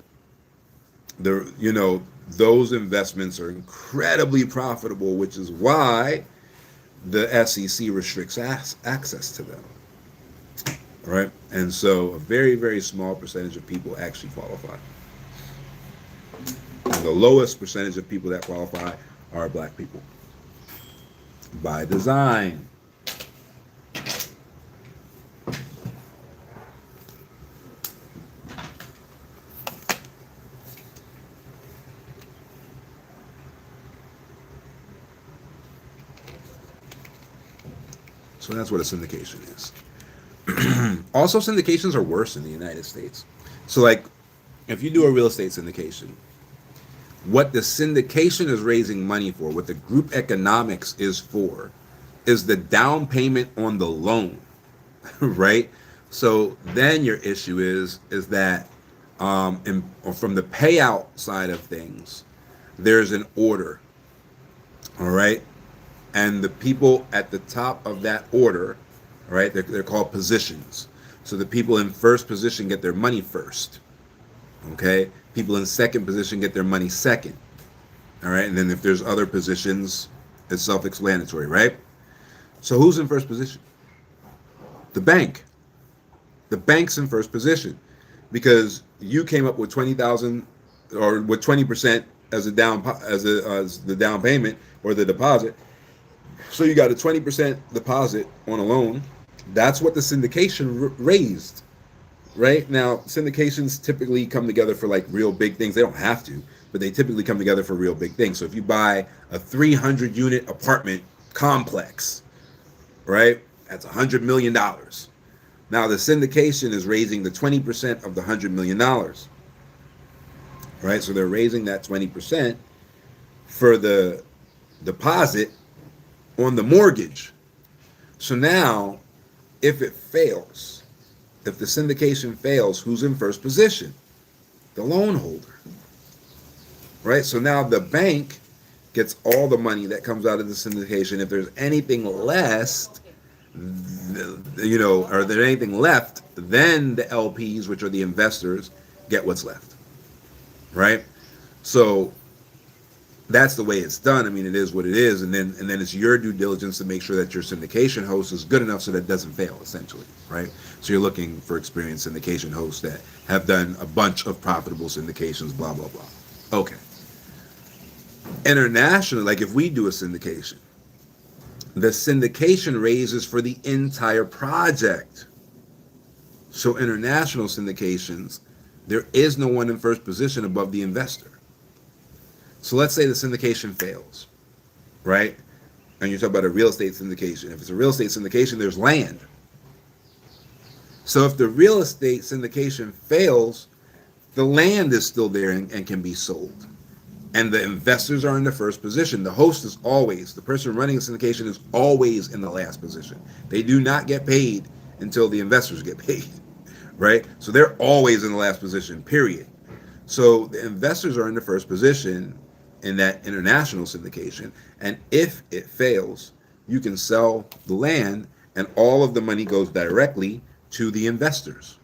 Speaker 1: those investments are incredibly profitable, which is why the SEC restricts access to them, right? And so a very, very small percentage of people actually qualify. And the lowest percentage of people that qualify are black people. By design. So that's what a syndication is. Also, syndications are worse in the United States. So like, if you do a real estate syndication, what the syndication is raising money for, what the group economics is for, is the down payment on the loan, right? So then your issue is that from the payout side of things, there's an order, all right? And the people at the top of that order, right, they're called positions. So the people in first position get their money first, okay? People in second position get their money second, all right? And then if there's other positions, it's self-explanatory, right? So who's in first position? The bank, The bank's in first position because you came up with 20,000 or with 20% as a as the down payment or the deposit. So you got a 20% deposit on a loan. That's what the syndication raised. Right now, syndications typically come together for like real big things. They don't have to, but they typically come together for real big things. So if you buy a 300 unit apartment complex, right, that's $100 million. Now the syndication is raising the 20% of the $100 million, right? So they're raising that 20% for the deposit on the mortgage. So now, if it fails, if the syndication fails, who's in first position? The loan holder, right? So now the bank gets all the money that comes out of the syndication. If there's anything less, or there's anything left, then the LPs, which are the investors, get what's left, right? So that's the way it's done. I mean, it is what it is, and then it's your due diligence to make sure that your syndication host is good enough so that it doesn't fail, essentially, right? So you're looking for experienced syndication hosts that have done a bunch of profitable syndications, blah blah blah. Okay. Internationally, like if we do a syndication, the syndication raises for the entire project. So international syndications, there is no one in first position above the investor. So let's say the syndication fails, right? And you're talking about a real estate syndication. If it's a real estate syndication, there's land. So if the real estate syndication fails, the land is still there and can be sold. And the investors are in the first position. The host is always, the person running the syndication is always in the last position. They do not get paid until the investors get paid, right? So they're always in the last position, period. So the investors are in the first position in that international syndication. And if it fails, you can sell the land and all of the money goes directly to the investors,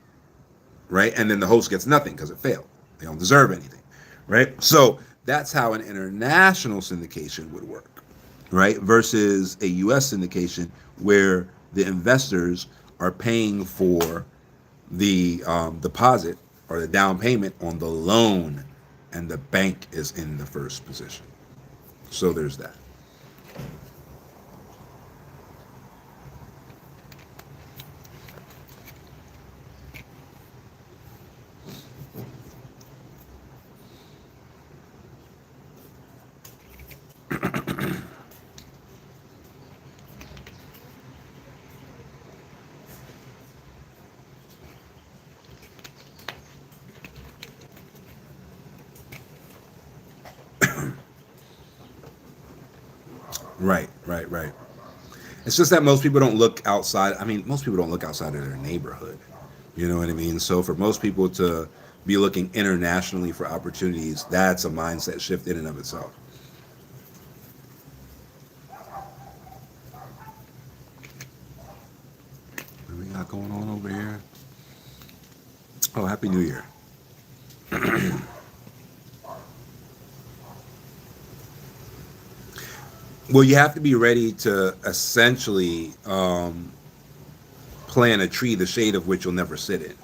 Speaker 1: right? And then the host gets nothing because it failed. They don't deserve anything, right? So that's how an international syndication would work, right? Versus a U.S. syndication where the investors are paying for the deposit or the down payment on the loan, and the bank is in the first position. So there's that. Right. It's just that most people don't look outside. I mean, most people don't look outside of their neighborhood. You know what I mean? So for most people to be looking internationally for opportunities, that's a mindset shift in and of itself. What we got going on over here? Oh, Happy New Year. Well, you have to be ready to essentially plant a tree, the shade of which you'll never sit in.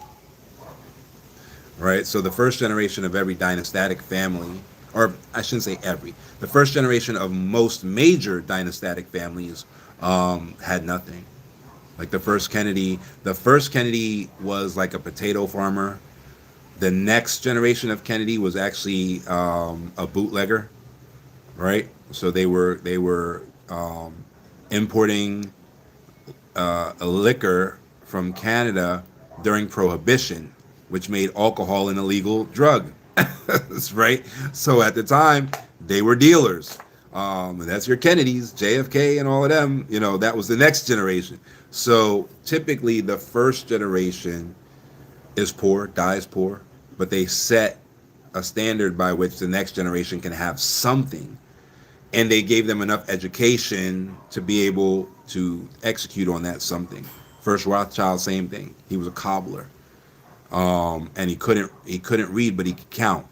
Speaker 1: Right? So the first generation of every dynastic family, or I shouldn't say every, the first generation of most major dynastic families had nothing. Like the first Kennedy was like a potato farmer. The next generation of Kennedy was actually a bootlegger, right? So they were importing a liquor from Canada during Prohibition, which made alcohol an illegal drug. That's right. So at the time, they were dealers. That's your Kennedys, JFK, and all of them. You know, that was the next generation. So typically, the first generation is poor, dies poor, but they set a standard by which the next generation can have something. And they gave them enough education to be able to execute on that something. First Rothschild, same thing. He was a cobbler, and he couldn't read, but he could count.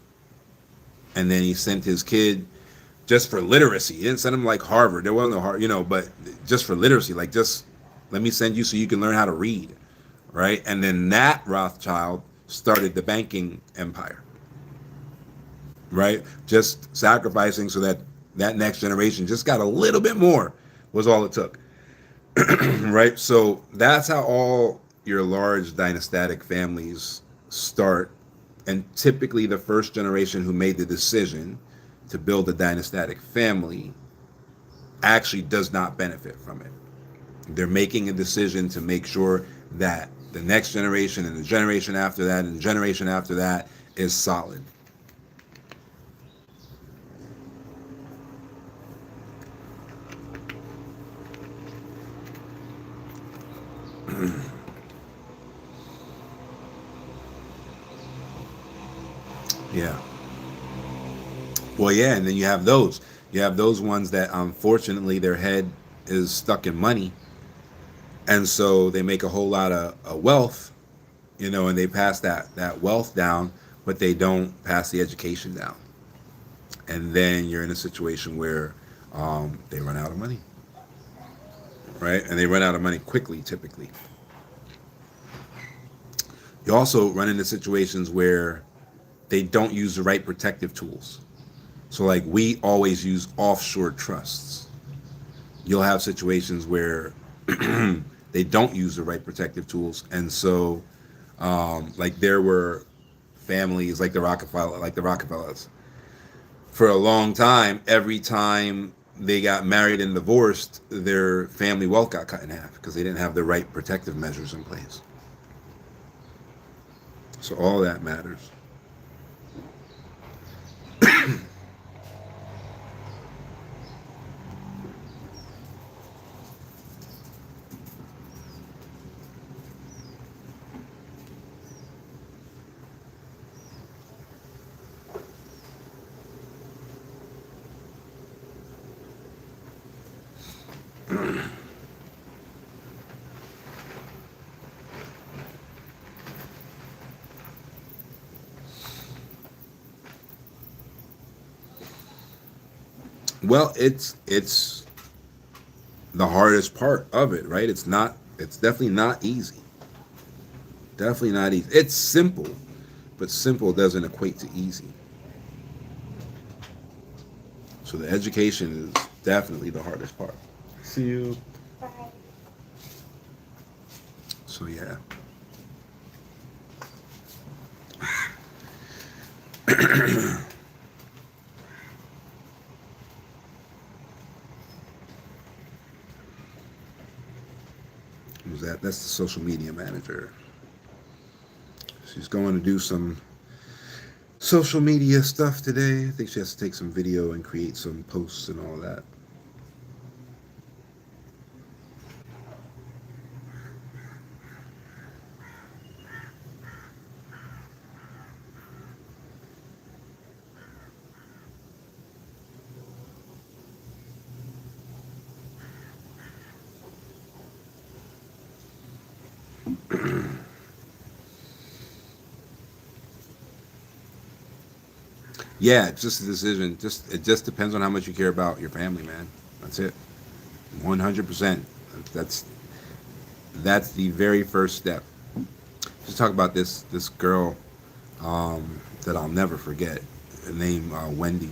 Speaker 1: And then he sent his kid just for literacy. He didn't send him like Harvard. There wasn't no Harvard, but just for literacy, like just let me send you so you can learn how to read, right? And then that Rothschild started the banking empire, right? Just sacrificing so that that next generation just got a little bit more was all it took, right? So that's how all your large dynastic families start. And typically, the first generation who made the decision to build a dynastic family actually does not benefit from it. They're making a decision to make sure that the next generation and the generation after that and the generation after that is solid. Yeah. Well, yeah, and then you have those. You have those ones that unfortunately their head is stuck in money, and so they make a whole lot of wealth, and they pass that wealth down, but they don't pass the education down, and then you're in a situation where they run out of money, right? And they run out of money quickly, typically. You also run into situations where they don't use the right protective tools. So, like, we always use offshore trusts. You'll have situations where they don't use the right protective tools, and so, like, there were families like the Rockefellers. For a long time, every time they got married and divorced, their family wealth got cut in half because they didn't have the right protective measures in place. So all that matters. Well, it's the hardest part of it, right? It's not. It's definitely not easy. Definitely not easy. It's simple, but simple doesn't equate to easy. So the education is definitely the hardest part. See you. So yeah. Who's that? That's the social media manager. She's going to do some social media stuff today. I think she has to take some video and create some posts and all that. Yeah, it's just a decision. Just it just depends on how much you care about your family, man. That's it. 100%. That's that's the very first step. Just talk about this girl that I'll never forget, named Wendy.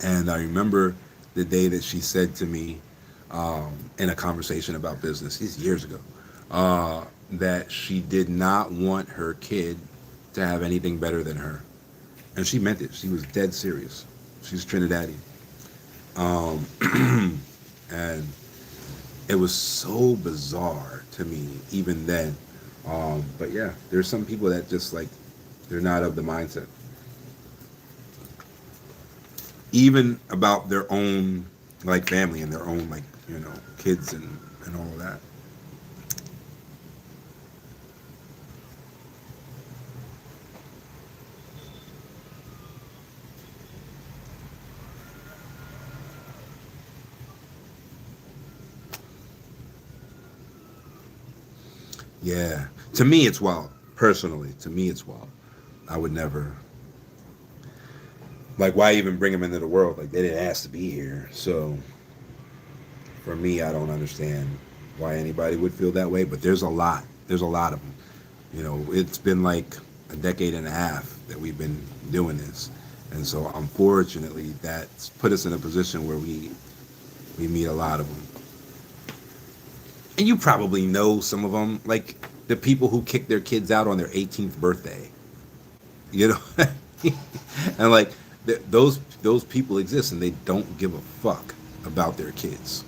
Speaker 1: And I remember the day that she said to me in a conversation about business, these years ago, that she did not want her kid to have anything better than her. And she meant it. She was dead serious. She's Trinidadian. Um, and it was so bizarre to me even then. But yeah, there's some people that just like, they're not of the mindset. Even about their own like family and their own like, kids and all of that. Yeah. To me, it's wild. Personally, to me, it's wild. I would never. Like, why even bring them into the world? Like, they didn't ask to be here. So, for me, I don't understand why anybody would feel that way. But there's a lot. There's a lot of them. You know, it's been like a decade and a half that we've been doing this, and so unfortunately, that's put us in a position where we meet a lot of them. And you probably know some of them, like the people who kick their kids out on their 18th birthday. You know, and like those people exist, and they don't give a fuck about their kids.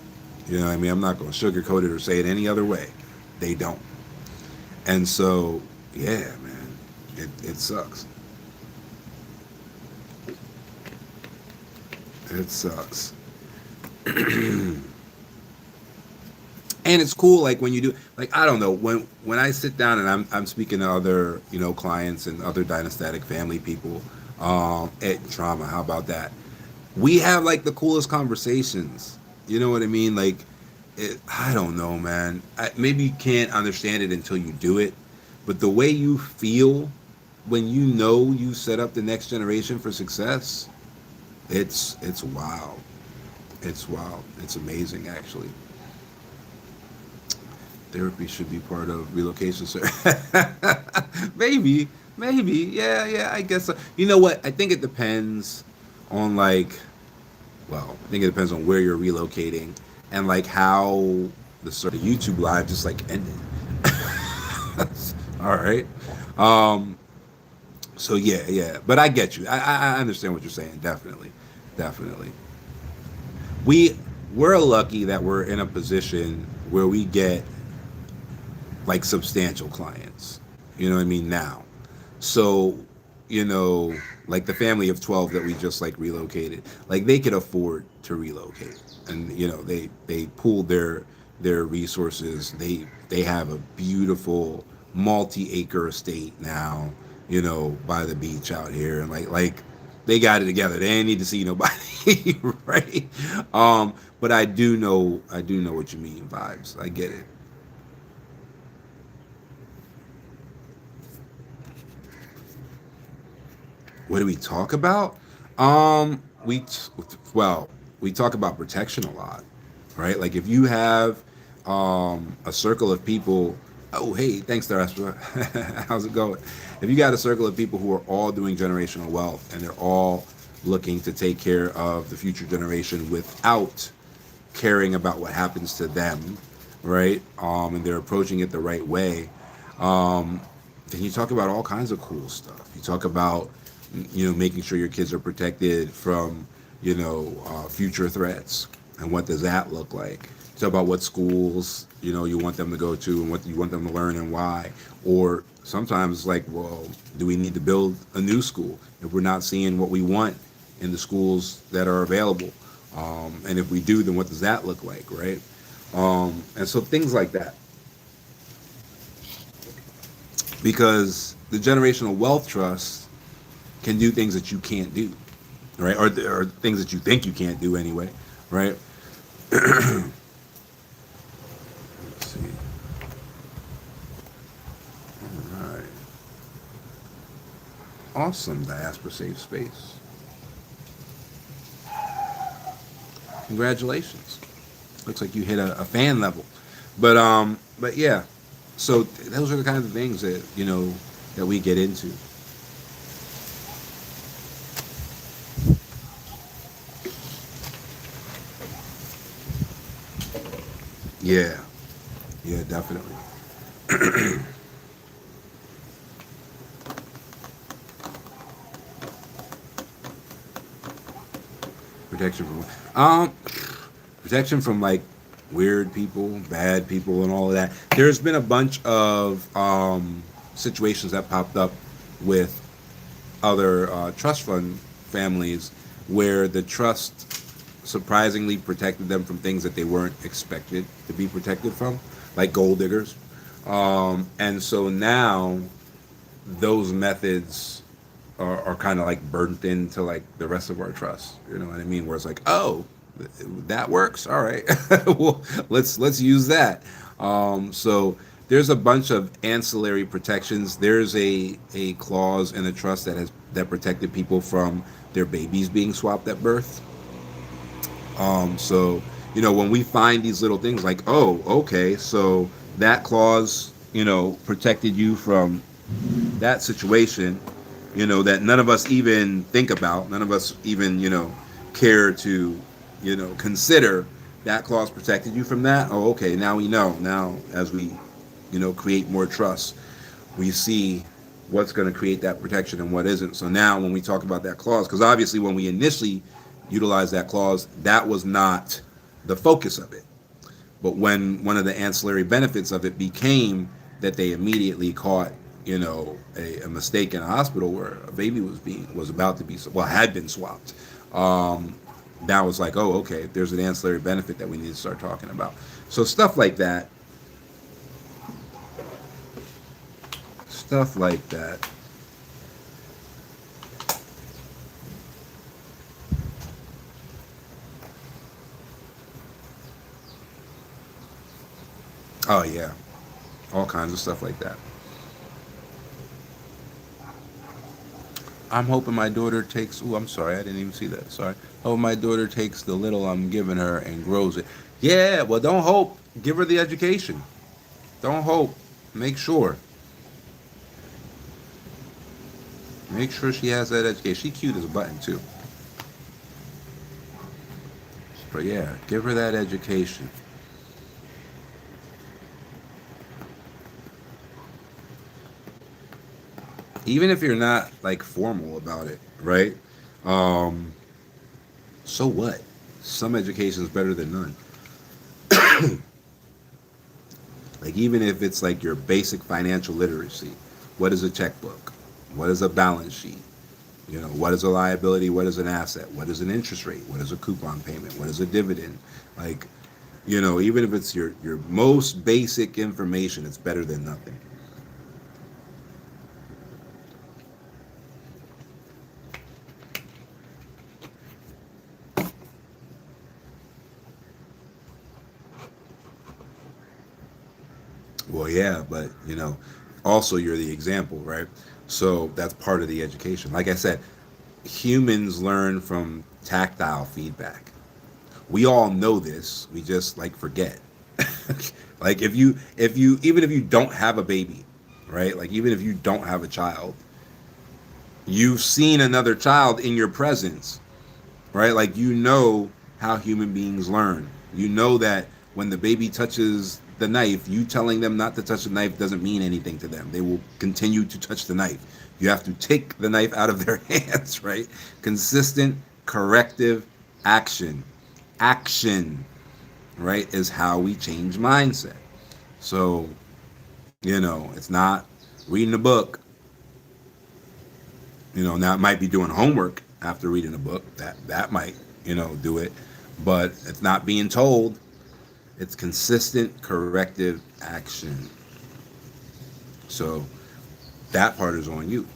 Speaker 1: You know what I mean? I'm not going to sugarcoat it or say it any other way. They don't. And so, yeah, man, it sucks. It sucks. And it's cool, like when you do, like, I don't know, when I sit down and I'm speaking to other, you know, clients and other dynastatic family people, at trauma, how about that? We have like the coolest conversations. You know what I mean? Like, I don't know, man. Maybe you can't understand it until you do it, but the way you feel when you know you set up the next generation for success, it's wild. It's wild. It's amazing, actually. Therapy should be part of relocation, sir. maybe, maybe, yeah, I guess so. You know what? I think it depends on like, well, I think it depends on where you're relocating and like how the sort of YouTube live just like ended. All right. Um. So yeah. But I get you. I understand what you're saying. Definitely, definitely. We we're lucky that we're in a position where we get like substantial clients. You know what I mean? Now. So, you know, like the family of 12 that we just like relocated, like they could afford to relocate. And you know, they pooled their resources. They have a beautiful multi-acre estate now, you know, by the beach out here and like they got it together. They ain't need to see nobody, right? But I do know what you mean, vibes. I get it. What do we talk about? Well, we talk about protection a lot, right? Like if you have a circle of people. Oh, hey, thanks, Daraspa. How's it going? If you got a circle of people who are all doing generational wealth and they're all looking to take care of the future generation without caring about what happens to them, right? And they're approaching it the right way. Um, then you talk about all kinds of cool stuff. You talk about, you know, making sure your kids are protected from, you know, future threats, and what does that look like. You talk about what schools, you know, you want them to go to and what you want them to learn and why. Or sometimes like, well, do we need to build a new school if we're not seeing what we want in the schools that are available? And if we do, then what does that look like, right? And so things like that, because the generational wealth trust can do things that you can't do, right? Or things that you think you can't do anyway, right? Let's see. All right. Awesome, Diaspora Safe Space. Congratulations. Looks like you hit a fan level. But yeah. So those are the kinds of things that, you know, that we get into. Yeah. Yeah, definitely. Protection from protection from like weird people, bad people, and all of that. There's been a bunch of situations that popped up with other trust fund families where the trust surprisingly protected them from things that they weren't expected to be protected from, like gold diggers. And so now those methods are kind of like burnt into like the rest of our trust. You know what I mean? Where it's like, oh, that works. All right, well, let's use that. So there's a bunch of ancillary protections. There's a clause in the trust that protected people from their babies being swapped at birth. So, you know, when we find these little things like, oh, okay, so that clause protected you from that situation, that none of us even think about, none of us even, care to, consider that clause protected you from that. Oh, okay, now we know. Now, as we, create more trust, we see what's going to create that protection and what isn't. So now when we talk about that clause, because obviously when we initially utilized that clause, that was not the focus of it. But when one of the ancillary benefits of it became that they immediately caught, a mistake in a hospital where a baby was about to be, well, had been swapped. Um, that was like, oh, okay, there's an ancillary benefit that we need to start talking about. So stuff like that. Oh yeah, all kinds of stuff like that. I'm hoping my daughter takes. Oh, I'm sorry, I didn't even see that. Sorry. Hope my daughter takes the little I'm giving her and grows it. Yeah, well, don't hope. Give her the education. Don't hope. Make sure. Make sure she has that education. She cute as a button too. But yeah, give her that education. Even if you're not like formal about it, right? Um, so what? Some education is better than none. Like even if it's like your basic financial literacy, what is a checkbook? What is a balance sheet? What is a liability? What is an asset? What is an interest rate? What is a coupon payment? What is a dividend? Like, even if it's your most basic information, it's better than nothing. Well, yeah, but also you're the example, right? So that's part of the education. Like I said, humans learn from tactile feedback. We all know this. We just like forget. Like if you even if you don't have a baby, right? Like even if you don't have a child, you've seen another child in your presence, right? Like how human beings learn. You know that when the baby touches the knife, you telling them not to touch the knife doesn't mean anything to them. They will continue to touch the knife. You have to take the knife out of their hands, right? Consistent corrective action. Action, right, is how we change mindset. So, it's not reading a book. Now it might be doing homework after reading a book. That might, do it. But it's not being told. It's consistent corrective action. So that part is on you.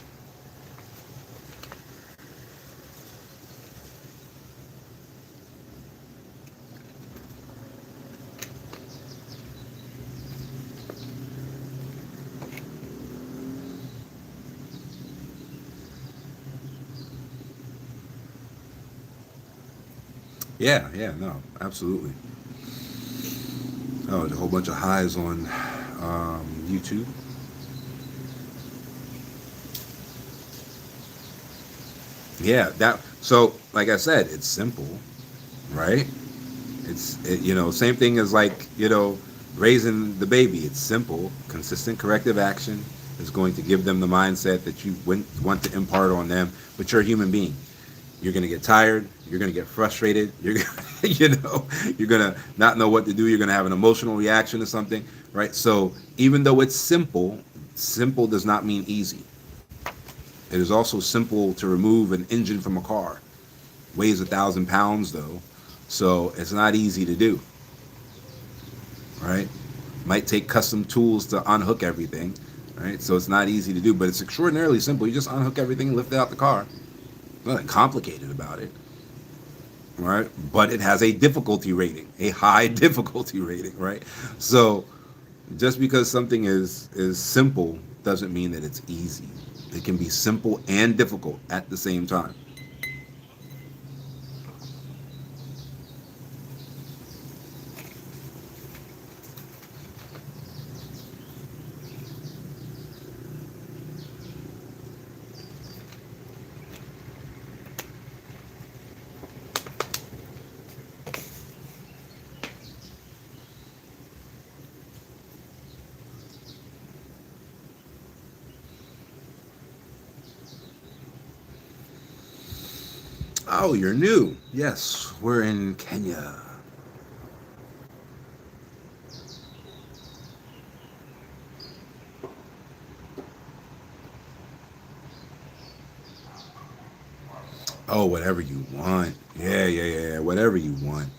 Speaker 1: Yeah, yeah, no, absolutely. Oh, there's a whole bunch of highs on YouTube. Yeah, that. So, like I said, it's simple, right? Same thing as like raising the baby. It's simple, consistent corrective action is going to give them the mindset that you want to impart on them. But you're a human being. You're gonna get tired. You're gonna get frustrated. You're gonna not know what to do. You're gonna have an emotional reaction to something, right? So even though it's simple, simple does not mean easy. It is also simple to remove an engine from a car. Weighs 1,000 pounds though, so it's not easy to do, right? Might take custom tools to unhook everything, right? So it's not easy to do, but it's extraordinarily simple. You just unhook everything and lift it out the car. Nothing complicated about it, right? But it has a difficulty rating, a high difficulty rating, right? So just because something is simple doesn't mean that it's easy. It can be simple and difficult at the same time. Oh, you're new. Yes, we're in Kenya. Oh, whatever you want. Yeah, yeah, yeah, yeah. Whatever you want.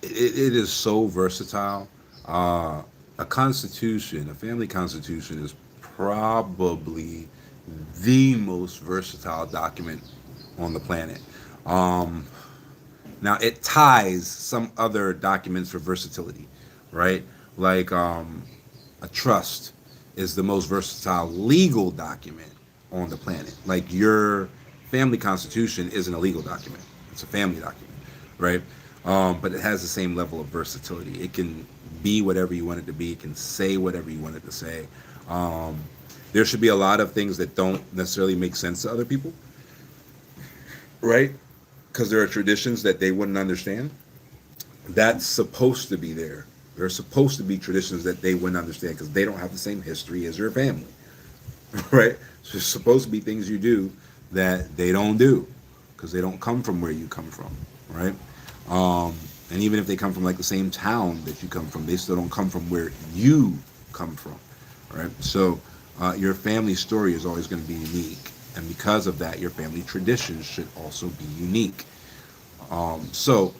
Speaker 1: It is so versatile. A constitution, a family constitution, is probably the most versatile document on the planet. Um, Now it ties some other documents for versatility, right? Like a trust is the most versatile legal document on the planet. Like your family constitution isn't a legal document; it's a family document, right? But it has the same level of versatility. It can be whatever you want it to be. It can say whatever you want it to say. Um, there should be a lot of things that don't necessarily make sense to other people, right? Because there are traditions that they wouldn't understand. That's supposed to be there. There are supposed to be traditions that they wouldn't understand because they don't have the same history as your family, right? So there's supposed to be things you do that they don't do because they don't come from where you come from, right? Um, and even if they come from like the same town that you come from, they still don't come from where you come from, right? So your family story is always going to be unique, and because of that, your family traditions should also be unique. So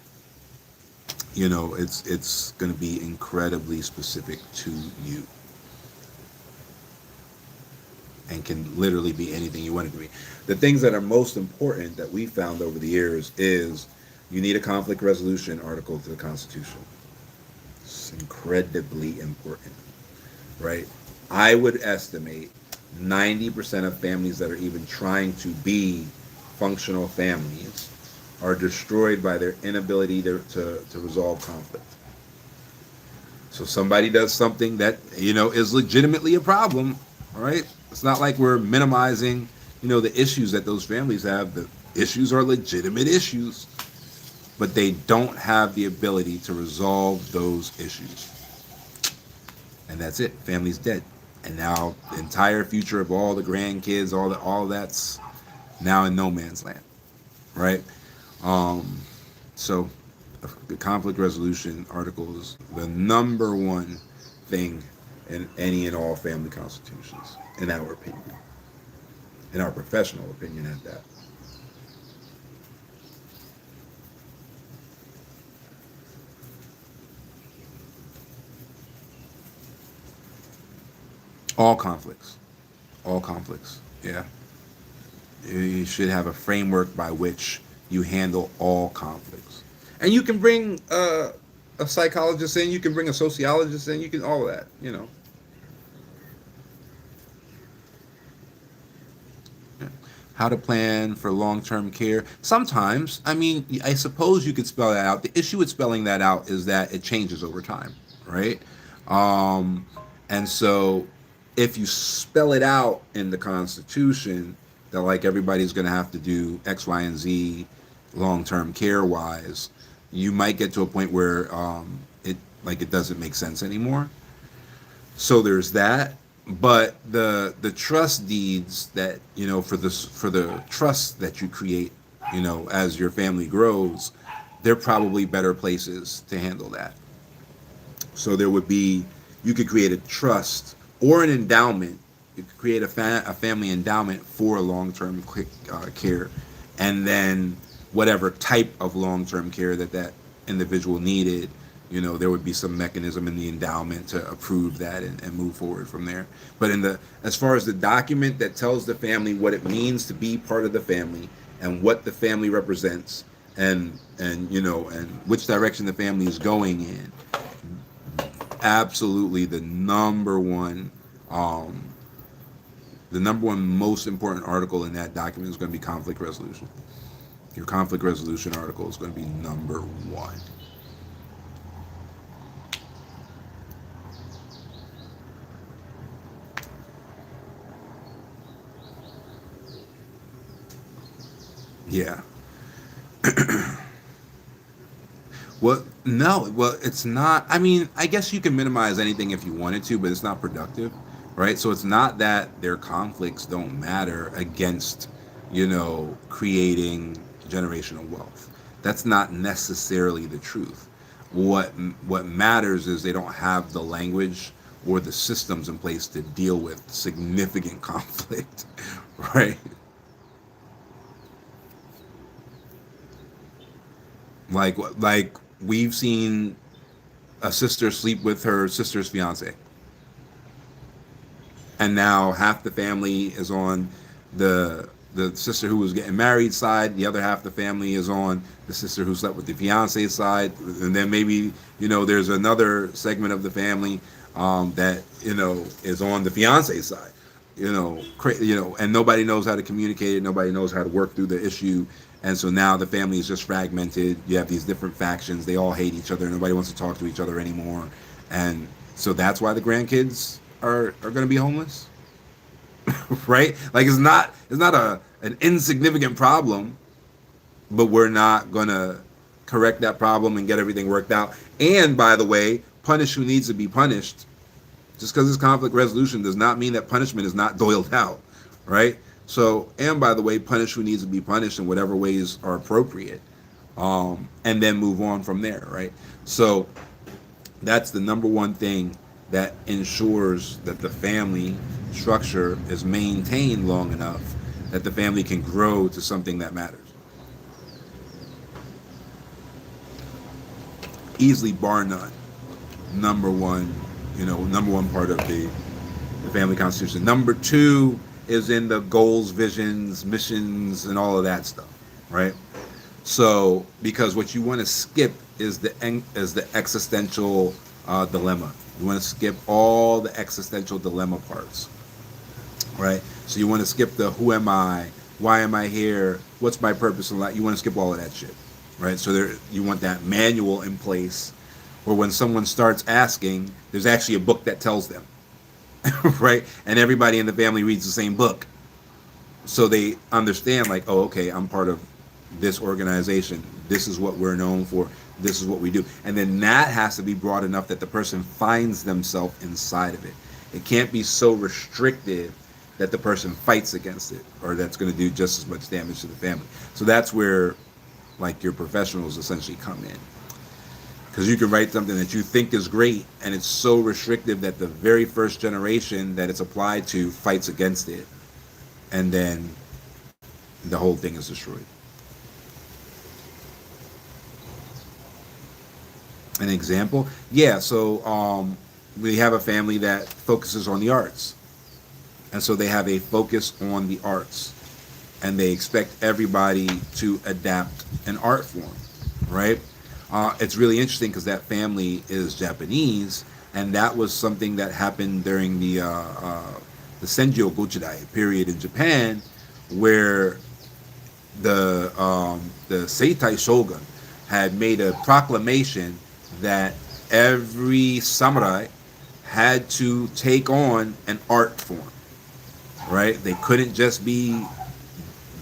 Speaker 1: it's going to be incredibly specific to you and can literally be anything you want it to be. The things that are most important that we found over the years is you need a conflict resolution article to the Constitution. It's incredibly important, right? I would estimate 90% of families that are even trying to be functional families are destroyed by their inability to resolve conflict. So somebody does something that is legitimately a problem, all right? It's not like we're minimizing, the issues that those families have. The issues are legitimate issues, but they don't have the ability to resolve those issues. And that's it. Family's dead. And now the entire future of all the grandkids, all that's now in no man's land, right? Um, so the conflict resolution article is the number one thing in any and all family constitutions, in our opinion, in our professional opinion at that. All conflicts, all conflicts. Yeah, you should have a framework by which you handle all conflicts, and you can bring a psychologist in, you can bring a sociologist in, you can all of that. How to plan for long-term care. Sometimes, I mean, I suppose you could spell that out. The issue with spelling that out is that it changes over time, right? Um, and so, if you spell it out in the Constitution that like everybody's going to have to do X, Y, and Z long-term care wise, you might get to a point where it doesn't make sense anymore. So there's that. But the trust deeds that for the trust that you create, as your family grows, they're probably better places to handle that. So there would be, you could create a trust or an endowment. You could create a family endowment for long-term care, and then whatever type of long-term care that individual needed, there would be some mechanism in the endowment to approve that and move forward from there. But as far as the document that tells the family what it means to be part of the family and what the family represents, and which direction the family is going in, absolutely um, the number one most important article in that document is going to be conflict resolution. Your conflict resolution article is going to be number one. Yeah. Well, no. Well, it's not. I mean, I guess you can minimize anything if you wanted to, but it's not productive, right? So it's not that their conflicts don't matter against, creating generational wealth. That's not necessarily the truth. What what matters is they don't have the language or the systems in place to deal with significant conflict, right? Like we've seen a sister sleep with her sister's fiance, and now half the family is on the sister who was getting married side. The other half of the family is on the sister who slept with the fiance side, and then maybe there's another segment of the family that is on the fiance side. And nobody knows how to communicate it. Nobody knows how to work through the issue. And so now the family is just fragmented. You have these different factions. They all hate each other. Nobody wants to talk to each other anymore. And so that's why the grandkids are going to be homeless, right? Like it's not an insignificant problem, but we're not going to correct that problem and get everything worked out. And by the way, punish who needs to be punished. Just because it's conflict resolution does not mean that punishment is not doled out, right? So, and by the way, punish who needs to be punished in whatever ways are appropriate, and then move on from there, right? So that's the number one thing that ensures that the family structure is maintained long enough that the family can grow to something that matters. Easily, bar none, number one, number one part of the family constitution. Number two is in the goals, visions, missions, and all of that stuff, right? So, because what you want to skip is the existential dilemma. You want to skip all the existential dilemma parts, right? So you want to skip the who am I, why am I here, what's my purpose in life. You want to skip all of that shit, right? So you want that manual in place, where when someone starts asking, there's actually a book that tells them, right? And everybody in the family reads the same book, so they understand, like, oh, okay, I'm part of this organization. This is what we're known for. This is what we do. And then that has to be broad enough that the person finds themselves inside of it. It can't be so restrictive that the person fights against it, or that's going to do just as much damage to the family. So that's where, like, your professionals essentially come in. Because you can write something that you think is great, and it's so restrictive that the very first generation that it's applied to fights against it, and then the whole thing is destroyed. An example? Yeah, so we have a family that focuses on the arts. And so they have a focus on the arts. And they expect everybody to adapt an art form, right? It's really interesting because that family is Japanese, and that was something that happened during the Senjo Gojidai period in Japan, where the Seitai shogun had made a proclamation that every samurai had to take on an art form, right? They couldn't just be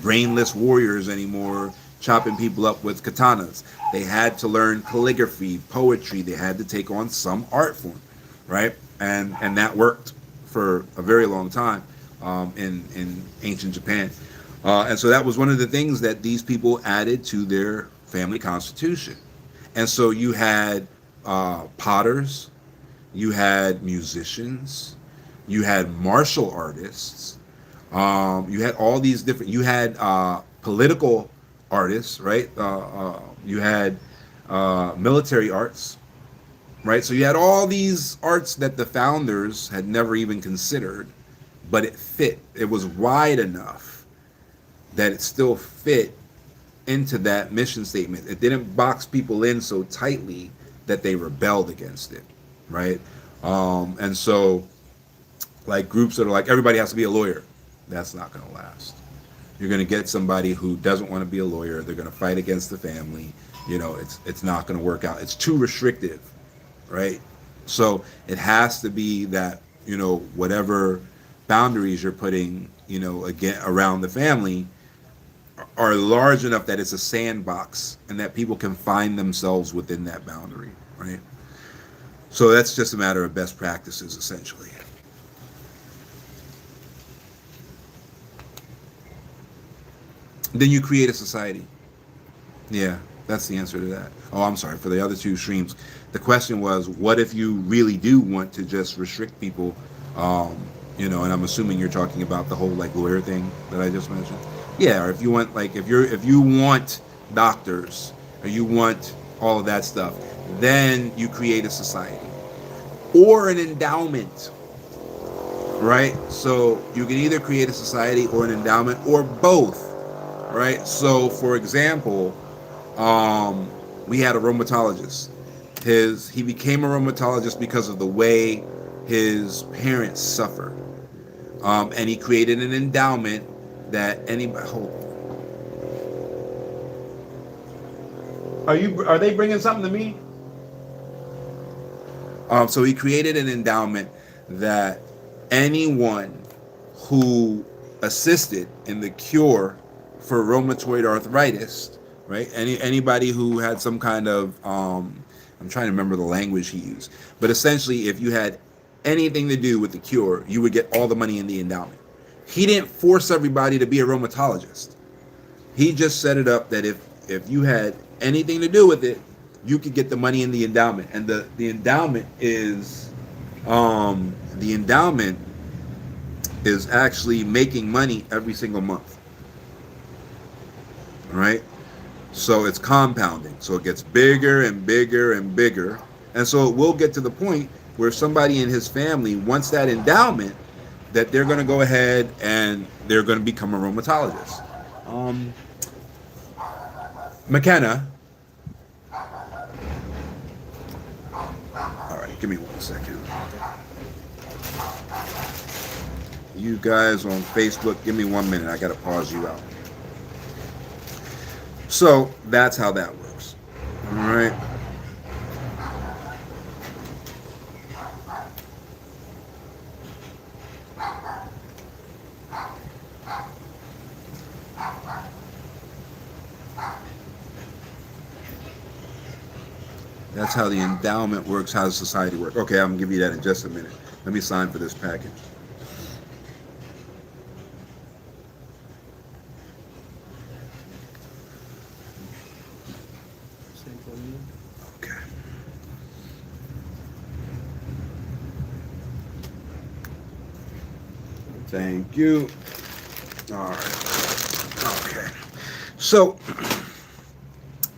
Speaker 1: brainless warriors anymore, chopping people up with katanas. They had to learn calligraphy, poetry. They had to take on some art form, right? And that worked for a very long time in ancient Japan. And so that was one of the things that these people added to their family constitution. And so you had potters, you had musicians, you had martial artists, you had all these different, you had political artists, right? You had military arts, right? So you had all these arts that the founders had never even considered, but it fit. It was wide enough that it still fit into that mission statement. It didn't box people in so tightly that they rebelled against it, right? And so, like, groups that are like, everybody has to be a lawyer, that's not going to last. You're going to get somebody who doesn't want to be a lawyer. They're going to fight against the family. It's not going to work out. It's too restrictive, right? So it has to be that, whatever boundaries you're putting, again, around the family are large enough that it's a sandbox and that people can find themselves within that boundary, right? So that's just a matter of best practices, essentially. Then you create a society. Yeah, that's the answer to that. Oh, I'm sorry for the other two streams. The question was, what if you really do want to just restrict people? Um, and I'm assuming you're talking about the whole like lawyer thing that I just mentioned. Yeah, or if you want like if you want doctors or you want all of that stuff, then you create a society or an endowment, right? So you can either create a society or an endowment or both, right? So for example, um, we had a rheumatologist. He became a rheumatologist because of the way his parents suffered, and he created an endowment that anybody. Are they bringing something to me? So he created an endowment that anyone who assisted in the cure for rheumatoid arthritis, right? Anybody who had some kind of I'm trying to remember the language he used, but essentially, if you had anything to do with the cure, you would get all the money in the endowment. He didn't force everybody to be a rheumatologist. He just set it up that if you had anything to do with it, you could get the money in the endowment, and the endowment is the endowment is actually making money every single month, right? So it's compounding. So it gets bigger and bigger and bigger. And so it will get to the point where somebody in his family wants that endowment that they're going to go ahead and they're going to become a rheumatologist. Um, McKenna. All right, give me 1 second. You guys on Facebook, give me 1 minute. I got to pause you out. So that's how that works. All right. That's how the endowment works. How does society work? Okay, I'm gonna give you that in just a minute. Let me sign for this package. Okay. Thank you. All right. Okay. So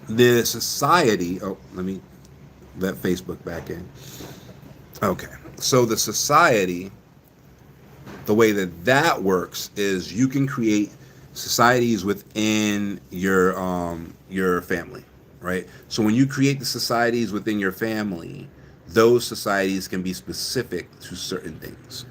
Speaker 1: the society. Oh, let me let Facebook back in. Okay. So the society, the way that that works is you can create societies within your family, right? So when you create the societies within your family, those societies can be specific to certain things,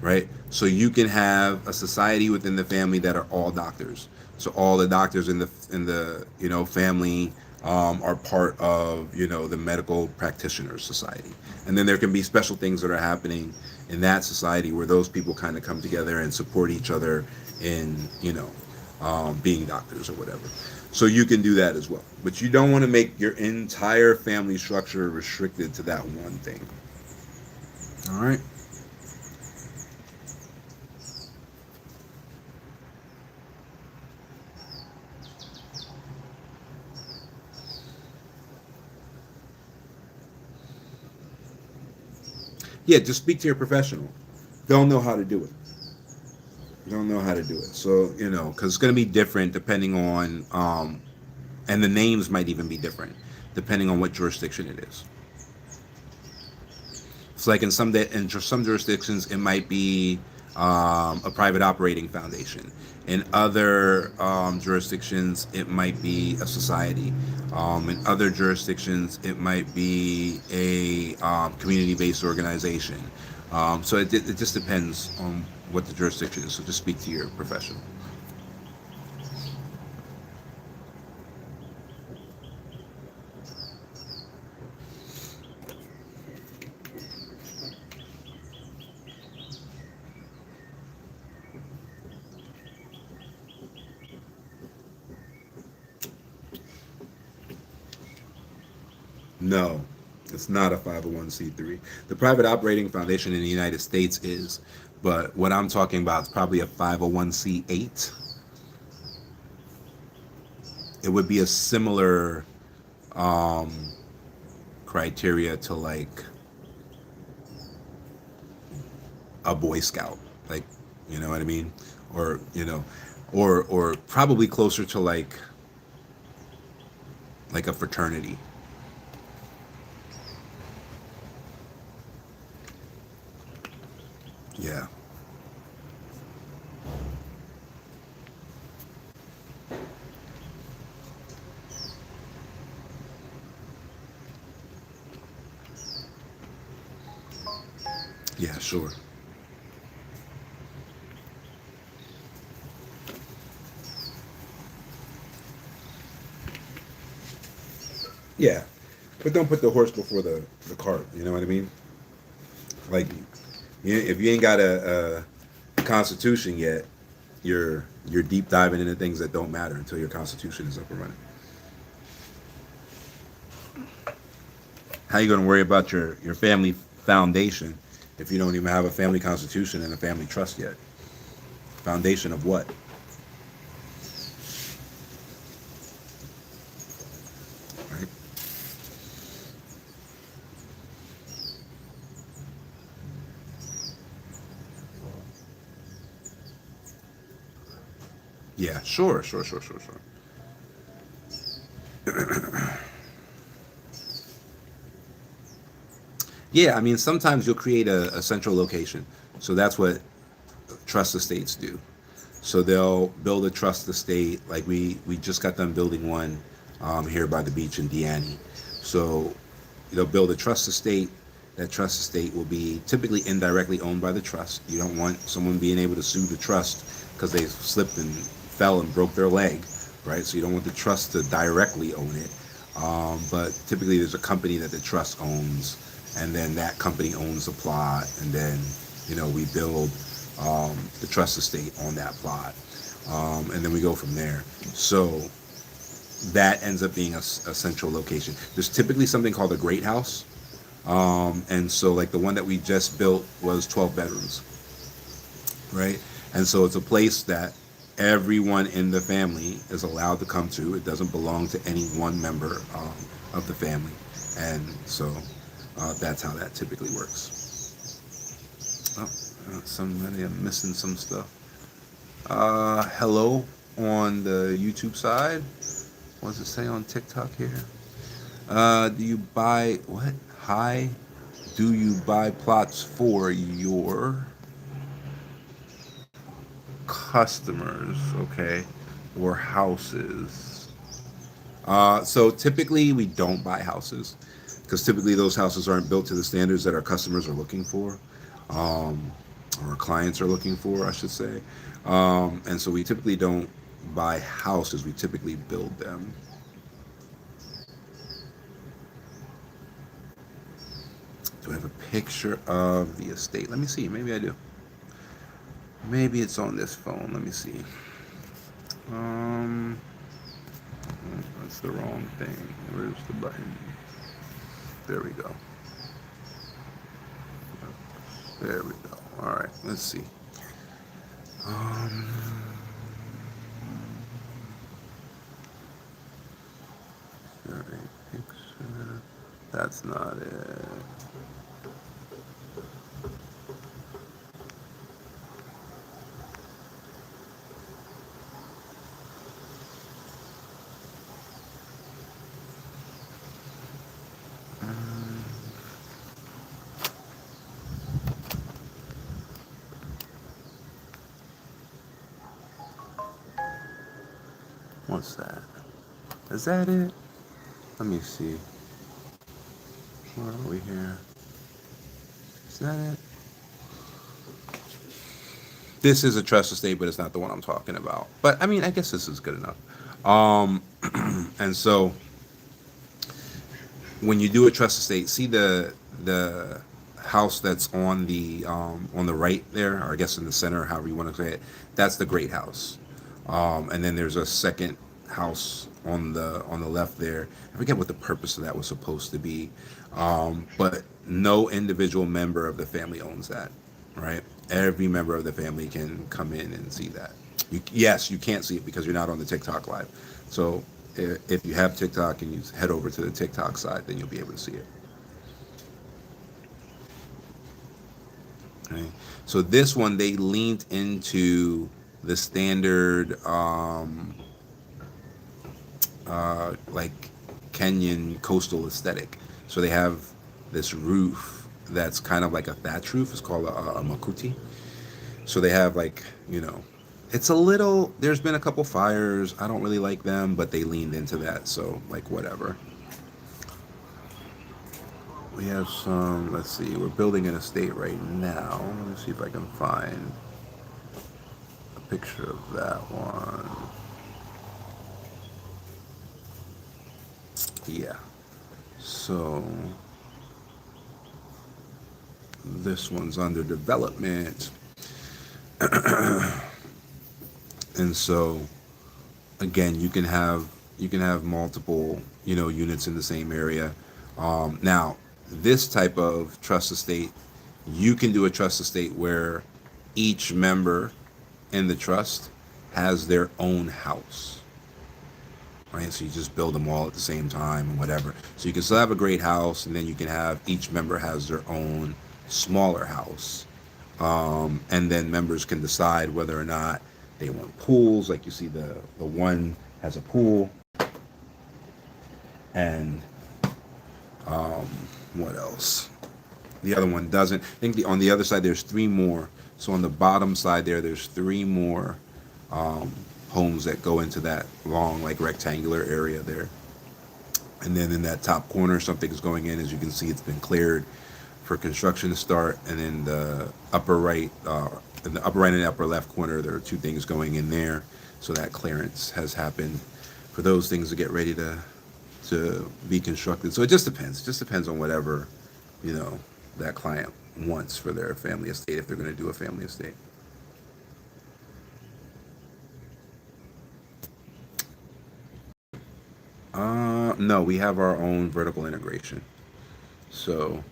Speaker 1: right? So you can have a society within the family that are all doctors. So all the doctors in the family are part of the medical practitioners society, and then there can be special things that are happening in that society where those people kind of come together and support each other in being doctors or whatever. So you can do that as well, but you don't want to make your entire family structure restricted to that one thing. All right. Yeah, just speak to your professional. They'll know how to do it. Don't know how to do it. So because it's going to be different depending on, and the names might even be different depending on what jurisdiction it is. It's like in some jurisdictions, it might be a private operating foundation. In other jurisdictions, it might be a society. In other jurisdictions, it might be a community-based organization. So it just depends on what the jurisdiction is. So just speak to your professional. No, it's not a 501c3. The private operating foundation in the United States is, but what I'm talking about is probably a 501c8. it would be a similar criteria to like a Boy Scout, like, you know what I mean, or or probably closer to like a fraternity. Yeah, yeah, sure. Yeah, but don't put the horse before the cart. You know what I mean? Like, if you ain't got a constitution yet, you're deep diving into things that don't matter until your constitution is up and running. How you going to worry about your family foundation if you don't even have a family constitution and a family trust yet? Foundation of what? Right? Yeah, sure, sure, sure, sure, sure. Yeah, I mean, sometimes you'll create a central location. So that's what trust estates do. So they'll build a trust estate. Like we just got done building one here by the beach in Deani. So they'll build a trust estate. That trust estate will be typically indirectly owned by the trust. You don't want someone being able to sue the trust because they slipped and fell and broke their leg, right? So you don't want the trust to directly own it. But typically there's a company that the trust owns, and then that company owns the plot, and then we build the trust estate on that plot, and then we go from there. So that ends up being a central location. There's typically something called a great house, and so like the one that we just built was 12 bedrooms, right? And so it's a place that everyone in the family is allowed to come to. It doesn't belong to any one member of the family, and so that's how that typically works. Oh, somebody, I'm missing some stuff. Hello on the YouTube side. What does it say on TikTok here? Do you buy what? Hi. Do you buy plots for your customers? Okay, or houses? So typically we don't buy houses because typically those houses aren't built to the standards that our customers are looking for, um, or our clients are looking for, I should say. And so we typically don't buy houses. We typically build them. Do I have a picture of the estate? Let me see. Maybe I do. Maybe it's on this phone. Let me see. Um, that's the wrong thing. Where's the button? There we go. There we go. All right. Let's see. Um, there a picture? That's not it. What's that? Is that it? Let me see. Where are we here? Is that it? This is a trust estate, but it's not the one I'm talking about. But I mean, I guess this is good enough. Um, and so when you do a trust estate, see the house that's on the right there, or I guess in the center, however you want to say it. That's the great house. And then there's a second house on the left there. I forget what the purpose of that was supposed to be, but no individual member of the family owns that, right? Every member of the family can come in and see that. Yes, you can't see it because you're not on the TikTok live. So If you have TikTok and you head over to the TikTok side, then you'll be able to see it. Okay. So this one, they leaned into the standard, like Kenyan coastal aesthetic. So they have this roof that's kind of like a thatch roof. It's called a makuti. So they have like, it's a little, there's been a couple fires. I don't really like them, but they leaned into that. So like whatever. We have some, let's see, we're building an estate right now. Let me see if I can find a picture of that one. Yeah. So this one's under development. And so again, you can have multiple, units in the same area. Now, this type of trust estate, you can do a trust estate where each member in the trust has their own house. Right? So you just build them all at the same time and whatever. So you can still have a great house, and then you can have each member has their own smaller house. And then members can decide whether or not they want pools. Like you see, the one has a pool, and what else? The other one doesn't. I think on the other side there's three more. So on the bottom side there's three more homes that go into that long, like, rectangular area there. And then in that top corner, something's going in. As you can see, it's been cleared for construction to start. And in the upper right, in the upper right and the upper left corner, there are two things going in there. So that clearance has happened for those things to get ready to be constructed. So it just depends. It just depends on whatever, that client wants for their family estate, if they're going to do a family estate. No, we have our own vertical integration. So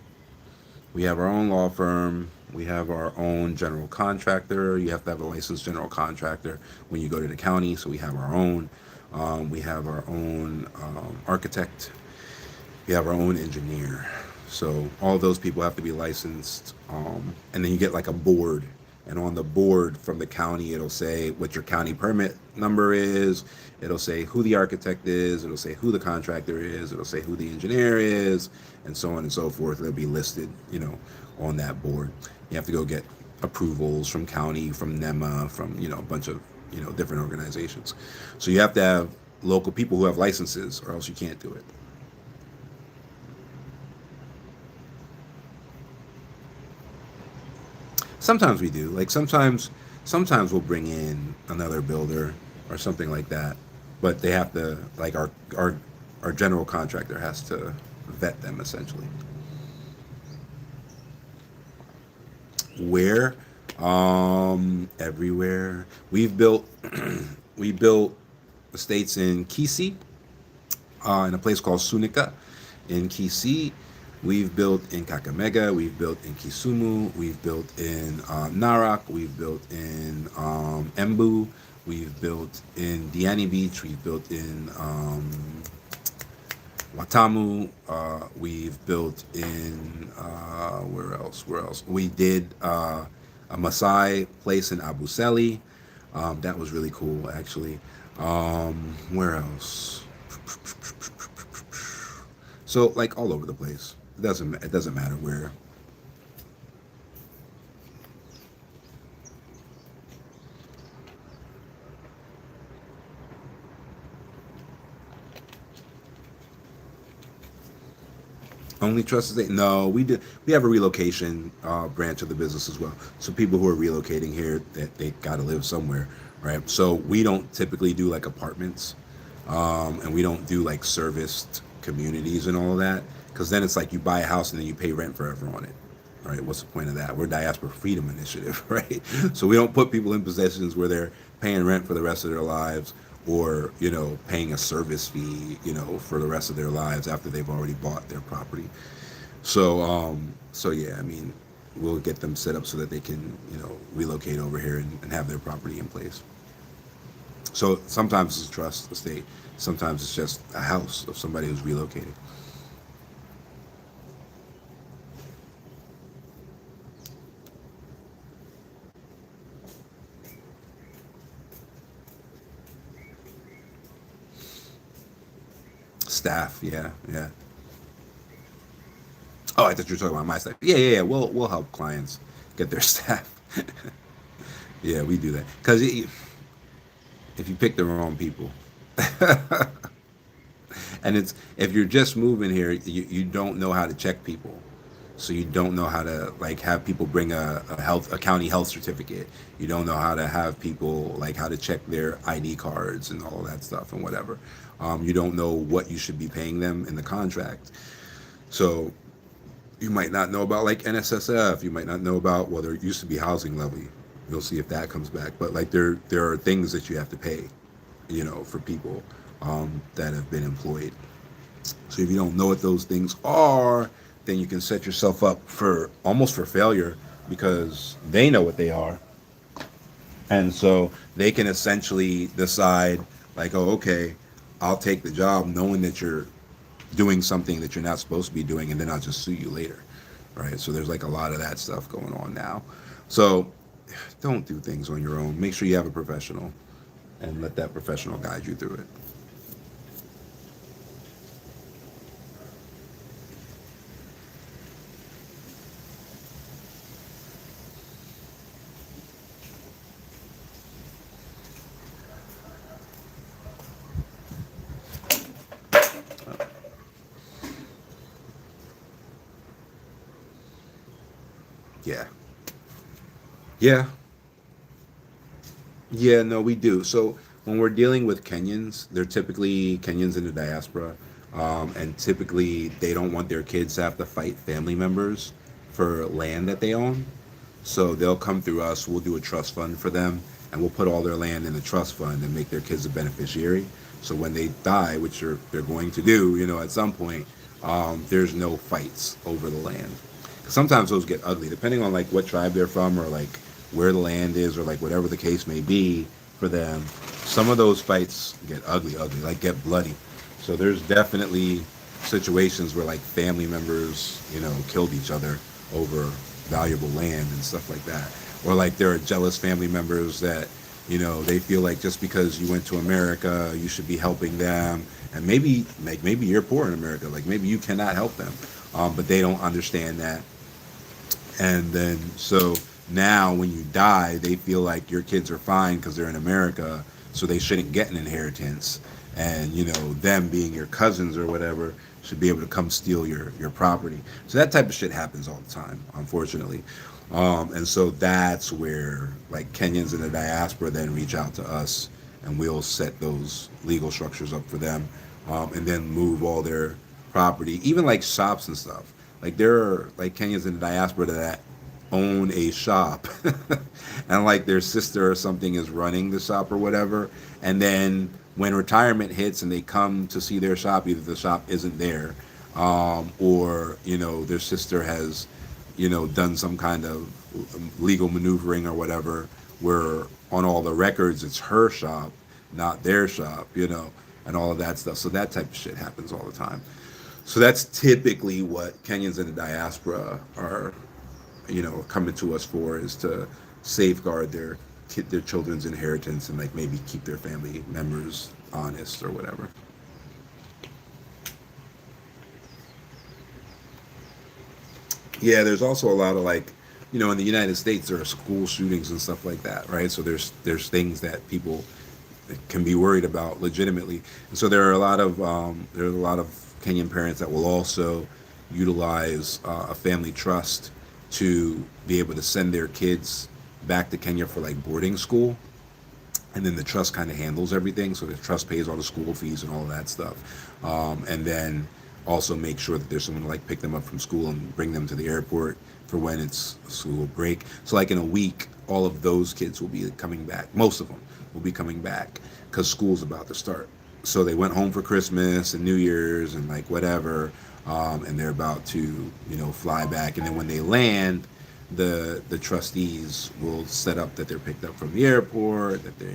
Speaker 1: we have our own law firm. We have our own general contractor. You have to have a licensed general contractor when you go to the county. So we have our own. We have our own architect. We have our own engineer. So all those people have to be licensed. And then you get like a board. And on the board from the county, it'll say what your county permit number is. It'll say who the architect is. It'll say who the contractor is. It'll say who the engineer is, and so on and so forth. It'll be listed, on that board. You have to go get approvals from county, from NEMA, from, a bunch of, different organizations. So you have to have local people who have licenses, or else you can't do it. Sometimes we do. Like sometimes we'll bring in another builder or something like that, but they have to, like, our general contractor has to vet them essentially. Where? Everywhere. We built estates in Kisi, in a place called Sunika in Kisi. We've built in Kakamega. We've built in Kisumu. We've built in Narak. We've built in Embu. We've built in Diani Beach. We've built in Watamu. We've built in where else? Where else? We did a Maasai place in Abu Seli. That was really cool, actually. Where else? So, like, all over the place. It doesn't matter where. Only trust estate? No, we did. We have a relocation branch of the business as well. So people who are relocating here, that they got to live somewhere, right? So we don't typically do like apartments, and we don't do like serviced communities and all of that, because then it's like you buy a house and then you pay rent forever on it. All right, what's the point of that? We're Diaspora Freedom Initiative, right? So we don't put people in positions where they're paying rent for the rest of their lives, or paying a service fee, for the rest of their lives after they've already bought their property. So yeah, I mean, we'll get them set up so that they can relocate over here and have their property in place. So sometimes it's a trust estate, sometimes it's just a house of somebody who's relocating. Staff, yeah, yeah. Oh, I thought you were talking about my staff. Yeah, yeah, yeah. We'll help clients get their staff. Yeah, we do that because if you pick the wrong people, and it's if you're just moving here, you don't know how to check people, so you don't know how to like have people bring a county health certificate. You don't know how to have people like how to check their ID cards and all of that stuff and whatever. You don't know what you should be paying them in the contract. So you might not know about like NSSF. You might not know about, well, there used to be housing levy. You'll see if that comes back. But like there are things that you have to pay, for people that have been employed. So if you don't know what those things are, then you can set yourself up for almost for failure because they know what they are. And so they can essentially decide like, oh, okay, I'll take the job knowing that you're doing something that you're not supposed to be doing, and then I'll just sue you later, right? So there's like a lot of that stuff going on now. So don't do things on your own. Make sure you have a professional and let that professional guide you through it. Yeah. Yeah. Yeah, no, we do. So when we're dealing with Kenyans, they're typically Kenyans in the diaspora, and typically they don't want their kids to have to fight family members for land that they own. So they'll come through us. We'll do a trust fund for them, and we'll put all their land in the trust fund and make their kids a beneficiary. So when they die, which they're going to do, at some point, there's no fights over the land. Sometimes those get ugly, depending on like what tribe they're from or like where the land is or like whatever the case may be for them. Some of those fights get ugly, ugly, like get bloody. So there's definitely situations where like family members, killed each other over valuable land and stuff like that. Or like there are jealous family members that, they feel like just because you went to America, you should be helping them. And maybe you're poor in America, like maybe you cannot help them, but they don't understand that. And then so now when you die, they feel like your kids are fine because they're in America, so they shouldn't get an inheritance. And them being your cousins or whatever should be able to come steal your property. So that type of shit happens all the time, unfortunately. And so that's where like Kenyans in the diaspora then reach out to us, and we'll set those legal structures up for them, and then move all their property, even like shops and stuff. Like there are like Kenyans in the diaspora that own a shop, and like their sister or something is running the shop or whatever. And then when retirement hits and they come to see their shop, either the shop isn't there, or their sister has done some kind of legal maneuvering or whatever, where on all the records it's her shop, not their shop, and all of that stuff. So that type of shit happens all the time. So that's typically what Kenyans in the diaspora are, coming to us for, is to safeguard their children's inheritance and like maybe keep their family members honest or whatever. Yeah, there's also a lot of like, in the United States there are school shootings and stuff like that, right? So there's things that people can be worried about legitimately, and so there's a lot of Kenyan parents that will also utilize a family trust to be able to send their kids back to Kenya for like boarding school, and then the trust kind of handles everything. So the trust pays all the school fees and all of that stuff, and then also make sure that there's someone to like pick them up from school and bring them to the airport for when it's school break. So like in a week, all of those kids will be coming back. Most of them will be coming back because school's about to start. So they went home for Christmas and New Year's and like whatever, and they're about to fly back. And then when they land, the trustees will set up that they're picked up from the airport, that they're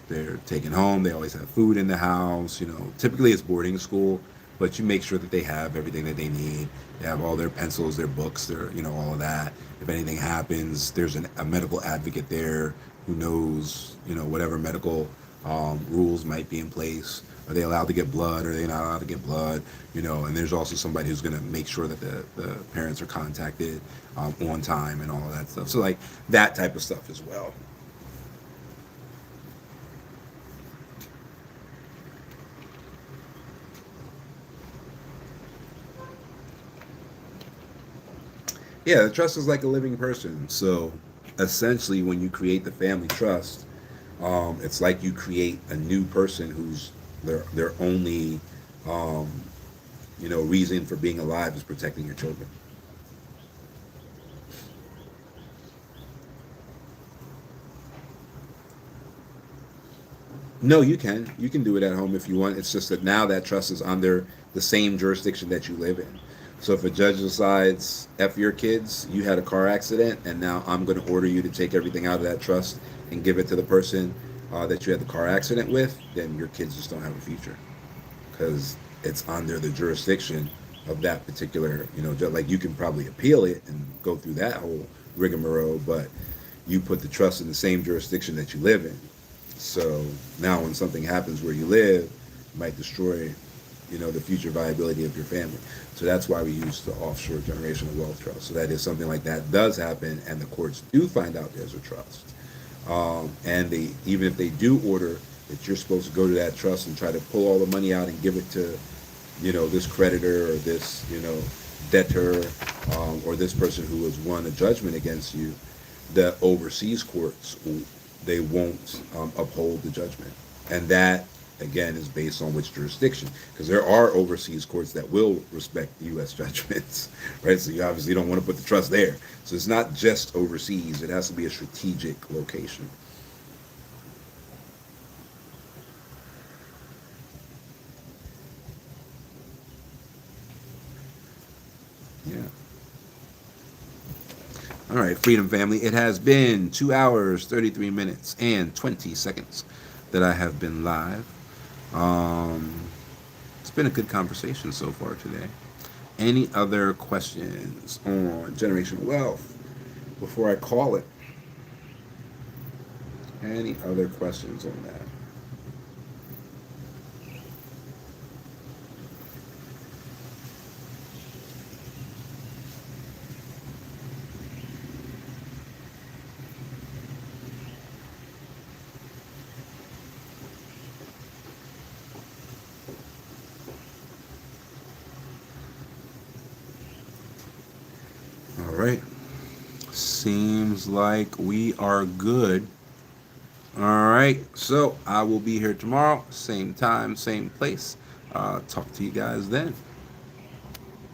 Speaker 1: they're taken home. They always have food in the house. Typically it's boarding school, but you make sure that they have everything that they need. They have all their pencils, their books, their all of that. If anything happens, there's a medical advocate there who knows whatever medical rules might be in place. Are they allowed to get blood? Are they not allowed to get blood? And there's also somebody who's going to make sure that the parents are contacted on time and all of that stuff. So like that type of stuff as well. Yeah, the trust is like a living person. So essentially, when you create the family trust, it's like you create a new person who's their only um, reason for being alive is protecting your children. No, you can do it at home if you want. It's just that now that trust is under the same jurisdiction that you live in. So if a judge decides f your kids, you had a car accident, and now I'm going to order you to take everything out of that trust and give it to the person that you had the car accident with, then your kids just don't have a future because it's under the jurisdiction of that particular, like you can probably appeal it and go through that whole rigmarole, but you put the trust in the same jurisdiction that you live in. So now when something happens where you live, it might destroy, the future viability of your family. So that's why we use the offshore generational wealth trust. So that is something like that does happen and the courts do find out there's a trust. And they, even if they do order that you're supposed to go to that trust and try to pull all the money out and give it to, this creditor or this, debtor, or this person who has won a judgment against you, the overseas courts, they won't uphold the judgment. And that, again, is based on which jurisdiction. Because there are overseas courts that will respect U.S. judgments, right? So you obviously don't want to put the trust there. So it's not just overseas, it has to be a strategic location. Yeah. All right, Freedom Family. It has been 2 hours, 33 minutes, and 20 seconds that I have been live. Um, it's been a good conversation so far today. Any other questions on generational wealth before I call it? Any other questions on that? All right. Seems like we are good. All right. So I will be here tomorrow, same time, same place. Talk to you guys then.